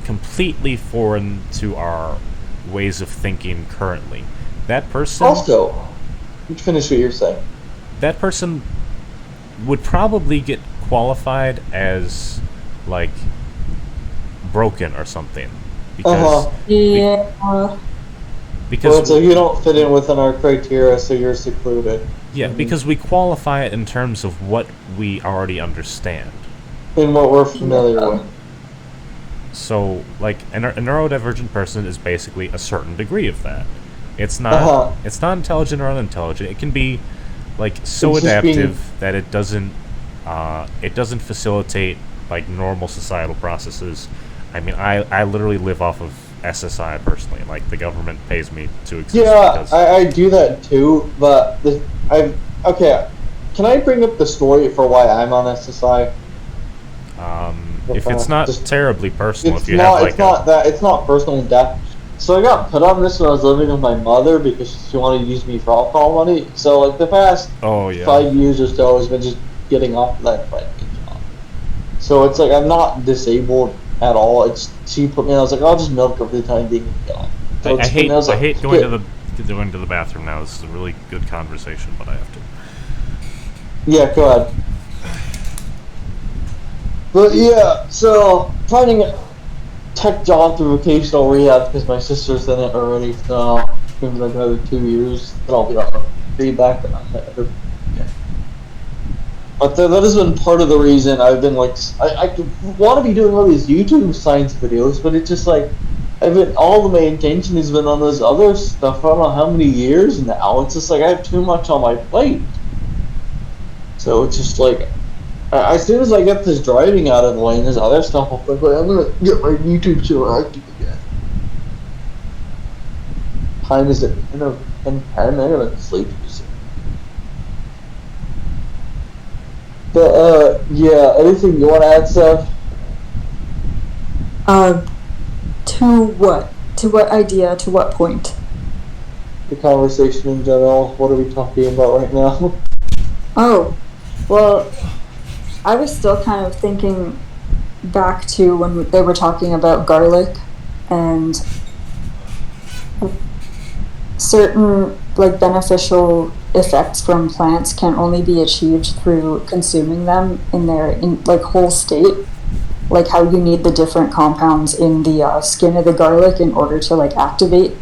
completely foreign to our ways of thinking currently. That person
also, you finish what you're saying.
That person would probably get qualified as like broken or something, because
because so you don't fit in within our criteria, so you're secluded.
Yeah, because we qualify it in terms of what we already understand.
In what we're familiar with.
So, like, a neurodivergent person is basically a certain degree of that. It's not it's not intelligent or unintelligent. It can be like so adaptive that it doesn't facilitate like normal societal processes. I mean, I literally live off of SSI personally. Like the government pays me to exist.
Yeah,
Because,
I do that too, but okay. Can I bring up the story for why I'm on SSI?
if it's not
Just
terribly personal,
it's
if you have
not.
like
It's not that. It's not personal death. So I got put on this when I was living with my mother because she wanted to use me for alcohol money. So like the past
oh yeah,
5 years or so has been just getting off that fucking job. So it's like I'm not disabled at all. It's she put me. I was like, I'll just milk her for the time being. So
I hate
I
hate going to the bathroom now. This is a really good conversation, but I have to.
Yeah, go ahead. But yeah, so finding a tech job through vocational rehab because my sister's in it already. So maybe like another 2 years, then I'll be on feedback. Yeah. But that has been part of the reason I've been like I want to be doing all these YouTube science videos, but it's just like I've been all of my attention has been on this other stuff. I don't know how many years now. It's just like I have too much on my plate. So it's just like as soon as I get this driving out of the way and this other stuff, I'm like, I'm gonna get my YouTube channel active again. Time is at 10:10. I'm gonna sleep soon. But yeah, anything you want to add, Seth?
To what? To what idea? To what point?
The conversation in general. What are we talking about right now?
Oh, well, I was still kind of thinking back to when they were talking about garlic and certain like beneficial effects from plants can only be achieved through consuming them in their like whole state, like how you need the different compounds in the skin of the garlic in order to like activate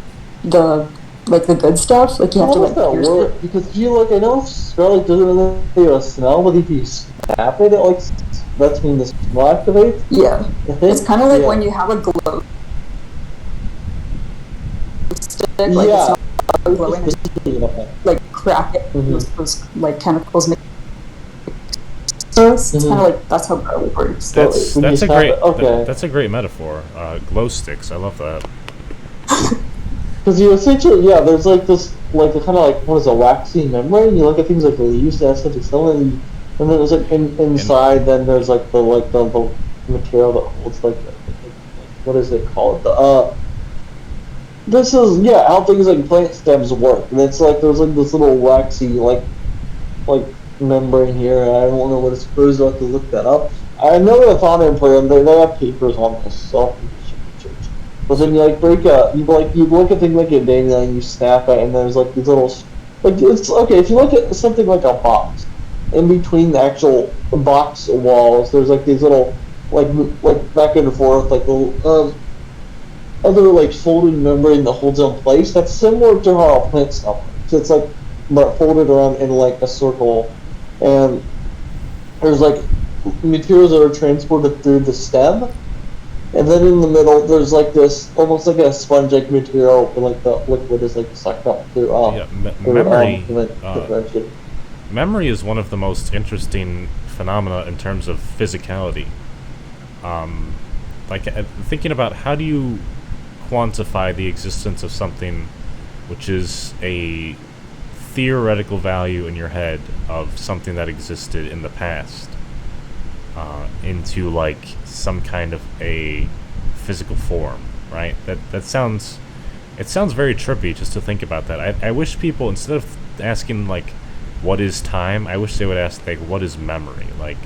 the the good stuff. Like you have to like pierce it.
Because if you look, I know garlic doesn't really smell, but if you snap it, that's when the smell activates.
Yeah, it's kind of like when you have a glow stick, like it's not glowing, like crack it, those like chemicals make. So it's kind of like that's how garlic works.
That's a great that's a great metaphor. Glow sticks, I love that.
Because you essentially, there's like this, like a kind of like what is a waxy membrane. You look at things like leaves, that's such a cell, and then there's like inside. Then there's like the material that holds like what is it called? This is how things like plant stems work, and it's like there's like this little waxy like membrane here. And I don't know what it's supposed to. I have to look that up. I know that's on it, but they have papers on this, so. But then you like you look at things like a dandelion, you snap it, and there's like these little it's okay if you look at something like a box, in between the actual box walls, there's like these little like back and forth like little other like folded membrane that holds in place. That's similar to how a plant stem works. So it's like folded around in like a circle, and there's like materials that are transported through the stem. And then in the middle, there's like this, almost like a sponge-like material, where like the liquid is like sucked up through.
Memory is one of the most interesting phenomena in terms of physicality. Thinking about how do you quantify the existence of something which is a theoretical value in your head of something that existed in the past. Into like some kind of a physical form, right? That sounds very trippy just to think about that. I wish people, instead of asking like what is time, I wish they would ask like what is memory. Like,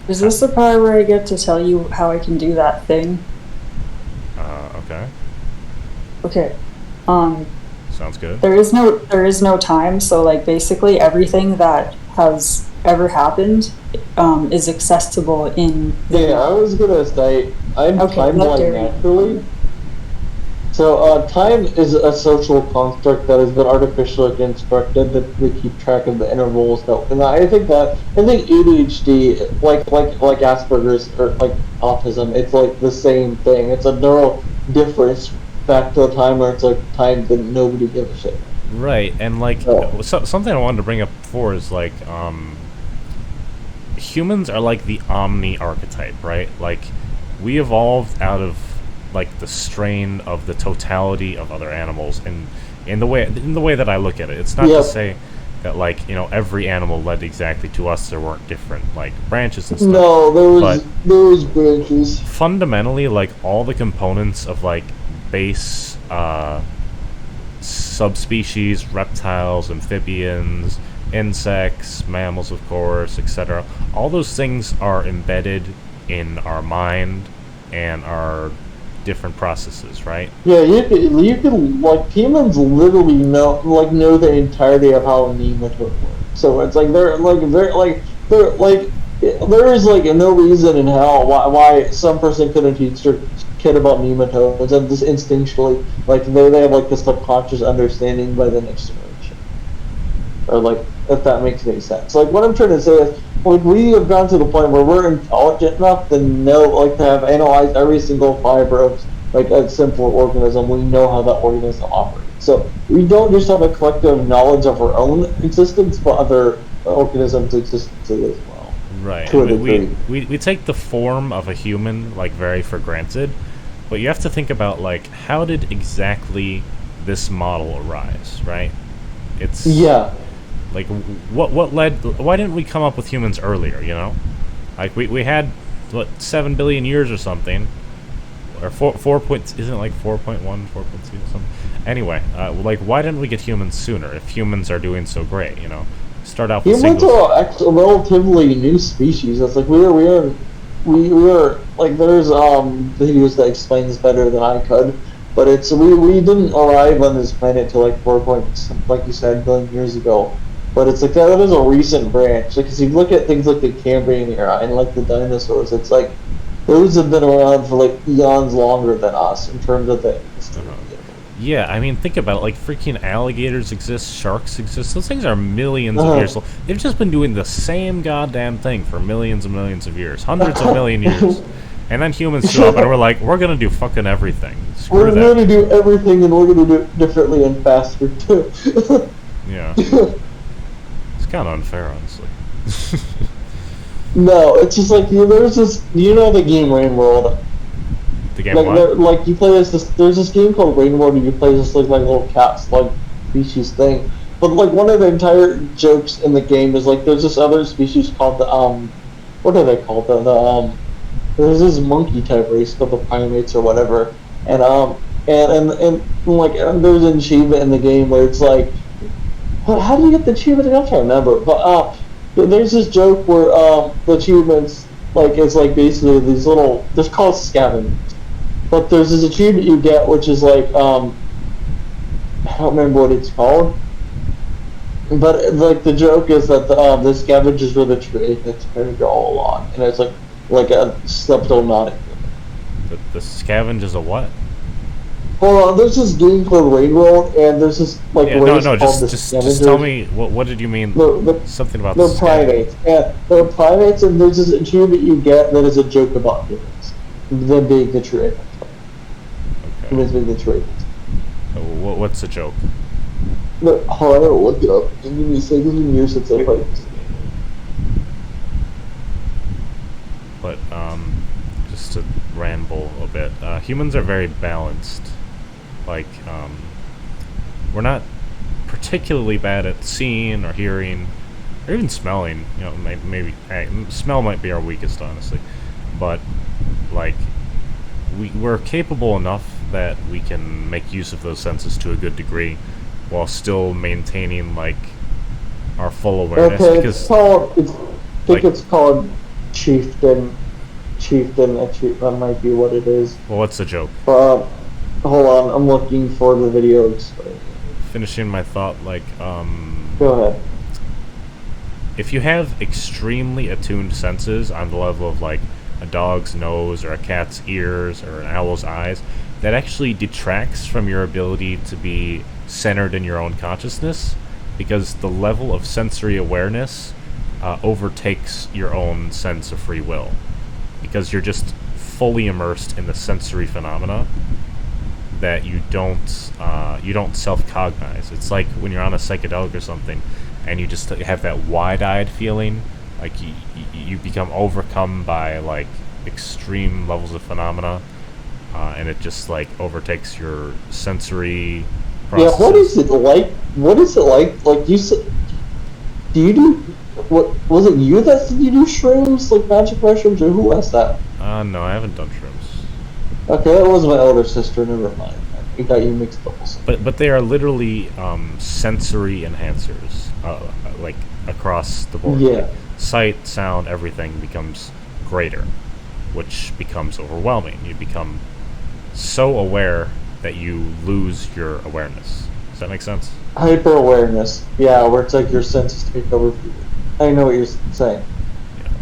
is this the part where I get to tell you how I can do that thing?
Okay.
Okay.
Sounds good.
There is no time, so like basically everything that has ever happened is accessible in the
I was gonna say I'm time-blind naturally. So time is a social construct that has been artificially constructed that we keep track of the intervals. And I think ADHD, like Asperger's or like autism, it's like the same thing. It's a neural difference back to a time where it's like time that nobody gives a shit.
Right, and like something I wanted to bring up before is like humans are like the omni archetype, right? Like, we evolved out of like the strain of the totality of other animals, and in the way that I look at it, it's not to say that, like, you know, every animal led exactly to us. There weren't different like branches and stuff.
No, there was branches.
Fundamentally, like, all the components of like base subspecies, reptiles, amphibians, insects, mammals, of course, etc. All those things are embedded in our mind and our different processes, right?
Yeah, you can like humans literally know the entirety of how a nematode works. So it's like there is like no reason in hell why some person couldn't teach their kid about nematodes and just instinctually like they have like this subconscious understanding by the next generation. Or like if that makes any sense. Like what I'm trying to say is like we have gone to the point where we're intelligent enough to know like to have analyzed every single fiber of like a simple organism. We know how that organism operates. So we don't just have a collective knowledge of our own existence, but other organisms' existences as well.
Right.
To a degree.
We take the form of a human like very for granted, but you have to think about like how did exactly this model arise, right? It's like what led, why didn't we come up with humans earlier, you know? Like we had what 7 billion years or something, or 4 point, isn't it like 4.1 4.2 or something? Anyway, like why didn't we get humans sooner if humans are doing so great, you know? Start out with
humans are a relatively new species. It's like we were like there's videos that explain this better than I could, but it's we didn't arrive on this planet till like 4 point, like you said, billion years ago. But it's like that is a recent branch. Like, 'cause you look at things like the Cambrian era and like the dinosaurs, it's like those have been around for like eons longer than us in terms of the.
Yeah, I mean, think about it. Like, freaking alligators exist, sharks exist. Those things are millions of years old. They've just been doing the same goddamn thing for millions and millions of years, hundreds of million years. And then humans show up and we're like, we're gonna do fucking everything. Screw that.
We're gonna do everything, and we're gonna do it differently and faster too.
Yeah. It's kind of unfair, honestly.
No, it's just like there's this. You know the game Rain World.
The game what?
Like you play this. There's this game called Rain World, and you play this like little cat slug species thing. But like one of the entire jokes in the game is like there's this other species called the what are they called there's this monkey type race called the primates or whatever, and like there's an achievement in the game where it's like, how do you get the achievement? I can't remember, but there's this joke where the achievements like it's like basically these little, they're called scavengers, but there's this achievement you get which is like I don't remember what it's called, but like the joke is that the scavengers were the tree that's carried all along, and it's like a subtle.
The scavenge is a what?
Hold on, there's this game called Rain World, and there's this like race called the Scavengers.
Just tell me what did you mean? Something about
the primates. Yeah, they're primates, and there's this achievement you get that is a joke about humans, them being the true agents.
Okay.
Humans being the true agents.
What's the joke?
Hold on, I gotta look it up. Give me a second. Give me years since I played this.
But just to ramble a bit, humans are very balanced. Like, we're not particularly bad at seeing or hearing, or even smelling. You know, maybe smell might be our weakest, honestly. But like, we're capable enough that we can make use of those senses to a good degree, while still maintaining like our full awareness.
Okay,
because
it's called chieftain. That might be what it is.
Well, what's the joke?
Hold on, I'm looking for the video.
Finishing my thought, like,
go ahead.
If you have extremely attuned senses on the level of like a dog's nose or a cat's ears or an owl's eyes, that actually detracts from your ability to be centered in your own consciousness, because the level of sensory awareness overtakes your own sense of free will, because you're just fully immersed in the sensory phenomena that you don't self-cognize. It's like when you're on a psychedelic or something, and you just have that wide-eyed feeling Like you become overcome by like extreme levels of phenomena, and it just like overtakes your sensory
Yeah,
processes.
what is it like? What is it like? Like you said, do you do? What was it? You that said you do shrooms, like magic mushrooms, or who was that?
No, I haven't done shrooms.
Okay, that was my older sister. Never mind. I got you mixed up.
But they are literally sensory enhancers, like across the board.
Yeah.
Sight, sound, everything becomes greater, which becomes overwhelming. You become so aware that you lose your awareness. Does that make sense?
Hyper awareness. Yeah, where it's like your senses take over. I know what you're saying.
Yeah.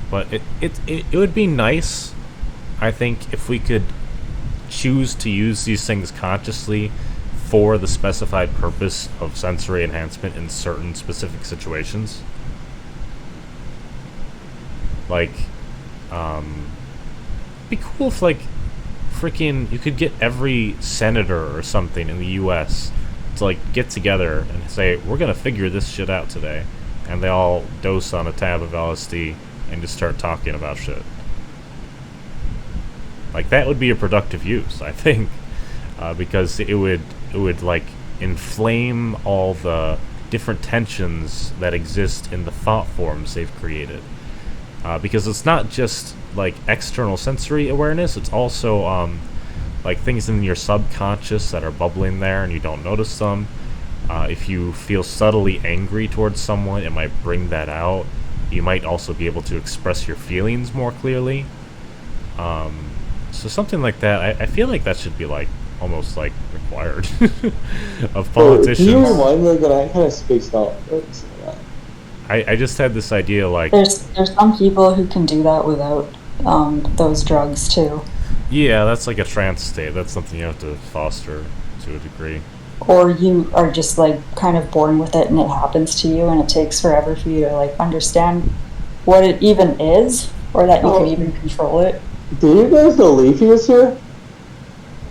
But it would be nice, I think, if we could choose to use these things consciously for the specified purpose of sensory enhancement in certain specific situations. Like, it'd be cool if, like, freaking, you could get every senator or something in the U.S. to, like, get together and say, we're gonna figure this shit out today. And they all dose on a tab of LSD and just start talking about shit. Like, that would be a productive use, I think, because it would like inflame all the different tensions that exist in the thought forms they've created. Because it's not just like external sensory awareness; it's also like things in your subconscious that are bubbling there and you don't notice them. If you feel subtly angry towards someone, it might bring that out. You might also be able to express your feelings more clearly. So something like that, I feel like that should be like almost like required of politicians.
Can you remind me that I kind of spaced out?
I just had this idea like
There's some people who can do that without those drugs too.
Yeah, that's like a trance state. That's something you have to foster to a degree.
Or you are just like kind of born with it and it happens to you and it takes forever for you to like understand what it even is or that you can even control it.
Do you guys know Leafy is here?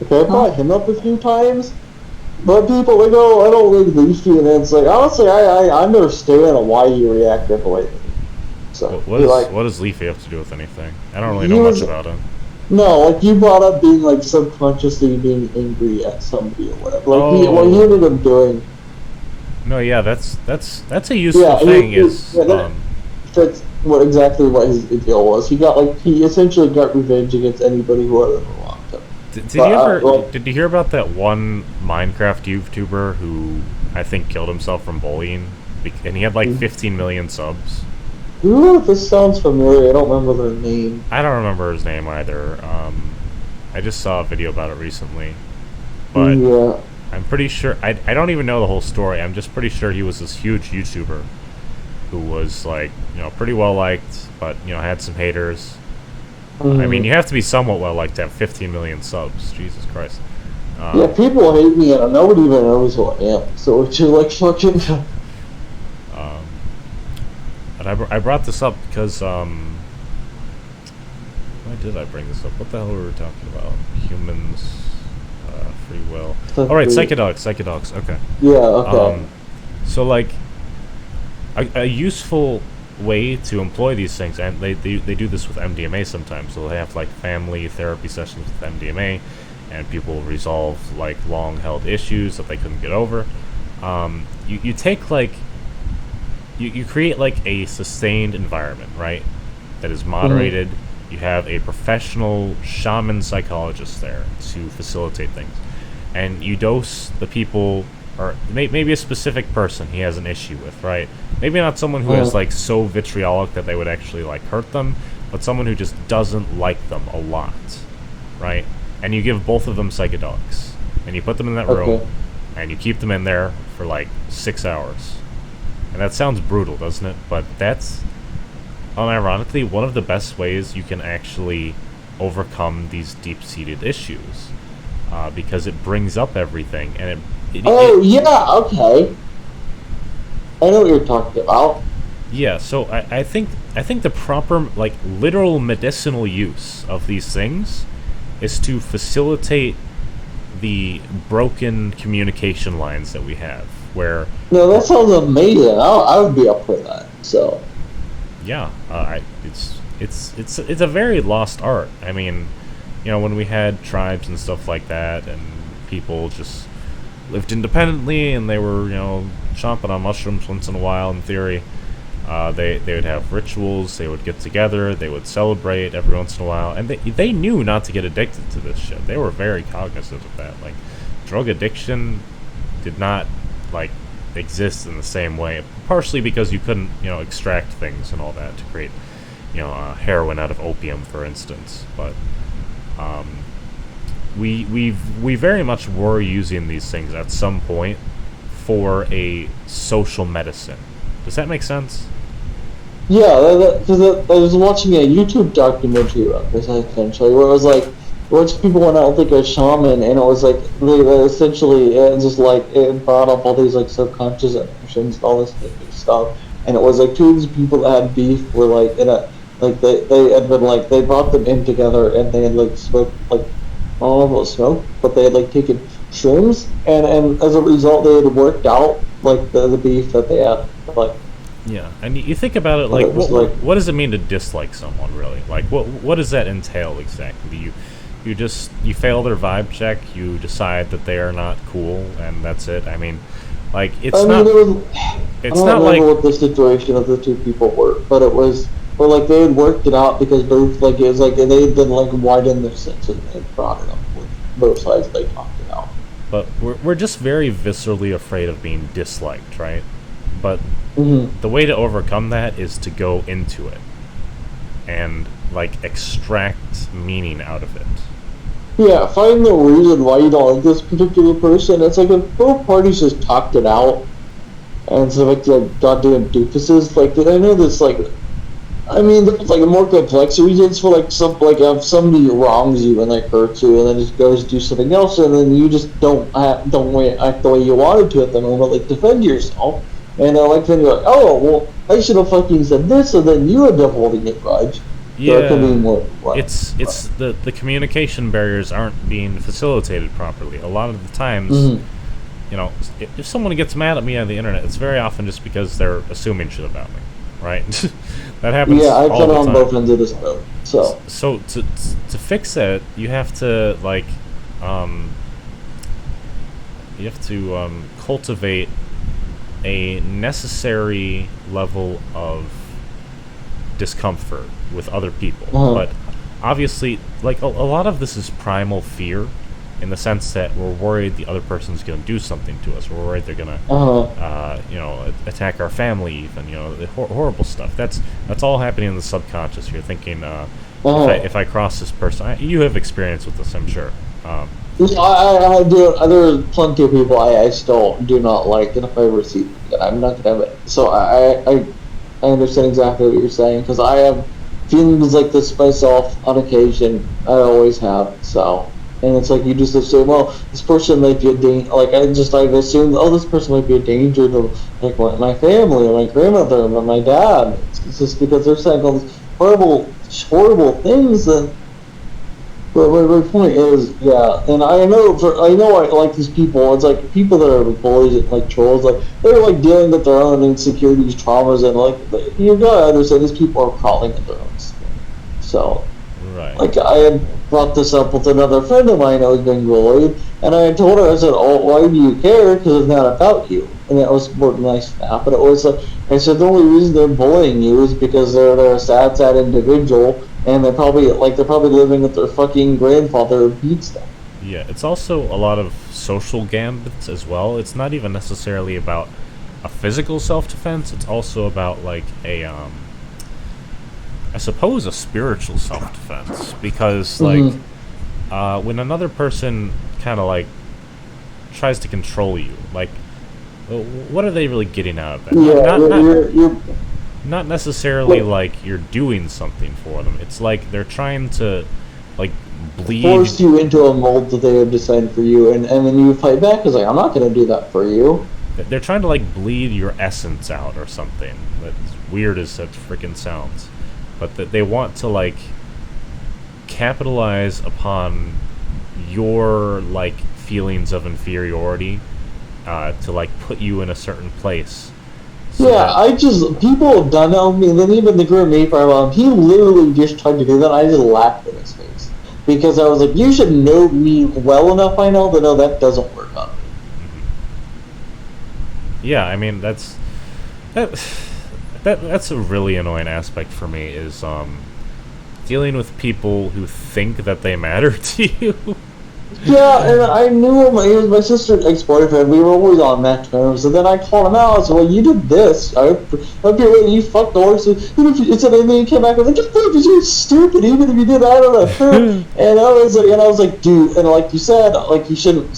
Okay, I brought him up a few times. But people, they go, I don't like Leafy, and then it's like, honestly, I understand why you react that way. So,
what does Leafy have to do with anything? I don't really know much about him.
No, like you brought up being like subconsciously being angry at somebody or whatever. Like what he ended up doing.
No, yeah, that's a useful thing.
That's exactly what his deal was. He essentially got revenge against anybody who had ever wronged him.
Did you hear about that one Minecraft YouTuber who I think killed himself from bullying, and he had like 15 million subs?
This sounds familiar. I don't remember their name.
I don't remember his name either. I just saw a video about it recently, but
yeah.
I'm pretty sure I don't even know the whole story. I'm just pretty sure he was this huge YouTuber who was like, pretty well liked, but had some haters. I mean, you have to be somewhat well liked to have 15 million subs. Jesus Christ.
Yeah, people hate me, and nobody even knows who I am. So it's just like fucking.
But I brought this up because why did I bring this up? What the hell were we talking about? Humans, free will. All right, psychedelics. Okay.
Yeah. Okay.
So like, a useful way to employ these things, and they do this with MDMA sometimes. So they have like family therapy sessions with MDMA, and people resolve like long held issues that they couldn't get over. You take like you create like a sustained environment, right? That is moderated. Mm-hmm. You have a professional shaman psychologist there to facilitate things, and you dose the people, or maybe a specific person he has an issue with, right? Maybe not someone who is like so vitriolic that they would actually like hurt them, but someone who just doesn't like them a lot, right? And you give both of them psychedelics, and you put them in that room, and you keep them in there for like 6 hours. And that sounds brutal, doesn't it? But that's, unironically, one of the best ways you can actually overcome these deep-seated issues, because it brings up everything, and
okay. I know what you're talking about.
Yeah, so I think the proper, like, literal medicinal use of these things is to facilitate the broken communication lines that we have, where...
No, that sounds amazing. I would be up for that, so...
yeah, it's a very lost art. I mean, when we had tribes and stuff like that, and people just lived independently, and they were chomping on mushrooms once in a while. In theory, they would have rituals. They would get together. They would celebrate every once in a while, and they knew not to get addicted to this shit. They were very cognizant of that. Like, drug addiction did not exist in the same way. Partially because you couldn't extract things and all that to create heroin out of opium, for instance. But we very much were using these things at some point for a social medicine. Does that make sense?
Yeah, because I was watching a YouTube documentary about this essentially, where it was like, a bunch of people went out with like a shaman, and it was like they essentially it brought up all these like subconscious emotions and all this stuff, and it was like two of these people that had beef were like in a they had been they brought them in together, and they had smoked I don't know if it was smoke, but they had taken shrooms, and as a result they had worked out the beef that they had
Yeah, and you think about it what does it mean to dislike someone, really? What does that entail exactly? You fail their vibe check, you decide that they are not cool, and that's it. I mean, I don't
remember what the situation of the two people were, but it was they had worked it out because both it was they had been widened their senses and they brought it up with both sides. They talked it out.
But we're just very viscerally afraid of being disliked, right? But the way to overcome that is to go into it and extract meaning out of it.
Yeah, find the reason why you don't like this particular person. It's if both parties just talked it out, and so goddamn doofuses. I know this I mean, there's more complex reasons for if somebody wrongs you and hurts you, and then just goes do something else, and then you just don't act the way you wanted to at the moment, defend yourself, and then you're oh well, I should have fucking said this, and then you end up holding a grudge.
Yeah, it's the communication barriers aren't being facilitated properly. A lot of the times, if someone gets mad at me on the internet, it's very often just because they're assuming shit about me, right? That happens.
Yeah, I've
all
been
the
on
time.
both ends of this boat.
So to fix it, you have to cultivate a necessary level of discomfort with other people. But obviously, a lot of this is primal fear, in the sense that we're worried the other person's going to do something to us. We're worried they're going to, attack our family, even. The horrible stuff. That's all happening in the subconscious. You're thinking, if I cross this person, you have experience with this, I'm sure.
I do. There are plenty of people I still do not like, and if I ever see them, I'm not gonna have it. So I understand exactly what you're saying, because I have feelings like this myself on occasion. I always have. So, and it's you just assume, well, this person might be a danger. I've assumed, oh, this person might be a danger to my family or my grandmother or my dad. It's just because they're saying all these horrible things. And but my point is, yeah, and I know I like these people. It's people that are bullies and trolls. They're dealing with their own insecurities, traumas, and you gotta understand these people are crawling at their own skin. So,
right.
I had brought this up with another friend of mine that was being bullied, and I had told her, I said, "Oh, why do you care? Because it's not about you." And that was more nice snap. But it was I said the only reason they're bullying you is because they're a sad individual. And they're probably living with their fucking grandfather who beats them.
Yeah, it's also a lot of social gambits as well. It's not even necessarily about a physical self-defense. It's also about I suppose a spiritual self-defense, because when another person kind of tries to control you, what are they really getting out of that?
Yeah,
not necessarily you're doing something for them. It's they're trying to bleed,
force you into a mold that they have designed for you, and then you fight back. It's I'm not going to do that for you.
They're trying to bleed your essence out or something. That's weird as that freaking sounds, but that they want to capitalize upon your feelings of inferiority, to put you in a certain place, So
Yeah, people have done that with me, and then even the Grim Reaper, he literally just tried to do that, and I just laughed in his face. Because I was like, you should know me well enough by now to know that doesn't work on me.
yeah, I mean that's a really annoying aspect for me is dealing with people who think that they matter to you.
Yeah, and I knew him. He was my sister's ex-boyfriend. We were always on that terms. And then I called him out. I said, "Well, you did this. I feel you fucked the horse." And then he came back and was like, "You're stupid. Even if you did, I don't know." And I was like, dude. And like you said, like I shouldn't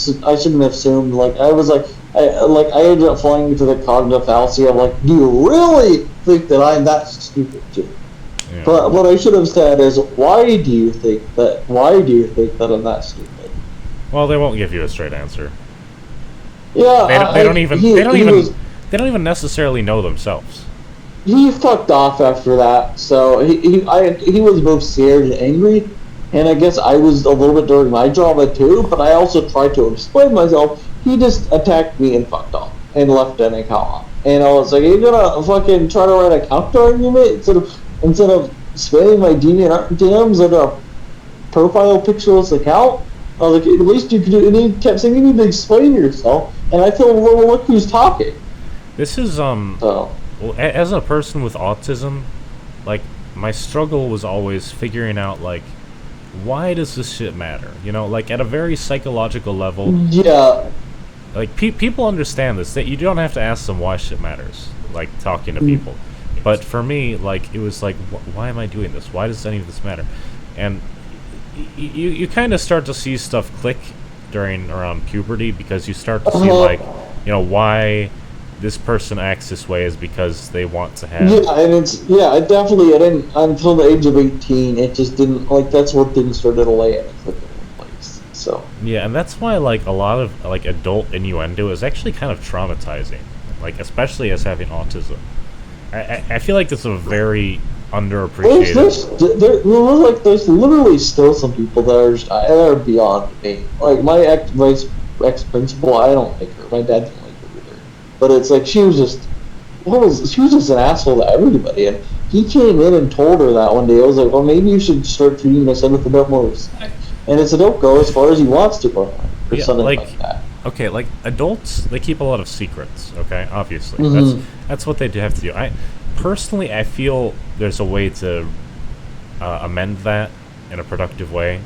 have assumed. Like I was like, I ended up falling into the cognitive fallacy of like, do you really think that I'm that stupid too? Yeah. But what I should have said is, why do you think that I'm that stupid?
Well, they won't give you a straight answer.
Yeah,
they don't even necessarily know themselves.
He fucked off after that, so he was both scared and angry, and I guess I was a little bit during my drama too. But I also tried to explain myself. He just attacked me and fucked off and left an account. And I was like, "Are you gonna fucking try to write a counter argument instead of spamming my DMs and a profile pictureless account?" I was like, at least you could do. And he kept saying, "You need to explain yourself." And I feel, well, look who's talking.
This is well, as a person with autism, like my struggle was always figuring out like, why does this shit matter? You know, like at a very psychological level.
Yeah.
Like people understand this, that you don't have to ask them why shit matters. Like talking to people, but for me, like it was like, why am I doing this? Why does any of this matter? And you kind of start to see stuff click around puberty, because you start to see like, you know, why this person acts this way is because they want to have.
Yeah, and I didn't until the age of 18. It just didn't, like, that's when things started to lay in place. So
yeah, and that's why like a lot of like adult innuendo is actually kind of traumatizing, like especially as having autism. I feel like this is a very underappreciated.
There's literally still some people that are beyond me. Like my ex principal, I don't like her. My dad didn't like her either. But it's like she was just an asshole to everybody. And he came in and told her that one day. I was like, well, maybe you should start treating my son with a bit more respect. And it's don't go as far as he wants to go, or something like that.
Okay, like adults, they keep a lot of secrets. Okay, obviously, that's what they have to do. Personally, I feel there's a way to amend that in a productive way.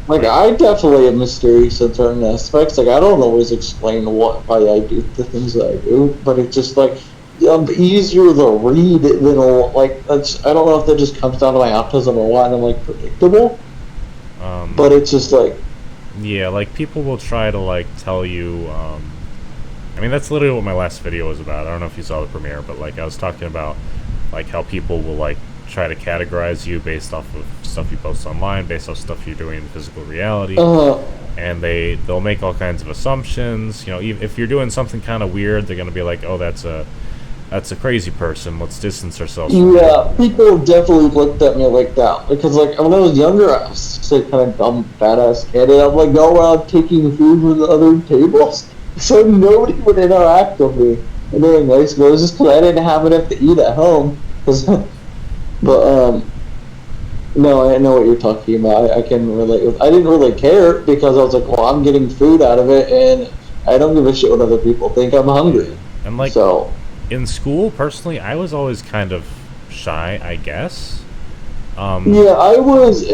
Like, I definitely am mysterious in certain aspects. Like, I don't always explain why I do the things that I do, but it's just like easier to read than like I don't know if that just comes down to my autism or what. I'm like predictable, but it's just like.
Yeah, like people will try to like tell you. I mean, that's literally what my last video was about. I don't know if you saw the premiere, but like I was talking about like how people will like try to categorize you based off of stuff you post online, based off stuff you're doing in physical reality, and they'll make all kinds of assumptions. You know, if you're doing something kind of weird, they're gonna be like, "Oh, that's a crazy person. Let's distance ourselves."
Yeah, people definitely looked at me like that because, like, when I was younger, I was just a kind of dumb, badass kid, and I'm like go around taking food from the other tables, so nobody would interact with me. And during high school, it was just because I didn't have enough to eat at home. No, I know what you're talking about. I can relate with. I didn't really care because I was like, well, I'm getting food out of it, and I don't give a shit what other people think. I'm hungry.
And like so. In school, personally, I was always kind of shy, I guess.
Yeah, I was.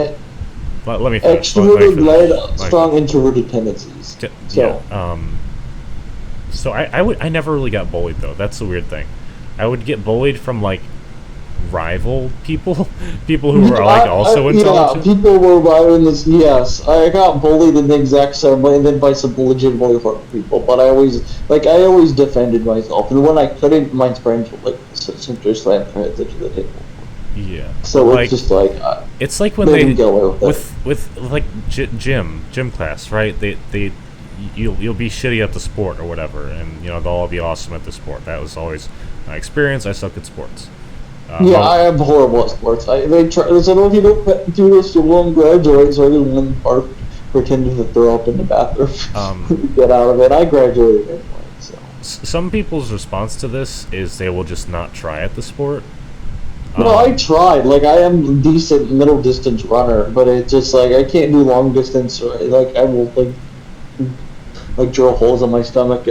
But let me finish.
Extroverted, led strong introverted tendencies.
So I never really got bullied though. That's the weird thing. I would get bullied from like rival people who were like also intelligent.
Yeah, people were rivaling this. Yes, I got bullied in the exact same way, and then by some legitimately hurt people. But I always defended myself, and when I couldn't, my friends would like simply slam their heads into the table.
Yeah.
So like, it's just like
it's like when they with like gym class, right? You'll be shitty at the sport or whatever, and you know they'll all be awesome at the sport. That was always my experience. I suck at sports.
I am horrible at sports. They said, "Oh, if you don't do this, you won't graduate." So I did one part pretending to throw up in the bathroom. Get out of it. I graduated anyway. So
some people's response to this is they will just not try at the sport.
No, I tried. Like, I am a decent middle distance runner, but it's just like I can't do long distance. Like, I will like drill holes in my stomach.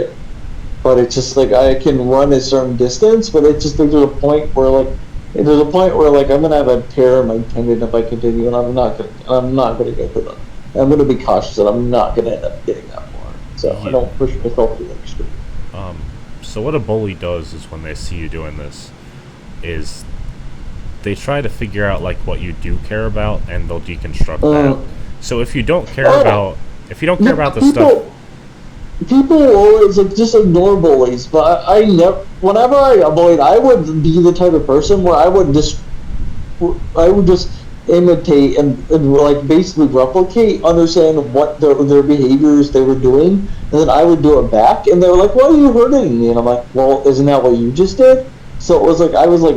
But it's just like I can run a certain distance, but it's just like there's a point where I'm gonna have a tear in my tendon if I continue, and I'm not gonna go for that. I'm gonna be cautious that I'm not gonna end up getting that far. So I don't push myself to the extreme.
So what a bully does is when they see you doing this, is they try to figure out like what you do care about, and they'll deconstruct that. So if you don't care about the stuff.
People always like just ignore bullies, but I never. Whenever I got bullied, I would be the type of person where I would just imitate and like basically replicate, understand what their behaviors they were doing, and then I would do it back. And they were like, "Why are you hurting me?" And I'm like, "Well, isn't that what you just did?" So it was like I was like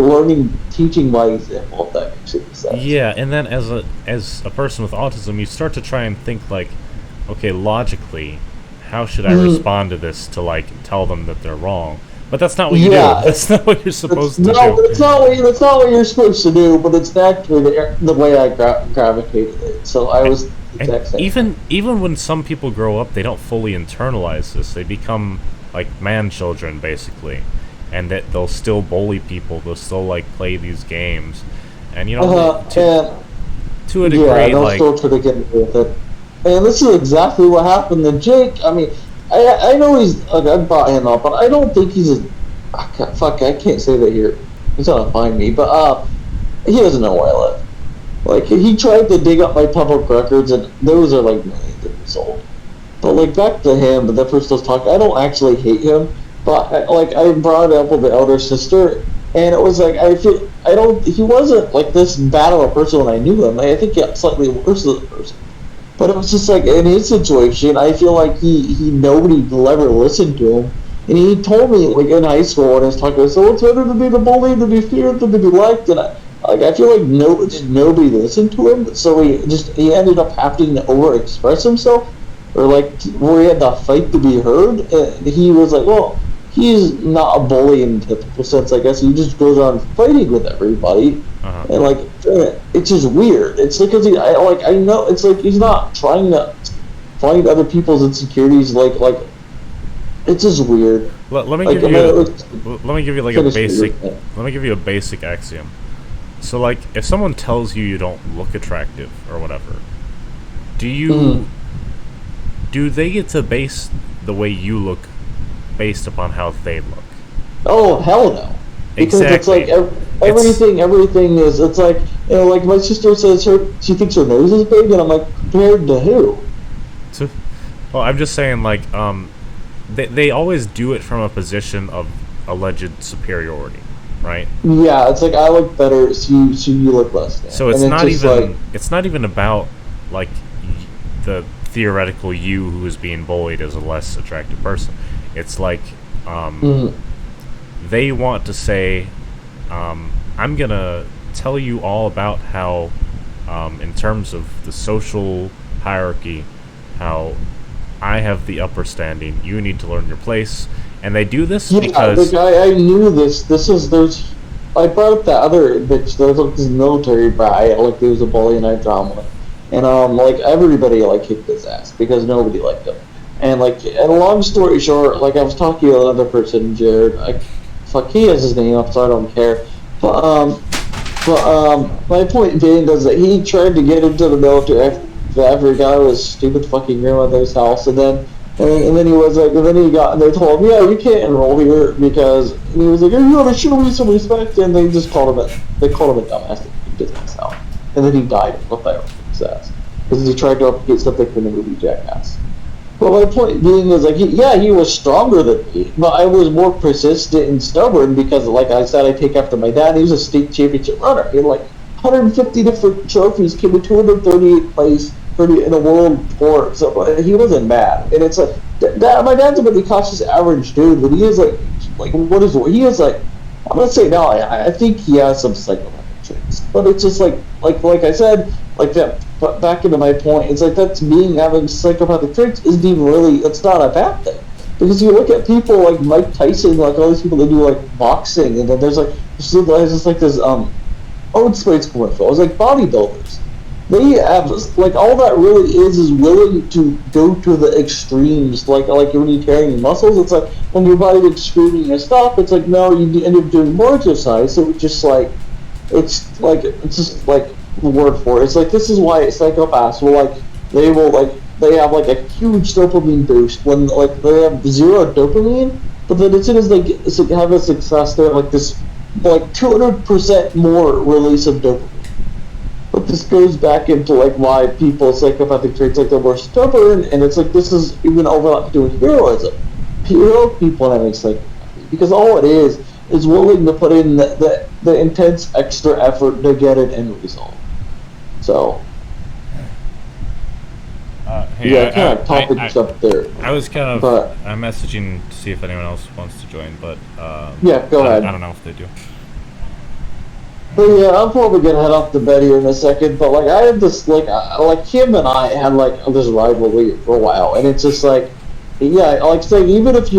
teaching by example. If that makes any sense.
Yeah, and then as a person with autism, you start to try and think like, okay, logically, how should I respond to this to like tell them that they're wrong? But that's not what you do. That's not what you're supposed to do.
No, that's not what you're supposed to do. But it's actually the way I gravitated it. So I was the exact same.
Even when some people grow up, they don't fully internalize this. They become like man children basically, and that they'll still bully people. They'll still like play these games, and you know to a degree,
they'll still try to get with it. And this is exactly what happened to Jake. I mean, I know he's like, I brought him up, but I don't think he's I can't say that here. He's gonna find me, but he doesn't know where I live. Like, he tried to dig up my public records, and those are like millions of years old. But like, back to him, but the first was talking. I don't actually hate him, but I brought it up with the elder sister, and it was like he wasn't like this bad of a person when I knew him. I think he got slightly worse as a person. But it was just like, in his situation, I feel like nobody will ever listen to him. And he told me, like, in high school when I was talking, so it's better to be the bully, to be feared, than to be liked. And I feel like nobody listened to him. So he ended up having to over-express himself. Or, like, where he had to fight to be heard. And he was like, well, he's not a bully in the typical sense, I guess. He just goes around fighting with everybody. And like, it's just weird. It's because I know it's like he's not trying to find other people's insecurities. Like it's just weird.
Let me give you like a basic. Let me give you a basic axiom. So like, if someone tells you don't look attractive or whatever, do they get to base the way you look based upon how they look?
Oh, hell no. Because
exactly.
It's like everything is. It's like, you know, like my sister says she thinks her nose is big, and I'm like, compared to who?
Well, I'm just saying, like, they always do it from a position of alleged superiority, right?
Yeah, it's like I look better, so you look less than.
So it's not even about like the theoretical you who is being bullied as a less attractive person. It's like they want to say, I'm gonna tell you all about how, in terms of the social hierarchy, how I have the upper standing. You need to learn your place, and they do this because
I knew this. I brought up that other bitch. There was like this military guy, like he was a bully, and I drama, and like everybody like kicked his ass because nobody liked him. And like, and long story short, like I was talking to another person, Jared. He has his name up, so I don't care. But my point being is that he tried to get into the military after he got his stupid fucking grandmother's house, and then he was like, and then they told him, yeah, you can't enroll here because, and he was like, you gotta show me some respect, and they called him a dumbass that he did this out, and then he died of a fireworks ass because he tried to replicate something from the movie Jackass. But my point being is, like, he was stronger than me, but I was more persistent and stubborn because, like I said, I take after my dad. He was a state championship runner. He had, like, 150 different trophies, came in 238th place in a world tour. So he wasn't bad. And it's like, my dad's a pretty cautious average dude, but he is, like he is, like, I'm going to say now, I think he has some psychopathic traits. But it's just, like I said, like that. But back into my point, it's like having psychopathic traits isn't even really, it's not a bad thing. Because you look at people like Mike Tyson, like all these people that do like boxing, and then there's like this old space commercial. It's like bodybuilders. They have like all that really is willing to go to the extremes. Like when you're carrying muscles, it's like when your body gets screaming and stop. It's like no, you end up doing more exercise. So it's just like the word for it. It's like this is why psychopaths will they have like a huge dopamine boost when like they have zero dopamine, but then as soon as they have a success, they have like this like 200% more release of dopamine. But this goes back into like why people psychopathic traits like they're more stubborn, and it's like this is even overlapped doing heroism. Hero people have psychopathy because all it is willing to put in the intense extra effort to get an end result. So.
Hey,
kind of topics up there.
I was kind of I'm messaging to see if anyone else wants to join, but
yeah, go ahead.
I don't know if they do.
But yeah, I'm probably gonna head off to bed here in a second. But like, I have this like him and I had like this rivalry for a while, and it's just like, yeah, like saying even if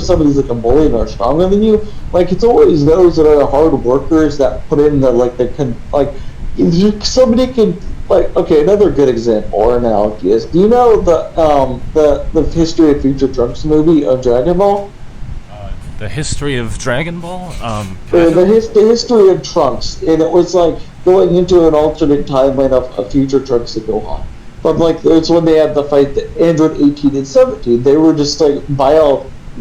somebody's like a bully and are stronger than you, like it's always those that are the hard workers that put in somebody can. Like, okay, another good example or analogy is, do you know the History of Future Trunks movie of Dragon Ball?
The history of Dragon Ball?
The history of Trunks, and it was like going into an alternate timeline of future Trunks to Gohan. But like, it's when they had the fight the Android 18 and 17, they were just like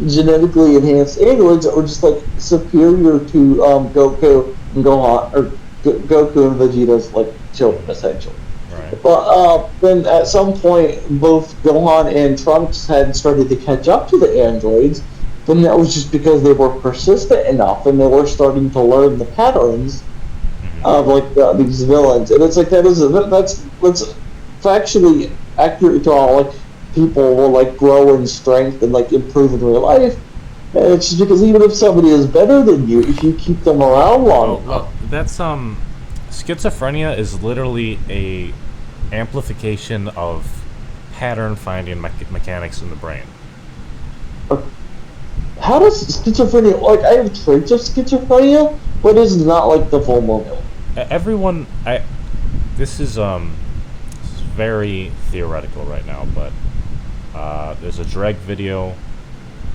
genetically enhanced androids that were just like superior to Goku and Gohan, or Goku and Vegeta's like children essentially.
Right.
But then at some point, both Gohan and Trunks had started to catch up to the androids. Then that was just because they were persistent enough, and they were starting to learn the patterns of like these villains. And it's like that's factually accurate to how like people will like grow in strength and like improve in real life. And it's just because even if somebody is better than you, if you keep them around long enough.
That's schizophrenia is literally a amplification of pattern finding mechanics in the brain.
How does schizophrenia, like I have traits of schizophrenia, but it's not like the full mobile.
This is very theoretical right now, but there's a Dreg video.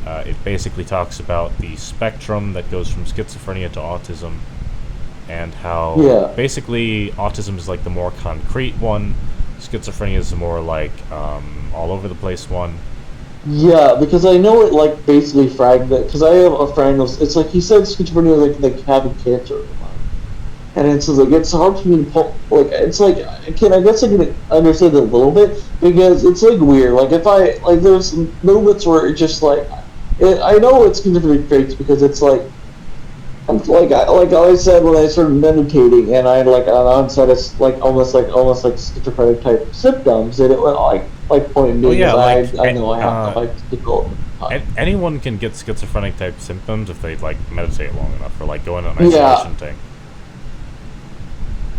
It basically talks about the spectrum that goes from schizophrenia to autism, and how basically autism is like the more concrete one, schizophrenia is the more like all over the place one.
Yeah, because I know it like basically fragment. Because I have a friend who's, it's like he said schizophrenia is like having cancer, and it's like it's hard for me to pull. Like it's like I guess I can understand it a little bit because it's like weird. Like if I like there's moments where it's just like I know it's schizophrenic traits because it's like. Like I said when I started meditating, and I had like on onset it's like almost like schizophrenic type symptoms, and it went like point being I know I have like difficult.
Anyone can get schizophrenic type symptoms if they like meditate long enough or like go in an isolation tank.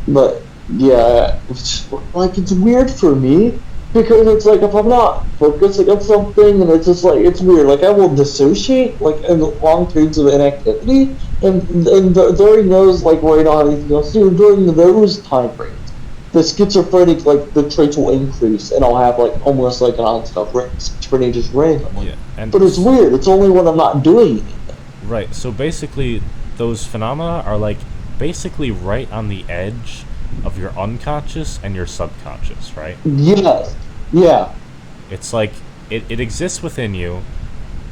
But yeah, it's weird for me. Because it's like if I'm not focusing on something, and it's just like it's weird. Like I will dissociate like in long periods of inactivity, and during those like where I don't have anything else to do, during those time frames, the schizophrenic like the traits will increase, and I'll have like almost like non-stop schizophrenia just randomly.
Yeah,
but it's weird. It's only when I'm not doing anything.
Right. So basically, those phenomena are like basically right on the edge of your unconscious and your subconscious, right?
Yes. Yeah.
It's like it exists within you.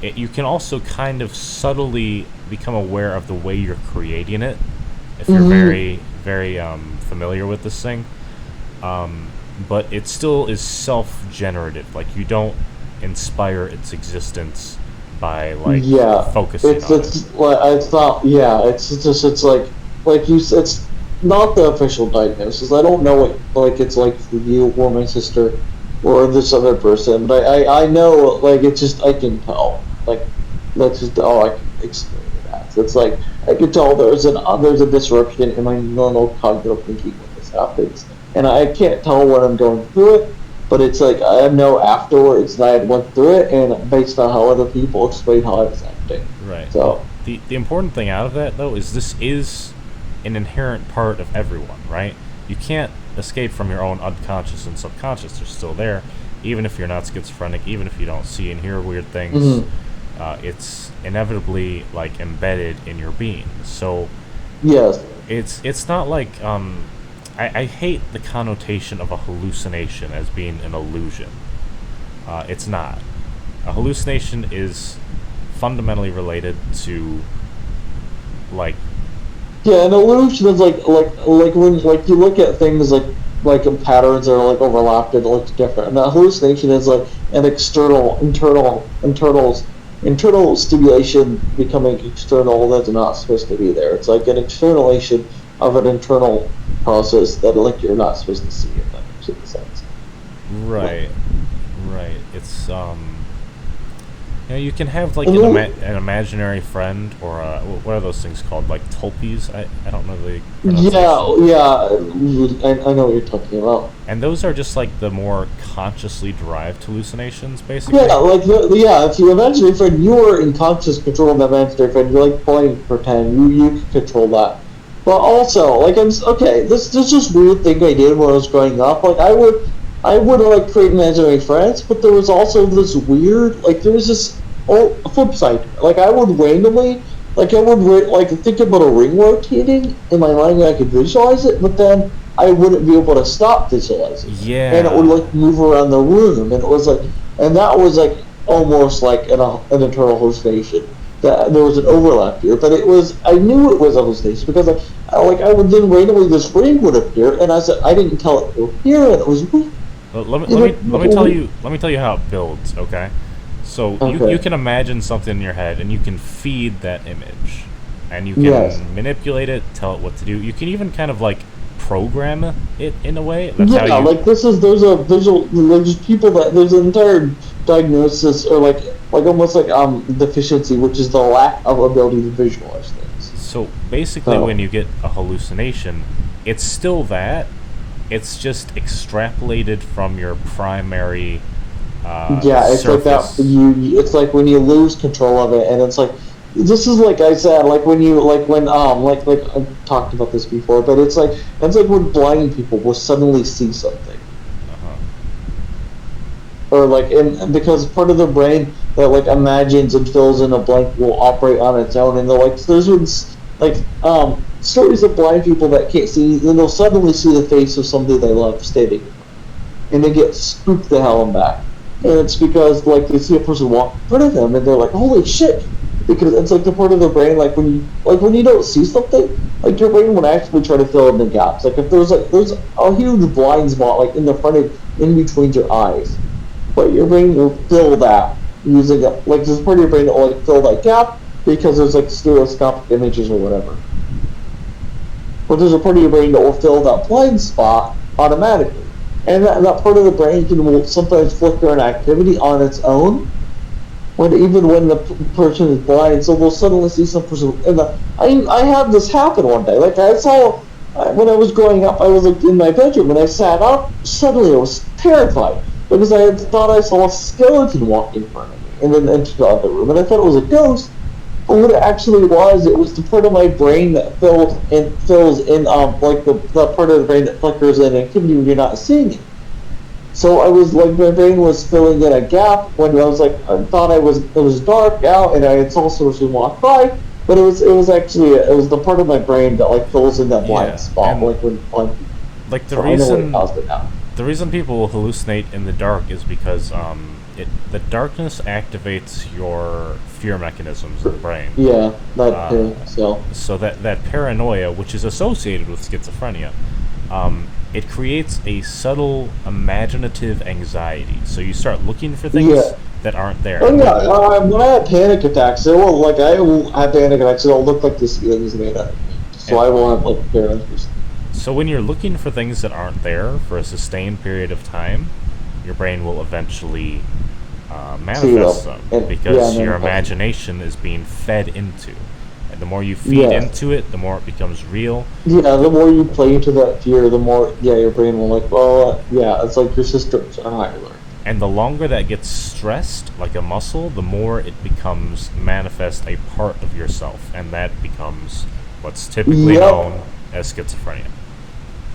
You can also kind of subtly become aware of the way you're creating it if you're very, very familiar with this thing. But it still is self-generative. Like you don't inspire its existence by like focusing on it.
Like it's not. Yeah. It's like you said. It's not the official diagnosis. I don't know what like it's like for you or my sister or this other person, but I know like it's just I can tell. Like that's just all I can explain it as. It's like I can tell there's a disruption in my normal cognitive thinking when this happens, and I can't tell when I'm going through it. but it's like I know afterwards that I had went through it, and based on how other people explain how I was acting.
Right. Well,
So
the important thing out of that though is this is an inherent part of everyone, right? You can't escape from your own unconscious and subconscious. They're still there, even if you're not schizophrenic, even if you don't see and hear weird things.
mhm.
It's inevitably like embedded in your being. So
Yes,
it's not like I hate the connotation of a hallucination as being an illusion. It's not. A hallucination is fundamentally related to like
yeah, an illusion is like when like you look at things like patterns that are like overlapped and it looks different. And a hallucination is like an internal stimulation becoming external that's not supposed to be there. It's like an externalization of an internal process that like you're not supposed to see. If that makes any sense.
right, right. It's you can have like
And
an imaginary friend or what are those things called? Like tulpies? I don't know the
yeah,
pronunciation.
yeah, I know what you're talking about.
And those are just like the more consciously derived hallucinations,
Yeah,
basically.
like yeah, if you imagine a friend, you are in conscious control of that imaginary friend. You're like playing pretend. You can control that. But also, like okay. This just weird thing I did when I was growing up. Like I would like create imaginary friends, but there was also this weird like there was this flip side. Like I would randomly like like think about a ring rotating in my mind and I could visualize it, but then I wouldn't be able to stop visualizing it, and it would
Yeah.
like move around the room, and it was like, and that was like almost like an internal hallucination. That there was an overlap here, but it was I knew it was a hallucination because I would then randomly this ring would appear, and I said I didn't tell it to appear, and it was weird.
Well, let me
You
let me let me tell
know,
you let me tell you how it builds. Okay, so you
okay.
can imagine something in your head and you can feed that image, and you
Yes.
can manipulate it, tell it what to do. You can even kind of like program it in a way. That's how
Yeah,
you.
like this is there's people that there's an entire diagnosis or like almost like deficiency, which is the lack of ability to visualize things.
So basically, when
So
you get a hallucination, it's still that. It's just extrapolated from your primary
yeah, it's like that.
surface.
It's like when you lose control of it, and it's like this is like I said, like when you like when like I talked about this before, but it's like when blind people will suddenly see something,
Uh-huh.
or like and because part of the brain that like imagines and fills in a blank will operate on its own, and they're like there's been like stories of blind people that can't see, and they'll suddenly see the face of somebody they love standing, and they get spooked the hell and back. And it's because like they see a person walk in front of them and they're like, holy shit, because it's like the part of the brain like when you don't see something, like your brain would actually try to fill in the gaps. Like if there's a huge blind spot like in the front of in between your eyes, but your brain will fill that using it like there's part of your brain that will like fill that gap because there's like stereoscopic images or whatever. But there's a part of your brain that will fill that blind spot automatically. And that part of the brain will sometimes flicker an activity on its own, even when the person is blind. So they'll suddenly see some person. And I had this happen one day. Like I saw when I was growing up, I was like in my bedroom and I sat up. Suddenly I was terrified because I had thought I saw a skeleton walk in front of me, and then entered the other room, and I thought it was a ghost. But what it actually was, it was the part of my brain that fills in like the part of the brain that flickers in activity when you're not seeing it. So I was like my brain was filling in a gap when I was like I thought it was dark out and I saw someone walk by, but it was actually it was the part of my brain that like fills in that blind
Yeah,
spot
and
like when blind people.
like
So I know what caused it now.
the reason people will hallucinate in the dark is because the darkness activates your fear mechanisms in the brain.
Yeah, that
Uh,
too. So
so that paranoia, which is associated with schizophrenia, it creates a subtle imaginative anxiety. So you start looking for things
yeah.
that aren't there.
Oh
And
yeah, when I have panic attacks, I will have panic attacks. It'll look like the ceiling's made out of me. So
and
I will have like paralysis.
so when you're looking for things that aren't there for a sustained period of time, your brain will eventually
See them,
manifest them
and yeah,
because
and then
your imagination is being fed into. And the more you feed into it, the more it becomes real.
Yeah, the more you play into that fear, the more your brain will like, well, yeah, it's like your systems are higher.
And the longer that gets stressed, like a muscle, the more it becomes manifest a part of yourself, and that becomes what's typically known as schizophrenia.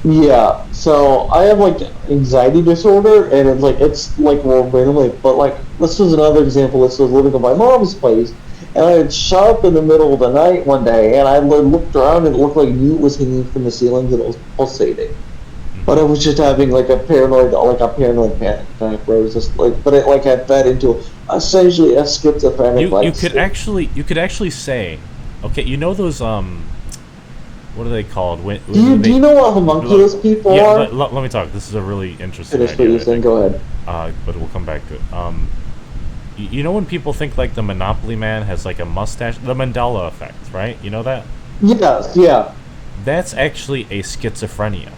Yeah, so I have like anxiety disorder, and it's like more randomly. But like this was another example. This was living at my mom's place, and I had shot up in the middle of the night one day, and I looked around, and it looked like meat was hanging from the ceiling, and it was pulsating. But I was just having like a paranoid panic attack, where it was just like, but it like had fed into essentially a schizophrenic.
You could actually say, okay, you know those what are they called?
Do you know what homunculus people are?
Let me talk. This is a really interesting
idea. What you're saying. Go ahead.
But we'll come back to it. You know when people think like the Monopoly Man has like a mustache, the Mandela effect, right? You know that?
Yes. Yeah.
That's actually a schizophrenia.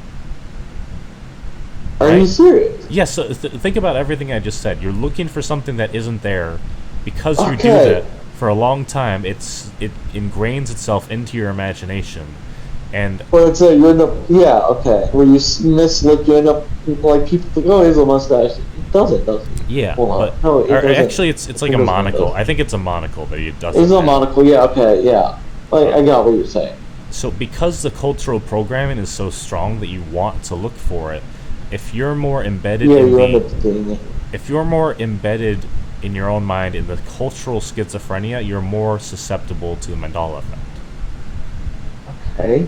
Are you serious?
Yes. Yeah, so think about everything I just said. You're looking for something that isn't there because you do that for a long time. It ingrains itself into your imagination. And
well, it's you end up, where you miss, like, you end up, like, people think, oh, he has a mustache. It doesn't.
Yeah,
but no,
actually, it's like a monocle. I think it's a monocle that he doesn't.
It's a monocle, yeah, okay, yeah. I got what you're saying.
So, because the cultural programming is so strong that you want to look for it, if you're more embedded if you're more embedded in your own mind in the cultural schizophrenia, you're more susceptible to the Mandela effect.
Okay.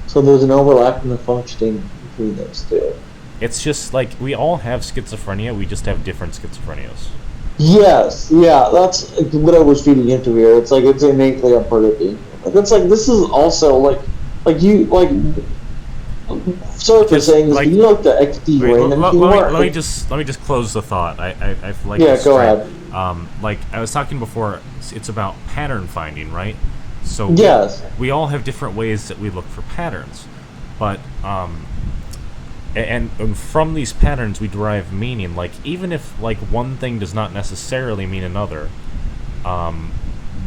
So there's an overlap in the functioning between those two.
It's just like we all have schizophrenia, we just have different schizophrenias. Yes,
yeah, that's what I was feeding into here. It's like it's innately a part of being. It's like this is also like you like. Sorry for saying this, but you like the XD random humor.
Let me just close the thought. I like.
Yeah, go ahead.
Like I was talking before, it's about pattern finding, right? So
yes,
we all have different ways that we look for patterns, but and from these patterns we derive meaning. Like even if like one thing does not necessarily mean another,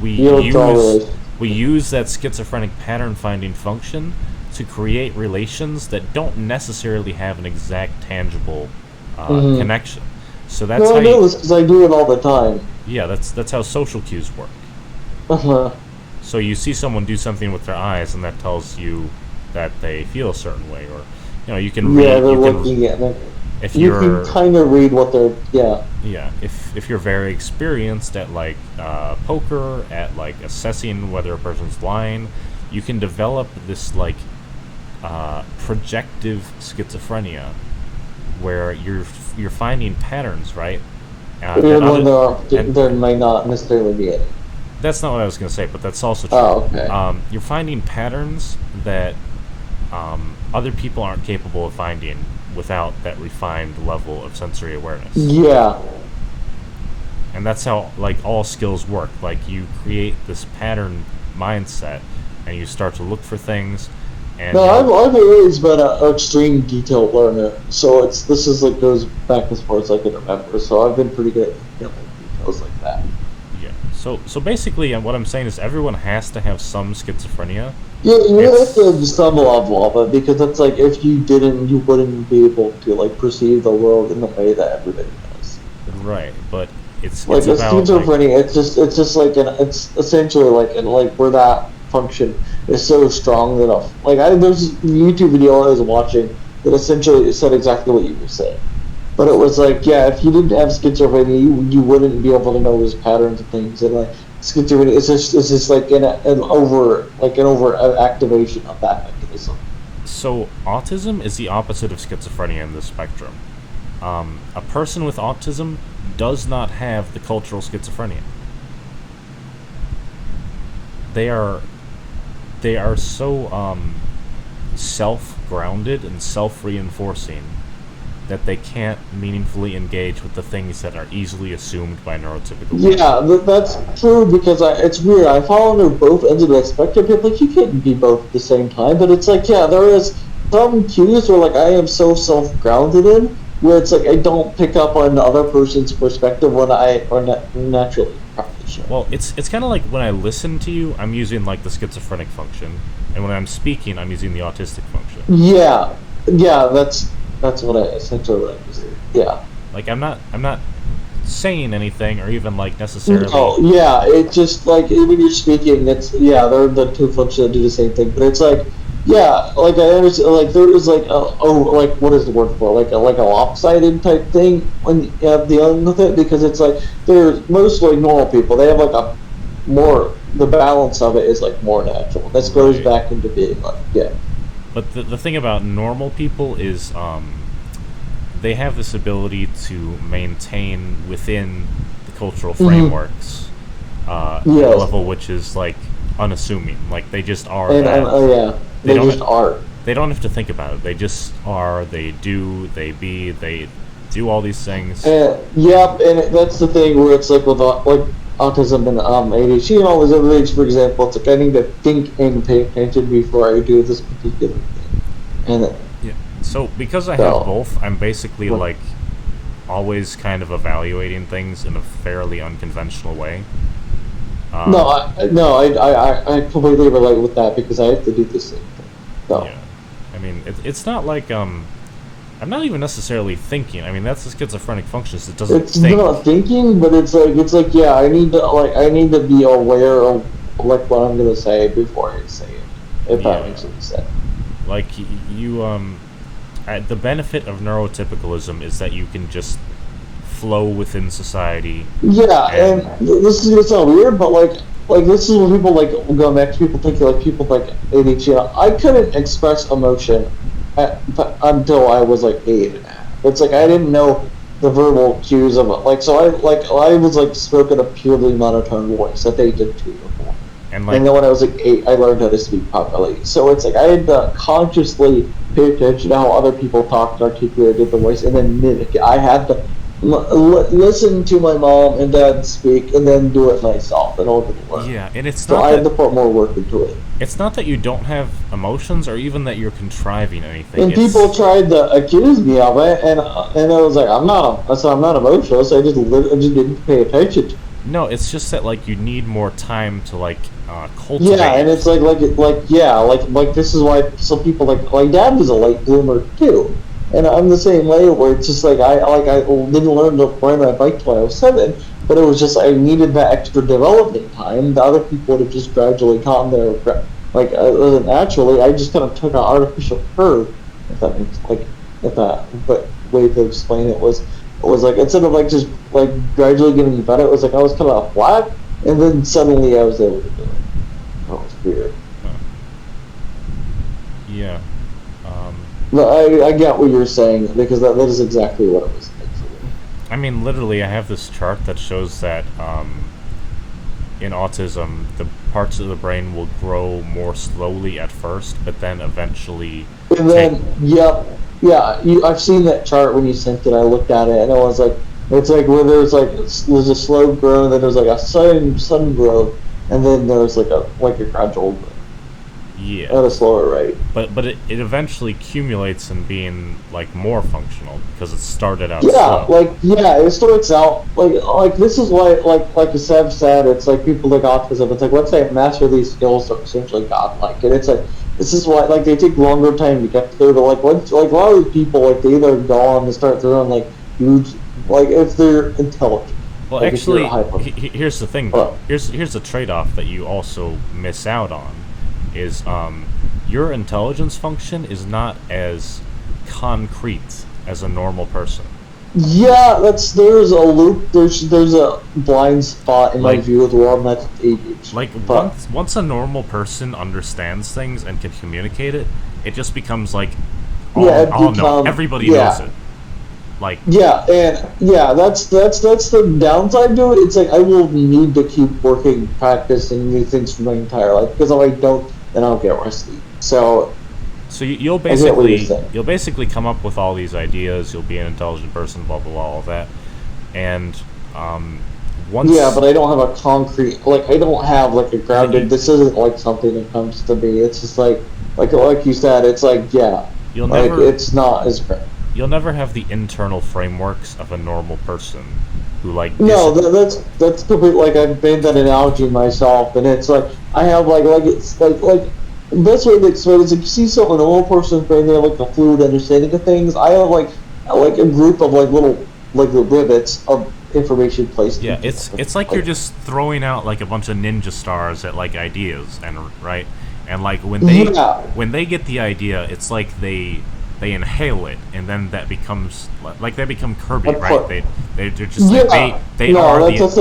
we use that schizophrenic pattern finding function to create relations that don't necessarily have an exact tangible connection. So that's
I know this because I do it all the time.
Yeah, that's how social cues work. So you see someone do something with their eyes, and that tells you that they feel a certain way, or you can read.
Yeah, they're looking at them.
If
you can kind of read what they're. Yeah.
Yeah, if you're very experienced at like poker, at like assessing whether a person's lying, you can develop this like projective schizophrenia, where you're finding patterns, right?
There might not necessarily be it.
That's not what I was going to say, but that's also true.
Oh, okay.
You're finding patterns that other people aren't capable of finding without that refined level of sensory awareness.
Yeah.
And that's how like all skills work. Like you create this pattern mindset, and you start to look for things. And
I've always been an extreme detail learner, so goes back as far as I can remember. So I've been pretty good at details like that.
Yeah. So basically, what I'm saying is everyone has to have some schizophrenia.
Yeah, you have to have some level of it, because it's like if you didn't, you wouldn't be able to like perceive the world in the way that everybody does.
Right, but it's
like
it's about
schizophrenia. Like, it's essentially like where that function is so strong enough. Like there's a YouTube video I was watching that essentially said exactly what you were saying. But it was like, yeah, if you didn't have schizophrenia, you wouldn't be able to notice patterns and things. And like schizophrenia is just like an over activation of that mechanism.
So autism is the opposite of schizophrenia in this spectrum. A person with autism does not have the cultural schizophrenia. They are so self-grounded and self-reinforcing that they can't meaningfully engage with the things that are easily assumed by neurotypical people.
Yeah, that's true, because it's weird. I fall under both ends of the spectrum. Like, you can't be both at the same time, but it's like, yeah, there is some cues where like I am so self-grounded in, where it's like I don't pick up on the other person's perspective when I naturally probably
Well, it's kind of like when I listen to you, I'm using like the schizophrenic function, and when I'm speaking, I'm using the autistic function.
Yeah, that's what I essentially what I'm saying. Yeah.
Like I'm not saying anything or even like necessarily.
No, yeah, it just like when you're speaking, it's yeah, they're the two functions that do the same thing, but it's like yeah, like I understand, like there is like like what is the word for it? Like a lopsided type thing when you have dealing with it because it's like they're mostly normal people. They have like a more the balance of it is like more natural. This goes
Right.
back into being like yeah.
But the thing about normal people is they have this ability to maintain within the cultural frameworks at a
Yes.
level which is like unassuming. Like they just are
And
that.
yeah,
They
they
don't
just are.
They don't have to think about it. They just are. They do. They be. They do all these things.
Yep, and that's the thing where it's like with like autism and ADHD and all these other things. For example, it's like I need to think and pay attention before I do this particular thing. And
Yeah. So because I
So-
have both, I'm basically like always kind of evaluating things in a fairly unconventional way.
I completely relate with that because I have to do the same thing. So
Yeah. I mean, it's not like I'm not even necessarily thinking. I mean, that's the schizophrenic functions. It doesn't
it's
think.
not thinking, but it's like yeah, I need to be aware of like what I'm gonna say before I say it. If that
Yeah.
makes any sense.
Like you the benefit of neurotypicalism is that you can just flow within society.
Yeah,
And-
and this is gonna sound weird, but like this is when people like go back to people thinking like people like ADHD. I couldn't express emotion until I was like 8.5. It's like I didn't know the verbal cues of it. Like so I was like spoken a purely monotone voice at the age of 2 before.
And like
And then when I was like 8, I learned how to speak properly. So it's like I had to consciously pay attention to how other people talked, articulated the voice, and then mimic it. I had to listen to my mom and dad speak, and then do it myself in order to learn.
yeah, and it's
So
not
I had to
that,
put more work into it.
it's not that you don't have emotions or even that you're contriving anything.
And
It's-
people tried to accuse me of it, and I was like, I said I'm not emotional, so I just didn't pay attention.
No, it's just that like you need more time to like cultivate.
Yeah, and it's like this is why some people like dad was a late bloomer too, and I'm the same way where it's just like I didn't learn to ride my bike till I was 7, but it was just I needed that extra development time. The other people would have just gradually gotten there, like naturally. I just kind of took an artificial curve, if that makes but way to explain it was like instead of like just like gradually getting better, it was like I was kind of flat, and then suddenly I was able to do it. That was weird.
Yeah.
No, I get what you're saying because that is exactly what it was like for me.
I mean, literally, I have this chart that shows that in autism, the parts of the brain will grow more slowly at first, but then eventually.
And then, I've seen that chart when you sent it. I looked at it and I was like, it's like where there's a slow growth, then there's like a sudden growth, and then there's like a gradual growth
Yeah.
at a slower rate.
But it eventually accumulates in being like more functional because it started out
Yeah,
slow.
it starts out like this is why like the Sev said, it's like people like autism. It's like once they master these skills, they're essentially godlike, and it's like this is why like they take longer time to get through. But like once like a lot of these people like they either go on and start throwing like huge like if they're intelligent.
Well,
like, if you're
actually,
a hyper-
here's the thing. Though. Here's the trade-off that you also miss out on, is your intelligence function is not as concrete as a normal person.
Yeah, there's a loop. There's a blind spot in my
Like-
view of the world, and that's ADHD.
Like
But-
once a normal person understands things and can communicate it, it just becomes like,
it
no,
become-
everybody
yeah.
knows it. Like
Yeah, and that's the downside to it. It's like I will need to keep working, practicing new things for my entire life because if I don't, then I'll get rusty. So
you'll
I get what you're
basically
saying.
come up with all these ideas. You'll be an intelligent person, blah blah blah, all that, and once
yeah, but I don't have a concrete I don't have like a grounded. This isn't like something that comes to me. It's just like you said. It's like
you'll
like
never
it's not as great.
you'll never have the internal frameworks of a normal person. who like
No, that's complete. Like I've made that analogy myself, and it's like I have like it's like the best way to explain it is like you see someone, a normal person's brain, they have like a fluid understanding of things. I have like a group of like little rivets of information placed.
Yeah,
into
it's like you're just throwing out like a bunch of ninja stars at like ideas, and right, and like
Yeah.
when they get the idea, it's like they inhale it, and then that becomes like they become Kirby,
That's
right?
what-
They're just
Yeah.
like they
No,
are
that's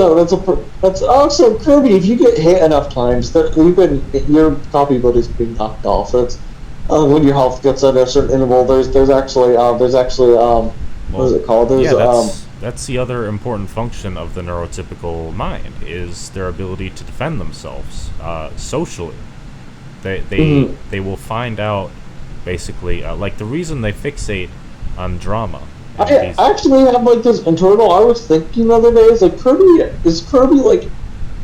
also Kirby. If you get hit enough times, that your copy ability is being knocked off. So it's when your health gets at a certain interval. There's actually what is it called? There's
yeah, that's the other important function of the neurotypical mind is their ability to defend themselves socially. They will find out basically like the reason they fixate on drama. And
I actually have like this internal. I was thinking the other day, is like Kirby like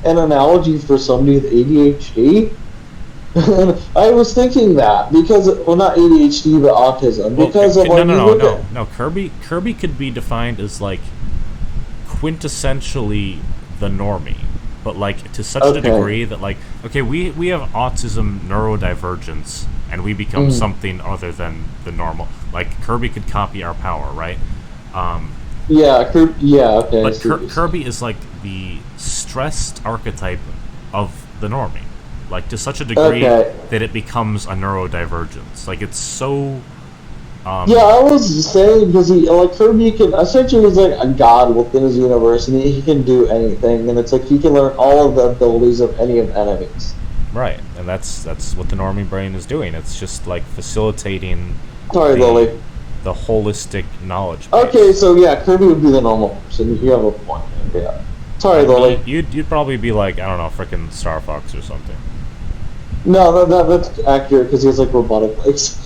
an analogy for somebody with ADHD? And I was thinking that because well, not ADHD but autism because of like
no. Kirby could be defined as like quintessentially the normie, but like to such a degree that like okay, we have autism neurodivergence, and we become something other than the normal. Like Kirby could copy our power, right?
Okay.
But Kirby is like the stressed archetype of the normie, like to such a degree that it becomes a neurodivergence. Like it's so.
Yeah, I was saying because Kirby can essentially is like a god within his universe, and he can do anything, and it's like he can learn all of the abilities of any of enemies.
Right, and that's what the normie brain is doing. It's just like facilitating.
Sorry, Lily.
The holistic knowledge base.
Okay, so yeah, Kirby would be the normal person. You have a point. Yeah. Sorry, Lily.
You'd probably be like, I don't know, frickin' Star Fox or something.
No, that's accurate because he has like robotic legs.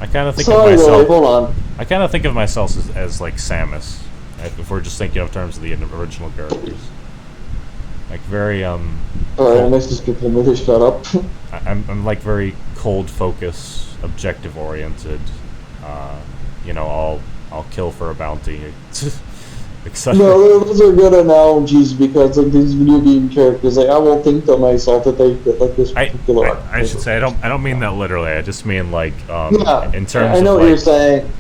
I kind of think
Sorry,
of myself.
Lily, hold on.
I kind of think of myself as like Samus, if we're just thinking of terms of the original characters. Like very
Alright, nice to skip a minute. Shut up.
I'm like very cold focus, objective oriented. I'll kill for a bounty, etc.
No, those are good analogies because like these video game characters, like I won't think to myself that they fit like this particular.
I should say I don't mean that literally. I just mean like
yeah,
in terms.
I know
of,
what
like,
you're saying.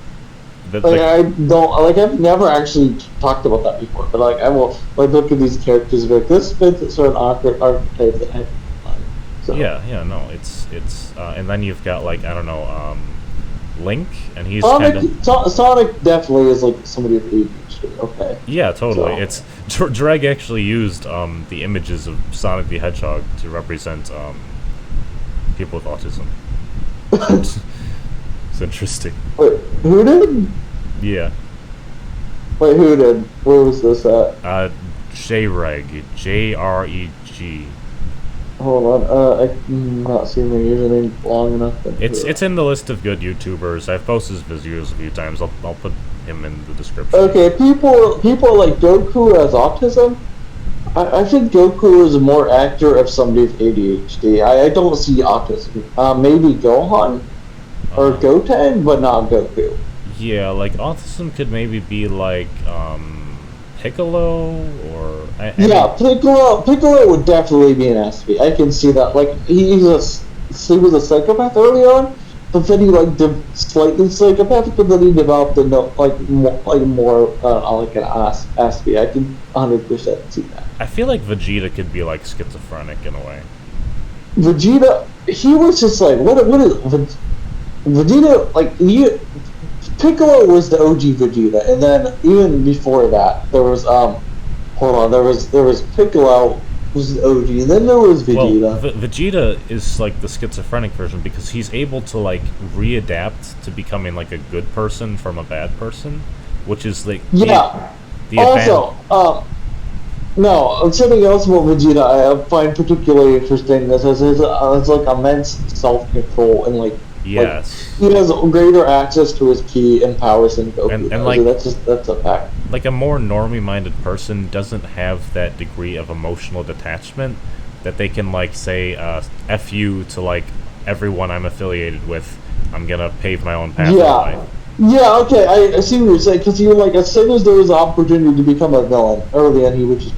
I don't like. I've never actually talked about that before, but like I will like look at these characters and be like this fits a certain archetype that I. So.
Yeah, no, it's and then you've got like I don't know, Link, and he's
Sonic definitely is like somebody with ADHD. Okay.
Yeah, totally.
So.
It's Dreg actually used the images of Sonic the Hedgehog to represent people with autism. It's interesting.
Wait, who did?
Yeah.
Wait, who did? Where was this at?
JREG, JREG.
Hold on, I'm not seeing my username long enough.
It's in the list of good YouTubers. I've posted his videos a few times. I'll put him in the description.
Okay, people like Goku has autism. I think Goku is more accurate of somebody with ADHD. I don't see autism. Maybe Gohan or Goten, but not Goku.
Yeah, like autism could maybe be like Piccolo or
Piccolo would definitely be an SP. I can see that. Like he was a psychopath early on, but then he like slightly psychopathic, but then he developed a more like an SP. I can 100% see that.
I feel like Vegeta could be like schizophrenic in a way.
Vegeta, he was just like what is Vegeta like Piccolo was the OG Vegeta, and then even before that, there was there was Piccolo was the OG, and then there was Vegeta.
Well, Vegeta is like the schizophrenic version because he's able to like readapt to becoming like a good person from a bad person, which is like the
also, no, something else about Vegeta I find particularly interesting is his like immense self-control and like.
Yes.
Like, he has greater access to his ki and powers than Goku.
And like
that's a fact.
Like a more normie-minded person doesn't have that degree of emotional detachment that they can like say F you to like everyone I'm affiliated with. I'm gonna pave my own path in life.
Yeah, okay, I see what you're saying, because you're like, as soon as there was an opportunity to become a villain early on, he would just.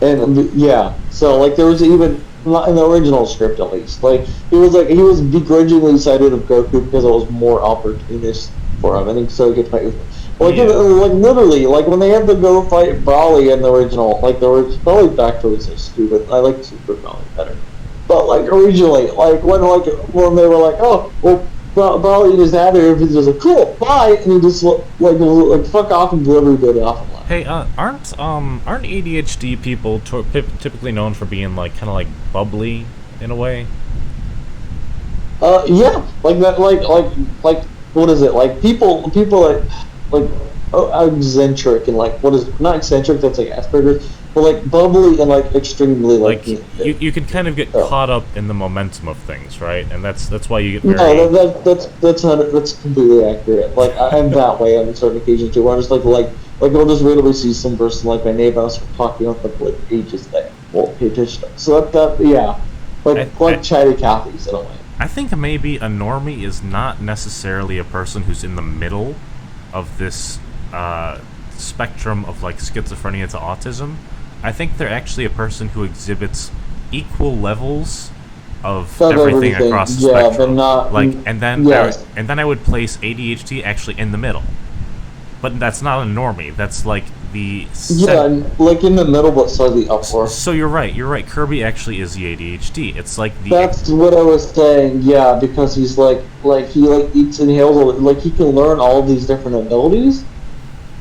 And yeah, so like there was even not in the original script at least, like he was begrudgingly excited of Goku because it was more opportunist for him, and so he could fight with him.
Yeah.
Like literally, like when they had to go fight Broly in the original, like the original Broly Factor was so stupid. I like Super Broly better, but like originally, when they were like, oh well. Broly just had there, if he's just like, cool, bye, and he just like fuck off and blew everybody off and left.
Hey, aren't ADHD people typically known for being like kind of like bubbly in a way?
Yeah, like that, like what is it? Like people like eccentric and like what is it? Not eccentric? That's like Asperger's, but like bubbly and like extremely
Like
like.
you can kind of get
Oh.
caught up in the momentum of things, right? And that's why you get
No,
very
that's completely accurate. Like I'm that way on certain occasions too. Where I just like I'll just randomly see some person like my neighbor and start talking with them for like ages that won't pay attention. So that yeah, like
I,
chatty Cathy's in a way.
I think maybe a normie is not necessarily a person who's in the middle of this spectrum of like schizophrenia to autism. I think they're actually a person who exhibits equal levels of
Of
everything
everything,
across the
yeah,
spectrum.
but not
Like, and then
yes.
I would place ADHD actually in the middle. But that's not a normie. That's like the
Yeah, and like in the middle, but slightly upward.
So you're right. You're right. Kirby actually is the ADHD. It's like the
That's what I was saying. Yeah, because he's like he like eats inhales, like he can learn all of these different abilities,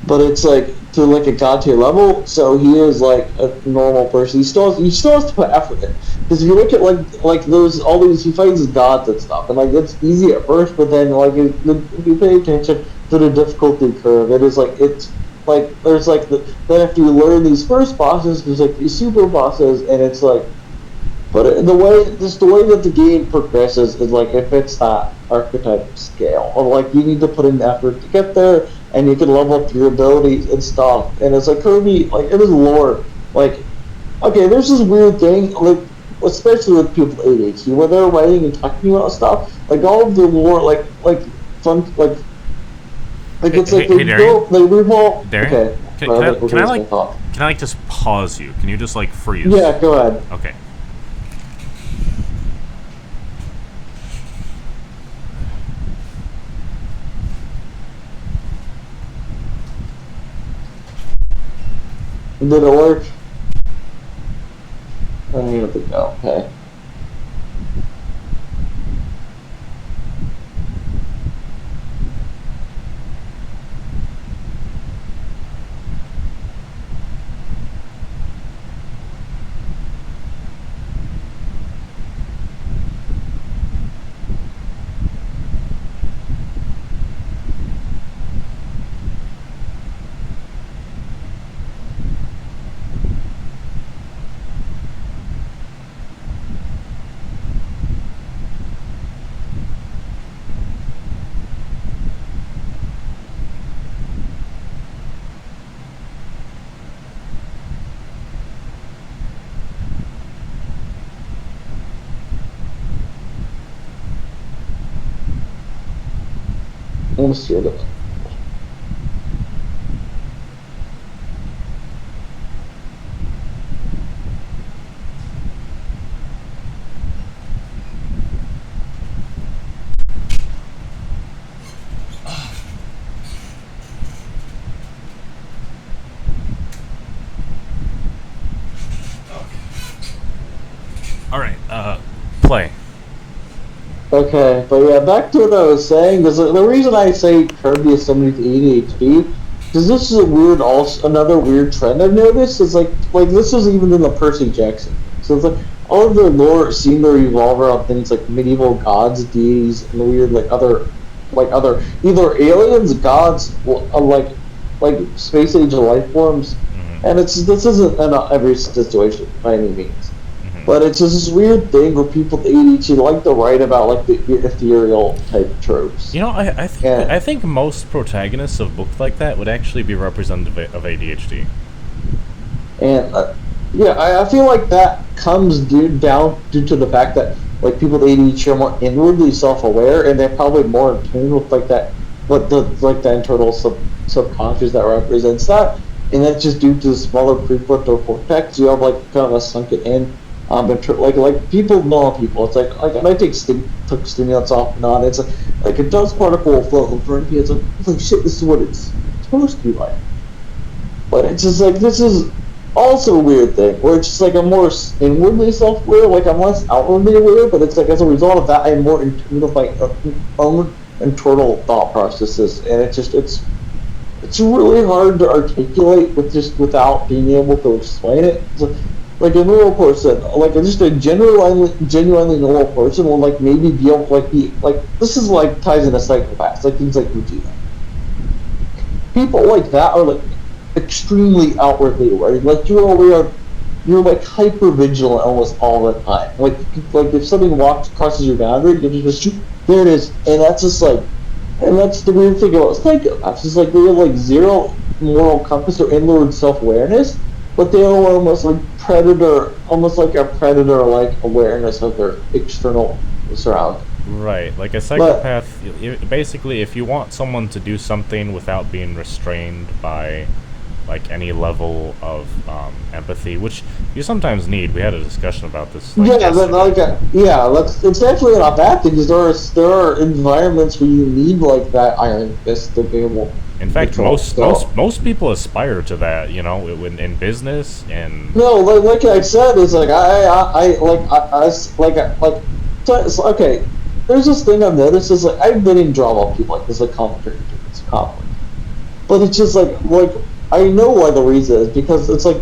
but it's like to like a god tier level. So he is like a normal person. He still has to put effort in. Because if you look at like those all these he fights gods and stuff, and like it's easy at first, but then like if you pay attention to the difficulty curve, it is like it's like there's like then after you learn these first bosses, there's like these super bosses, and it's like. But the way that the game progresses is like if it's that archetype scale, or like you need to put in effort to get there, and you can level up your abilities and stuff. And it's like Kirby, like it is lore. Like, okay, there's this weird thing, like especially with people with ADHD, when they're writing and talking about stuff, like all of the lore, like fun, like it's like they
Darian?
build, they revolve.
Darian?
Okay,
Can I like just pause you? Can you just like freeze?
Yeah, go ahead.
Okay.
Did it work? I need to go. Okay. Almost here.
All right. Play.
Okay, but yeah, back to what I was saying. Because the reason I say Kirby is somebody with ADHD, because this is a weird, also another weird trend I've noticed. Is like this is even in the Percy Jackson. So it's like all of their lore seem to revolve around things like medieval gods, deities, and weird like other either aliens, gods, like space age life forms. And this isn't in every situation by any means. But it's just this weird thing where people with ADHD like to write about like the ethereal type tropes.
You know, I think most protagonists of books like that would actually be representative of ADHD.
And yeah, I feel like that comes down due to the fact that like people with ADHD are more inwardly self-aware, and they're probably more in tune with like that, what the like the internal subconscious that represents that, and that's just due to the smaller prefrontal cortex. You have like kind of a sunken in. Like people, normal people, it's like I took stimulants off and on. It's like a dust particle will float in front of you. It's like shit. This is what it's supposed to be like. But it's just like this is also a weird thing where it's just like I'm more inwardly self-aware, like I'm less outwardly aware. But it's like as a result of that, I'm more in tune with my own internal thought processes, and it's really hard to articulate with just without being able to explain it. So, like a normal person, like just a genuinely normal person will like maybe be able to like be like this is like ties into psychopaths, like things like Vegeta. People like that are like extremely outwardly aware. Like you're aware, you're like hyper vigilant almost all the time. Like if something crosses your boundary, you just shoot. There it is, and that's just like, and that's the weird thing about psychopaths. It's like they have like zero moral compass or inward self-awareness, but they are almost like almost like a predator like awareness of their external surroundings.
Right, like a psychopath, basically if you want someone to do something without being restrained by like any level of empathy, which you sometimes need. We had a discussion about this. Like,
it's actually not bad thing because there are environments where you need like that iron fist to be able.
In fact, most people aspire to that, you know, in business and.
No, like I said, it's like okay. There's this thing I've noticed is like I've been in drama with people like this, like conflict, but it's just like I know why the reason is because it's like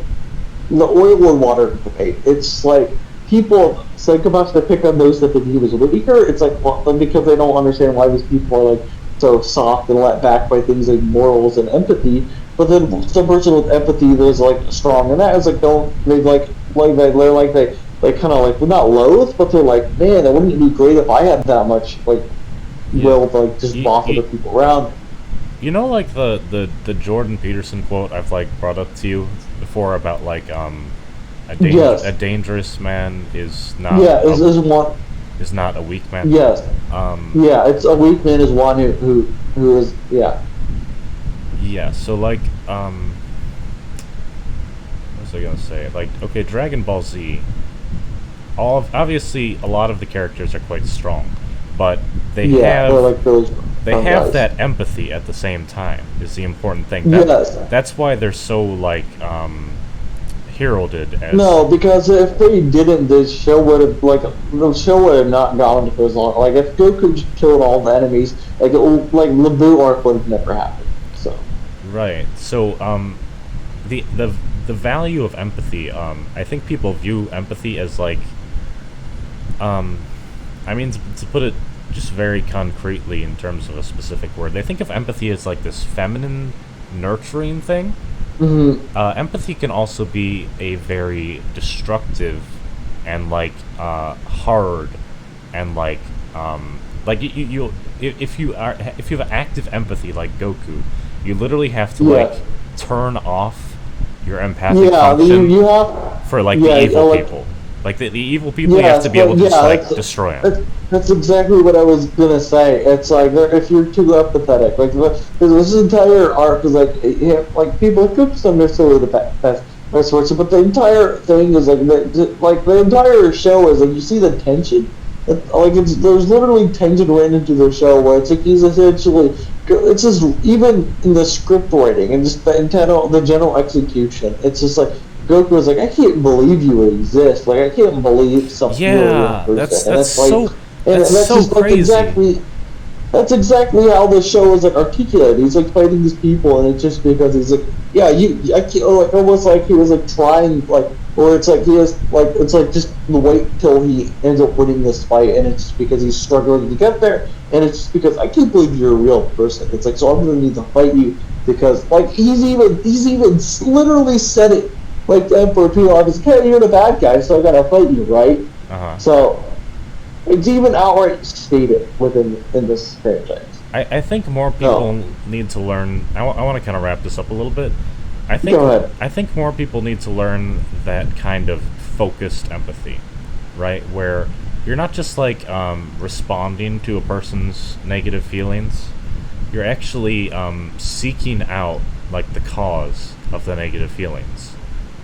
the oil and water debate. It's like people psychopaths that pick on those that they view as weaker. It's like because they don't understand why these people are like so soft and let back by things like morals and empathy. But then some person with empathy that's like strong, and that is like they kind of like, well, not loathe, but they're like, man, it wouldn't be great if I had that much like will to like just boss other people around.
You know, like the Jordan Peterson quote I've like brought up to you before about like a dangerous man is not is not a weak man.
Yes. It's a weak man is one who is
Yeah. So like what was I gonna say? Like okay, Dragon Ball Z. Obviously a lot of the characters are quite strong, but they have that empathy at the same time is the important thing. That's why they're so like heralded as.
No, because if they didn't, the show would have not gone for as long. Like if Goku killed all the enemies, like the Buu arc would have never happened. So. Right.
So the value of empathy. I think people view empathy as like. I mean, to put it just very concretely in terms of a specific word, they think of empathy as like this feminine, nurturing thing.
Mm-hmm.
Empathy can also be a very destructive and like hard and like if you have active empathy like Goku, you literally have to like turn off your empathic function for like the evil people. Like the evil people, you have to be able to just destroy them.
That's exactly what I was gonna say. It's like if you're too empathetic, like this entire arc is like people could necessarily the best sorts, but the entire thing is like the entire show is like you see the tension. There's literally tension written into the show where it's like he's essentially it's just even in the script writing and just the general execution. It's just like. Goku was like, I can't believe you would exist. Like, I can't believe something.
Yeah, that's so crazy.
That's exactly how the show is like articulated. He's like fighting these people, and it's just because he's like, I can't, almost like he was like trying, like, or it's like he is like it's like just wait till he ends up winning this fight, and it's just because he's struggling to get there, and it's just because I can't believe you're a real person. It's like so I'm gonna need to fight you because like he's even literally said it. Like the Emperor too, I was like, hey, you're the bad guy, so I gotta fight you, right? So it's even outright stated in this franchise.
I think more people need to learn. I want to kind of wrap this up a little bit. I think more people need to learn that kind of focused empathy, right? Where you're not just like responding to a person's negative feelings. You're actually seeking out like the cause of the negative feelings,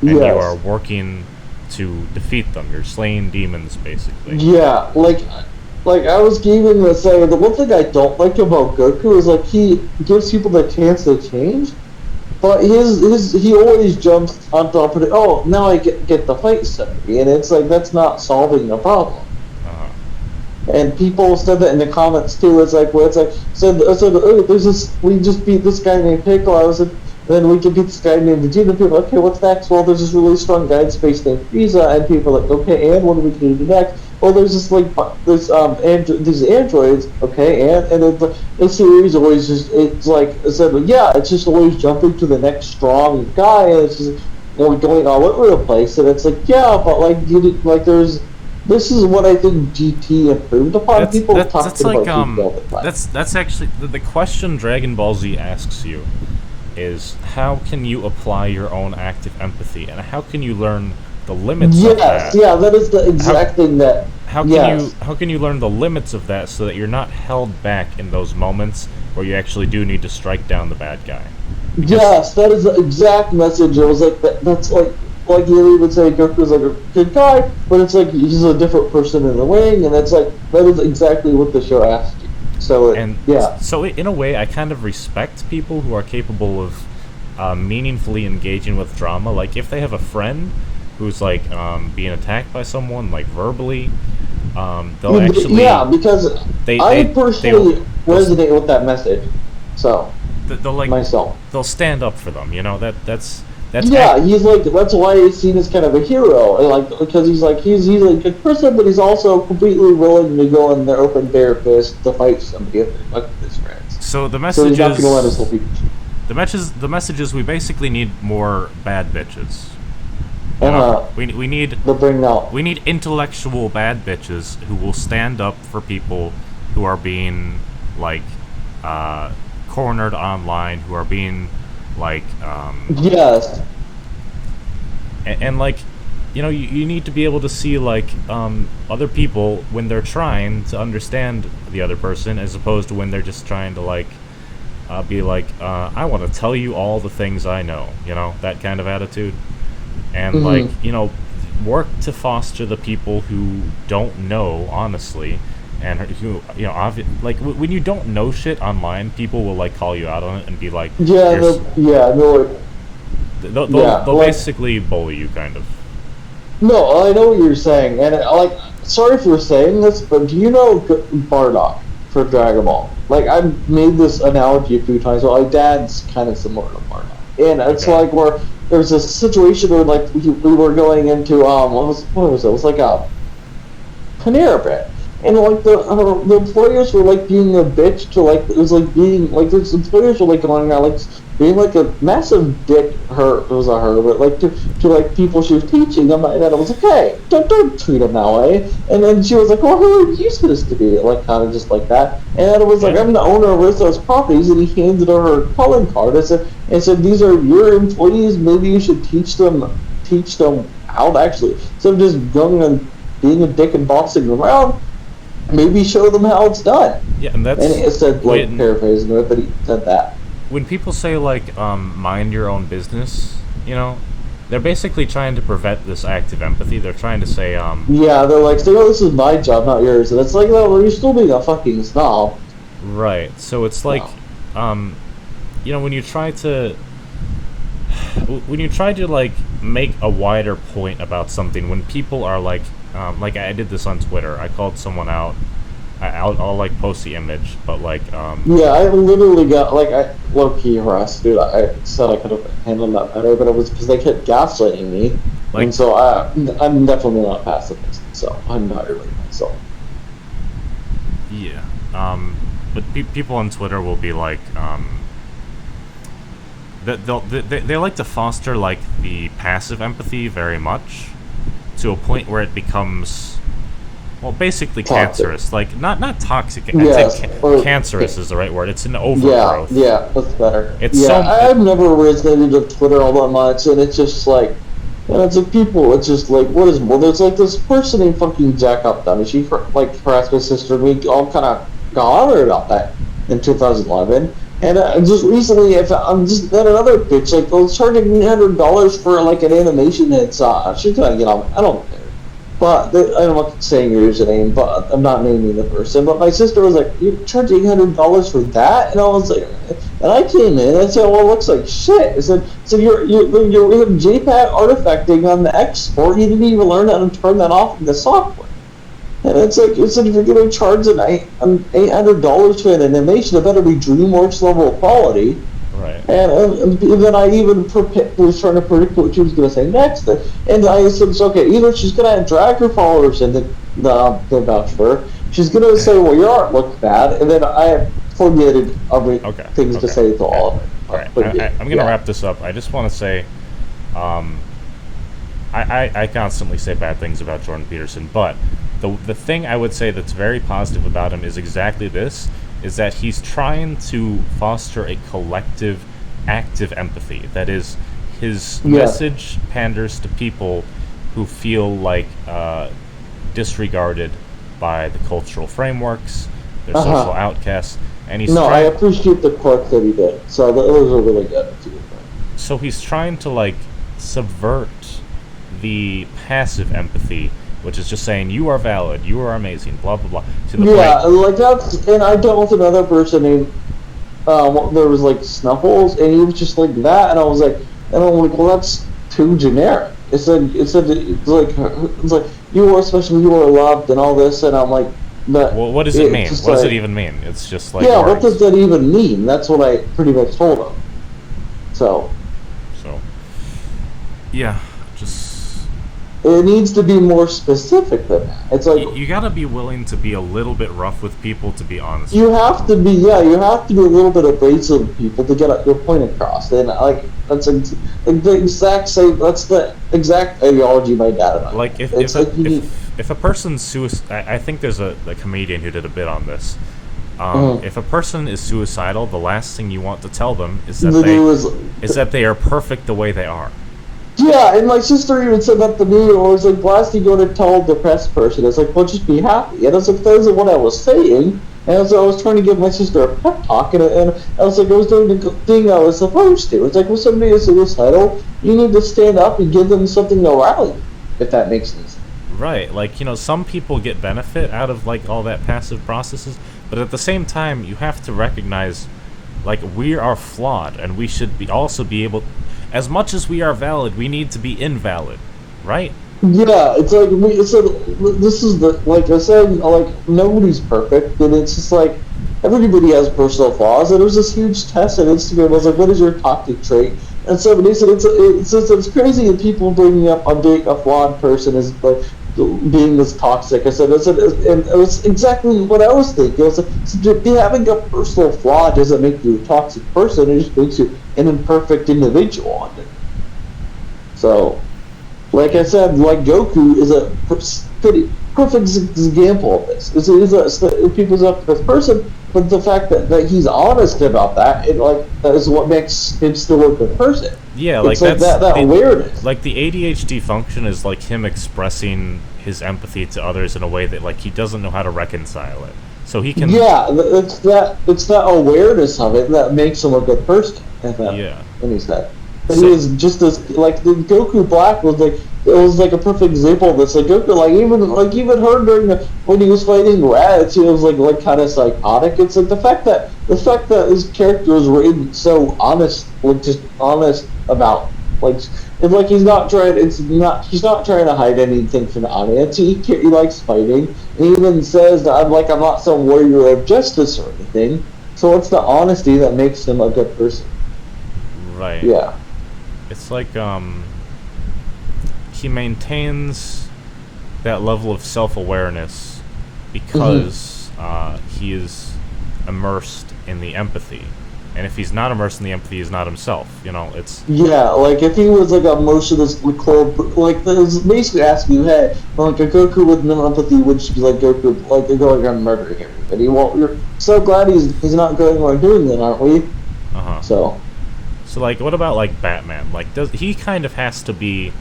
and you are working to defeat them. You're slaying demons, basically.
Yeah, like I was giving the say the one thing I don't like about Goku is like he gives people the chance to change, but he always jumps on top of it. Oh, now I get the fight somebody, and it's like that's not solving the problem. And people said that in the comments too. It's like, well, it's like said, oh, there's this. We just beat this guy named Piccolo. I said, then we can beat this guy named Vegeta. People are like, okay, what's next? Well, there's this really strong guy in space named Frieza, and people are like, okay, and what are we going to do next? Well, there's this like these androids, okay, and the series always just it's like I said, yeah, it's just always jumping to the next strong guy, and it's just going all over the place, and it's like, yeah, but like you did, like there's. This is what I think GT improved upon. People talking about GT all the time.
That's actually the question Dragon Ball Z asks you is how can you apply your own active empathy, and how can you learn the limits of that?
Yeah, that is the exact thing that...
How can you learn the limits of that so that you're not held back in those moments where you actually do need to strike down the bad guy?
Yes, that is the exact message. It was like, that's like you would say Goku's like a good guy, but it's like he's a different person in the ring, and it's like, that is exactly what the show asked you. So,
So in a way, I kind of respect people who are capable of meaningfully engaging with drama. Like, if they have a friend who's, like, being attacked by someone, like, verbally, they'll actually...
Yeah, because I personally resonate with that message, so...
They'll, like,
myself.
They'll stand up for them, you know? That's
he's like, that's why he's seen as kind of a hero, and like, because he's like a good person, but he's also completely willing to go in their open bare fist to fight somebody like his friends.
So the message
he's not gonna let us
the message is we basically need more bad bitches. We need intellectual bad bitches who will stand up for people who are being like cornered online, who are being like
yes,
and like, you know, you need to be able to see like other people when they're trying to understand the other person, as opposed to when they're just trying to like be like, I want to tell you all the things I know, you know, that kind of attitude. And like, you know, work to foster the people who don't know honestly, and who, you know, like when you don't know shit online, people will like call you out on it and be like, they'll basically bully you, kind of.
No, I know what you're saying, and like, sorry for saying this, but do you know Bardock for Dragon Ball? Like, I've made this analogy a few times, but my dad's kind of similar to Bardock, and it's like where there's a situation where like we were going into what was it? It was like a Panera Bread. And like the employers were like being a bitch to like, it was like being like, those employers were like going around like being like a massive dick. But like to like people she was teaching them, and then it was like, hey, don't treat them that way. And then she was like, well, who are you supposed to be? Like, kind of just like that. And then it was like, I'm the owner of Rizzo's properties, and he handed her her calling card. I said, these are your employees. Maybe you should teach them how to actually, instead of just going and being a dick and bossing them around. Maybe show them how it's done.
Yeah, and that's...
And it said, like, paraphrasing it, but he said that.
When people say, like, mind your own business, you know, they're basically trying to prevent this active empathy. They're trying to say,
yeah, they're like, oh, this is my job, not yours. And it's like, no, well, you're still being a fucking snob.
Right. So it's like, you know, when you try to, like, make a wider point about something, when people are, like I did this on Twitter. I called someone out. I'll like post the image, but like
yeah, I literally got like I low-key harassed, dude. I said I could have handled that better, but it was because they kept gaslighting me, like, and so I'm definitely not pacifist, so I'm not really myself.
Yeah, but people on Twitter will be like they like to foster like the passive empathy very much, to a point where it becomes, well, basically toxic. Cancerous. Like, not toxic.
Yes,
cancerous is the right word. It's an overgrowth.
Yeah, that's better.
I've
never resonated with Twitter all that much, and it's just like, And it's like people, it's just like, what is more? There's like this person named fucking Jack Upton, and she like harassed my sister, and we all kind of got on her about that in 2011. And just recently, I'm just met another bitch, like, was charging me $100 for like an animation that she's like, I don't care. But I'm not saying your username, but I'm not naming the person. But my sister was like, "You're charging $800 for that?" And I was like, and I came in and said, "Well, it looks like shit." I said, "So you're JPEG artifacting on the export. You didn't even learn how to turn that off in the software." And it's like, if you're going to charge an $800 for an animation, it better be DreamWorks level quality.
Right.
And then I even was trying to predict what she was going to say next. And I said, it's okay, either she's going to drag her followers into the vouch for her, she's going to say, well, your art looks bad, and then I have formulated other things to say to all of it.
All right. I'm going to wrap this up. I just want to say, I constantly say bad things about Jordan Peterson, but the thing I would say that's very positive about him is exactly this, is that he's trying to foster a collective, active empathy. That is, his message panders to people who feel like disregarded by the cultural frameworks, they're social outcasts, and he's
I appreciate the quote that he did, so those are really good too.
So he's trying to, like, subvert the passive empathy, which is just saying, you are valid, you are amazing, blah, blah, blah. To the point.
Like that's, and I dealt with another person named, there was like Snuffles, and he was just like that, and I was like, well, that's too generic. It's like, you are special, you are loved, and all this, and I'm like,
well, what does it mean? What does it even mean? It's just like,
what does that even mean? That's what I pretty much told him. So, yeah, just... It needs to be more specific than that. It's like,
you gotta be willing to be a little bit rough with people, to be honest.
You have to be a little bit abrasive with people to get your point across. And like, that's the exact ideology my dad and I.
Like, if a person's suicide, I think there's a comedian who did a bit on this. If a person is suicidal, the last thing you want to tell them is that they are perfect the way they are.
Yeah, and my sister even said that to me. It was like, why is he going to tell a depressed person? It's like, well, just be happy. And I was like, that isn't what I was saying. And I was trying to give my sister a pep talk, and I was like, I was doing the thing I was supposed to. It's like, when somebody is suicidal, you need to stand up and give them something to rally, if that makes sense.
Right, like, some people get benefit out of, like, all that passive processes, but at the same time, you have to recognize, like, we are flawed, and we should also be able... As much as we are valid, we need to be invalid, right?
Yeah, it's like, this is like I said, like, nobody's perfect, and it's just like, everybody has personal flaws, and it was this huge test on Instagram. I was like, what is your toxic trait? And somebody said, it's crazy that people bringing up on being a flawed person is like, being this toxic. I said, and it was exactly what I was thinking. I was like, having a personal flaw doesn't make you a toxic person, it just makes you an imperfect individual. So, like I said, like, Goku is a pretty perfect example of this. People's up to this person, but the fact that he's honest about that is what makes him still a good person.
Yeah, like,
that's that awareness.
Like, the ADHD function is like him expressing his empathy to others in a way that, like, he doesn't know how to reconcile it. So he can...
Yeah, it's that awareness of it that makes him a good person. And he's that. But he was just as, like, the Goku Black was like, it was like a perfect example of this. Like, Goku, even her during when he was fighting Raditz, he was like kind of psychotic. It's like the fact that his character is written so honest, like, just honest about, like, it's like he's not trying to hide anything from the audience. He likes fighting. And he even says that I'm not some warrior of justice or anything. So it's the honesty that makes him a good person.
Right.
Yeah.
It's like, he maintains that level of self-awareness because he is immersed in the empathy. And if he's not immersed in the empathy, he's not himself. It's... Yeah,
like, if he was, like, emotionless, cold, like, it's basically asking you, hey, like, a Goku with no empathy would just be like Goku, like, going around murdering everybody. Well, you're so glad he's not going around doing that, aren't we?
So, like, what about, like, Batman? Like, he kind of has to be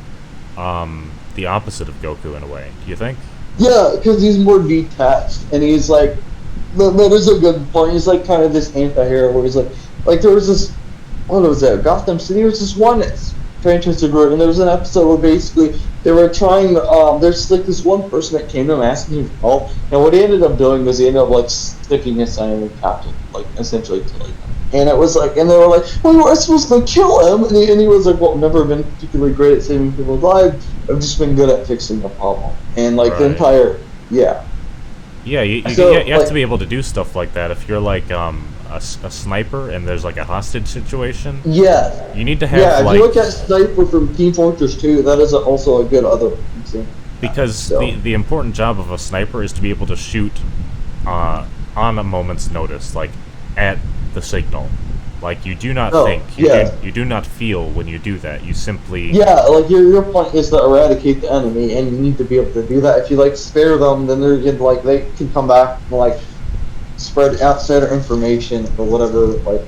the opposite of Goku in a way. Do you think?
Yeah, because he's more detached, and he's like, that is a good point. He's like kind of this anti-hero where he's like there was this, what was that? Gotham City. There was this one franchise group, and there was an episode where basically they were trying. There's like this one person that came to him asking him for help, and what he ended up doing was he ended up like sticking his sign in the captain, like essentially killing him. And it was like, and they were like, well, you were supposed to kill him, and he was like, well, I've never been particularly great at saving people's lives. I've just been good at fixing the problem. And like the entire, yeah.
Yeah, you
So,
have
like,
to be able to do stuff like that. If you're like a sniper and there's like a hostage situation,
yeah.
you need to have
Yeah, if
like,
you look at Sniper from Team Fortress 2, that is also a good other thing.
because
So,
the important job of a sniper is to be able to shoot on a moment's notice, like at the signal. Like you do not think, you do not feel when you do that. You simply
yeah, like your point is to eradicate the enemy, and you need to be able to do that. If you like spare them, then they're like they can come back and like spread outsider information or whatever. Like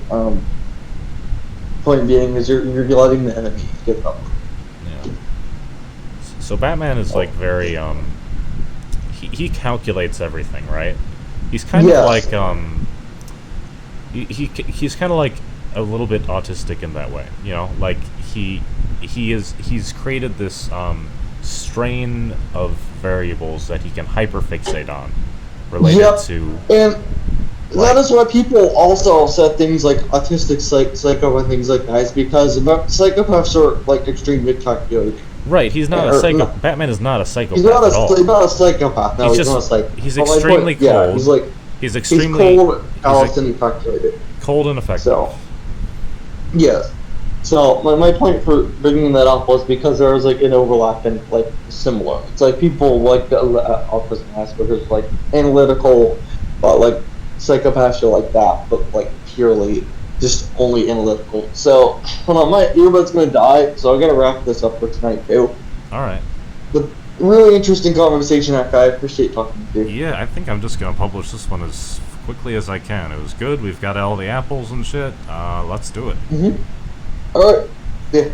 point being is you're letting the enemy get up.
Yeah. So Batman is like very he calculates everything, right? He's kind of like he's kind of like a little bit autistic in that way, you know, like he's created this strain of variables that he can hyperfixate on related to,
and that is why people also said things like autistic psycho and things like that, is because psychopaths are like extremely calculated.
Right, he's not a psycho. Batman is not a psychopath
he's not
at all.
He's not a psychopath. No, he's not a psychopath.
He's extremely cold.
Yeah,
he's extremely
cold, callous, and calculated.
Cold and effective.
So, yes. So my point for bringing that up was because there was like an overlap and like similar. It's like people like autism, Asperger's, like analytical, but like psychopaths are like that, but like purely just only analytical. So hold on, my earbud's gonna die, so I gotta wrap this up for tonight too.
All right.
But really interesting conversation, Ak. I appreciate talking to you.
Yeah, I think I'm just gonna publish this one as quickly as I can. It was good. We've got all the apples and shit. Let's do it.
All right. Yeah.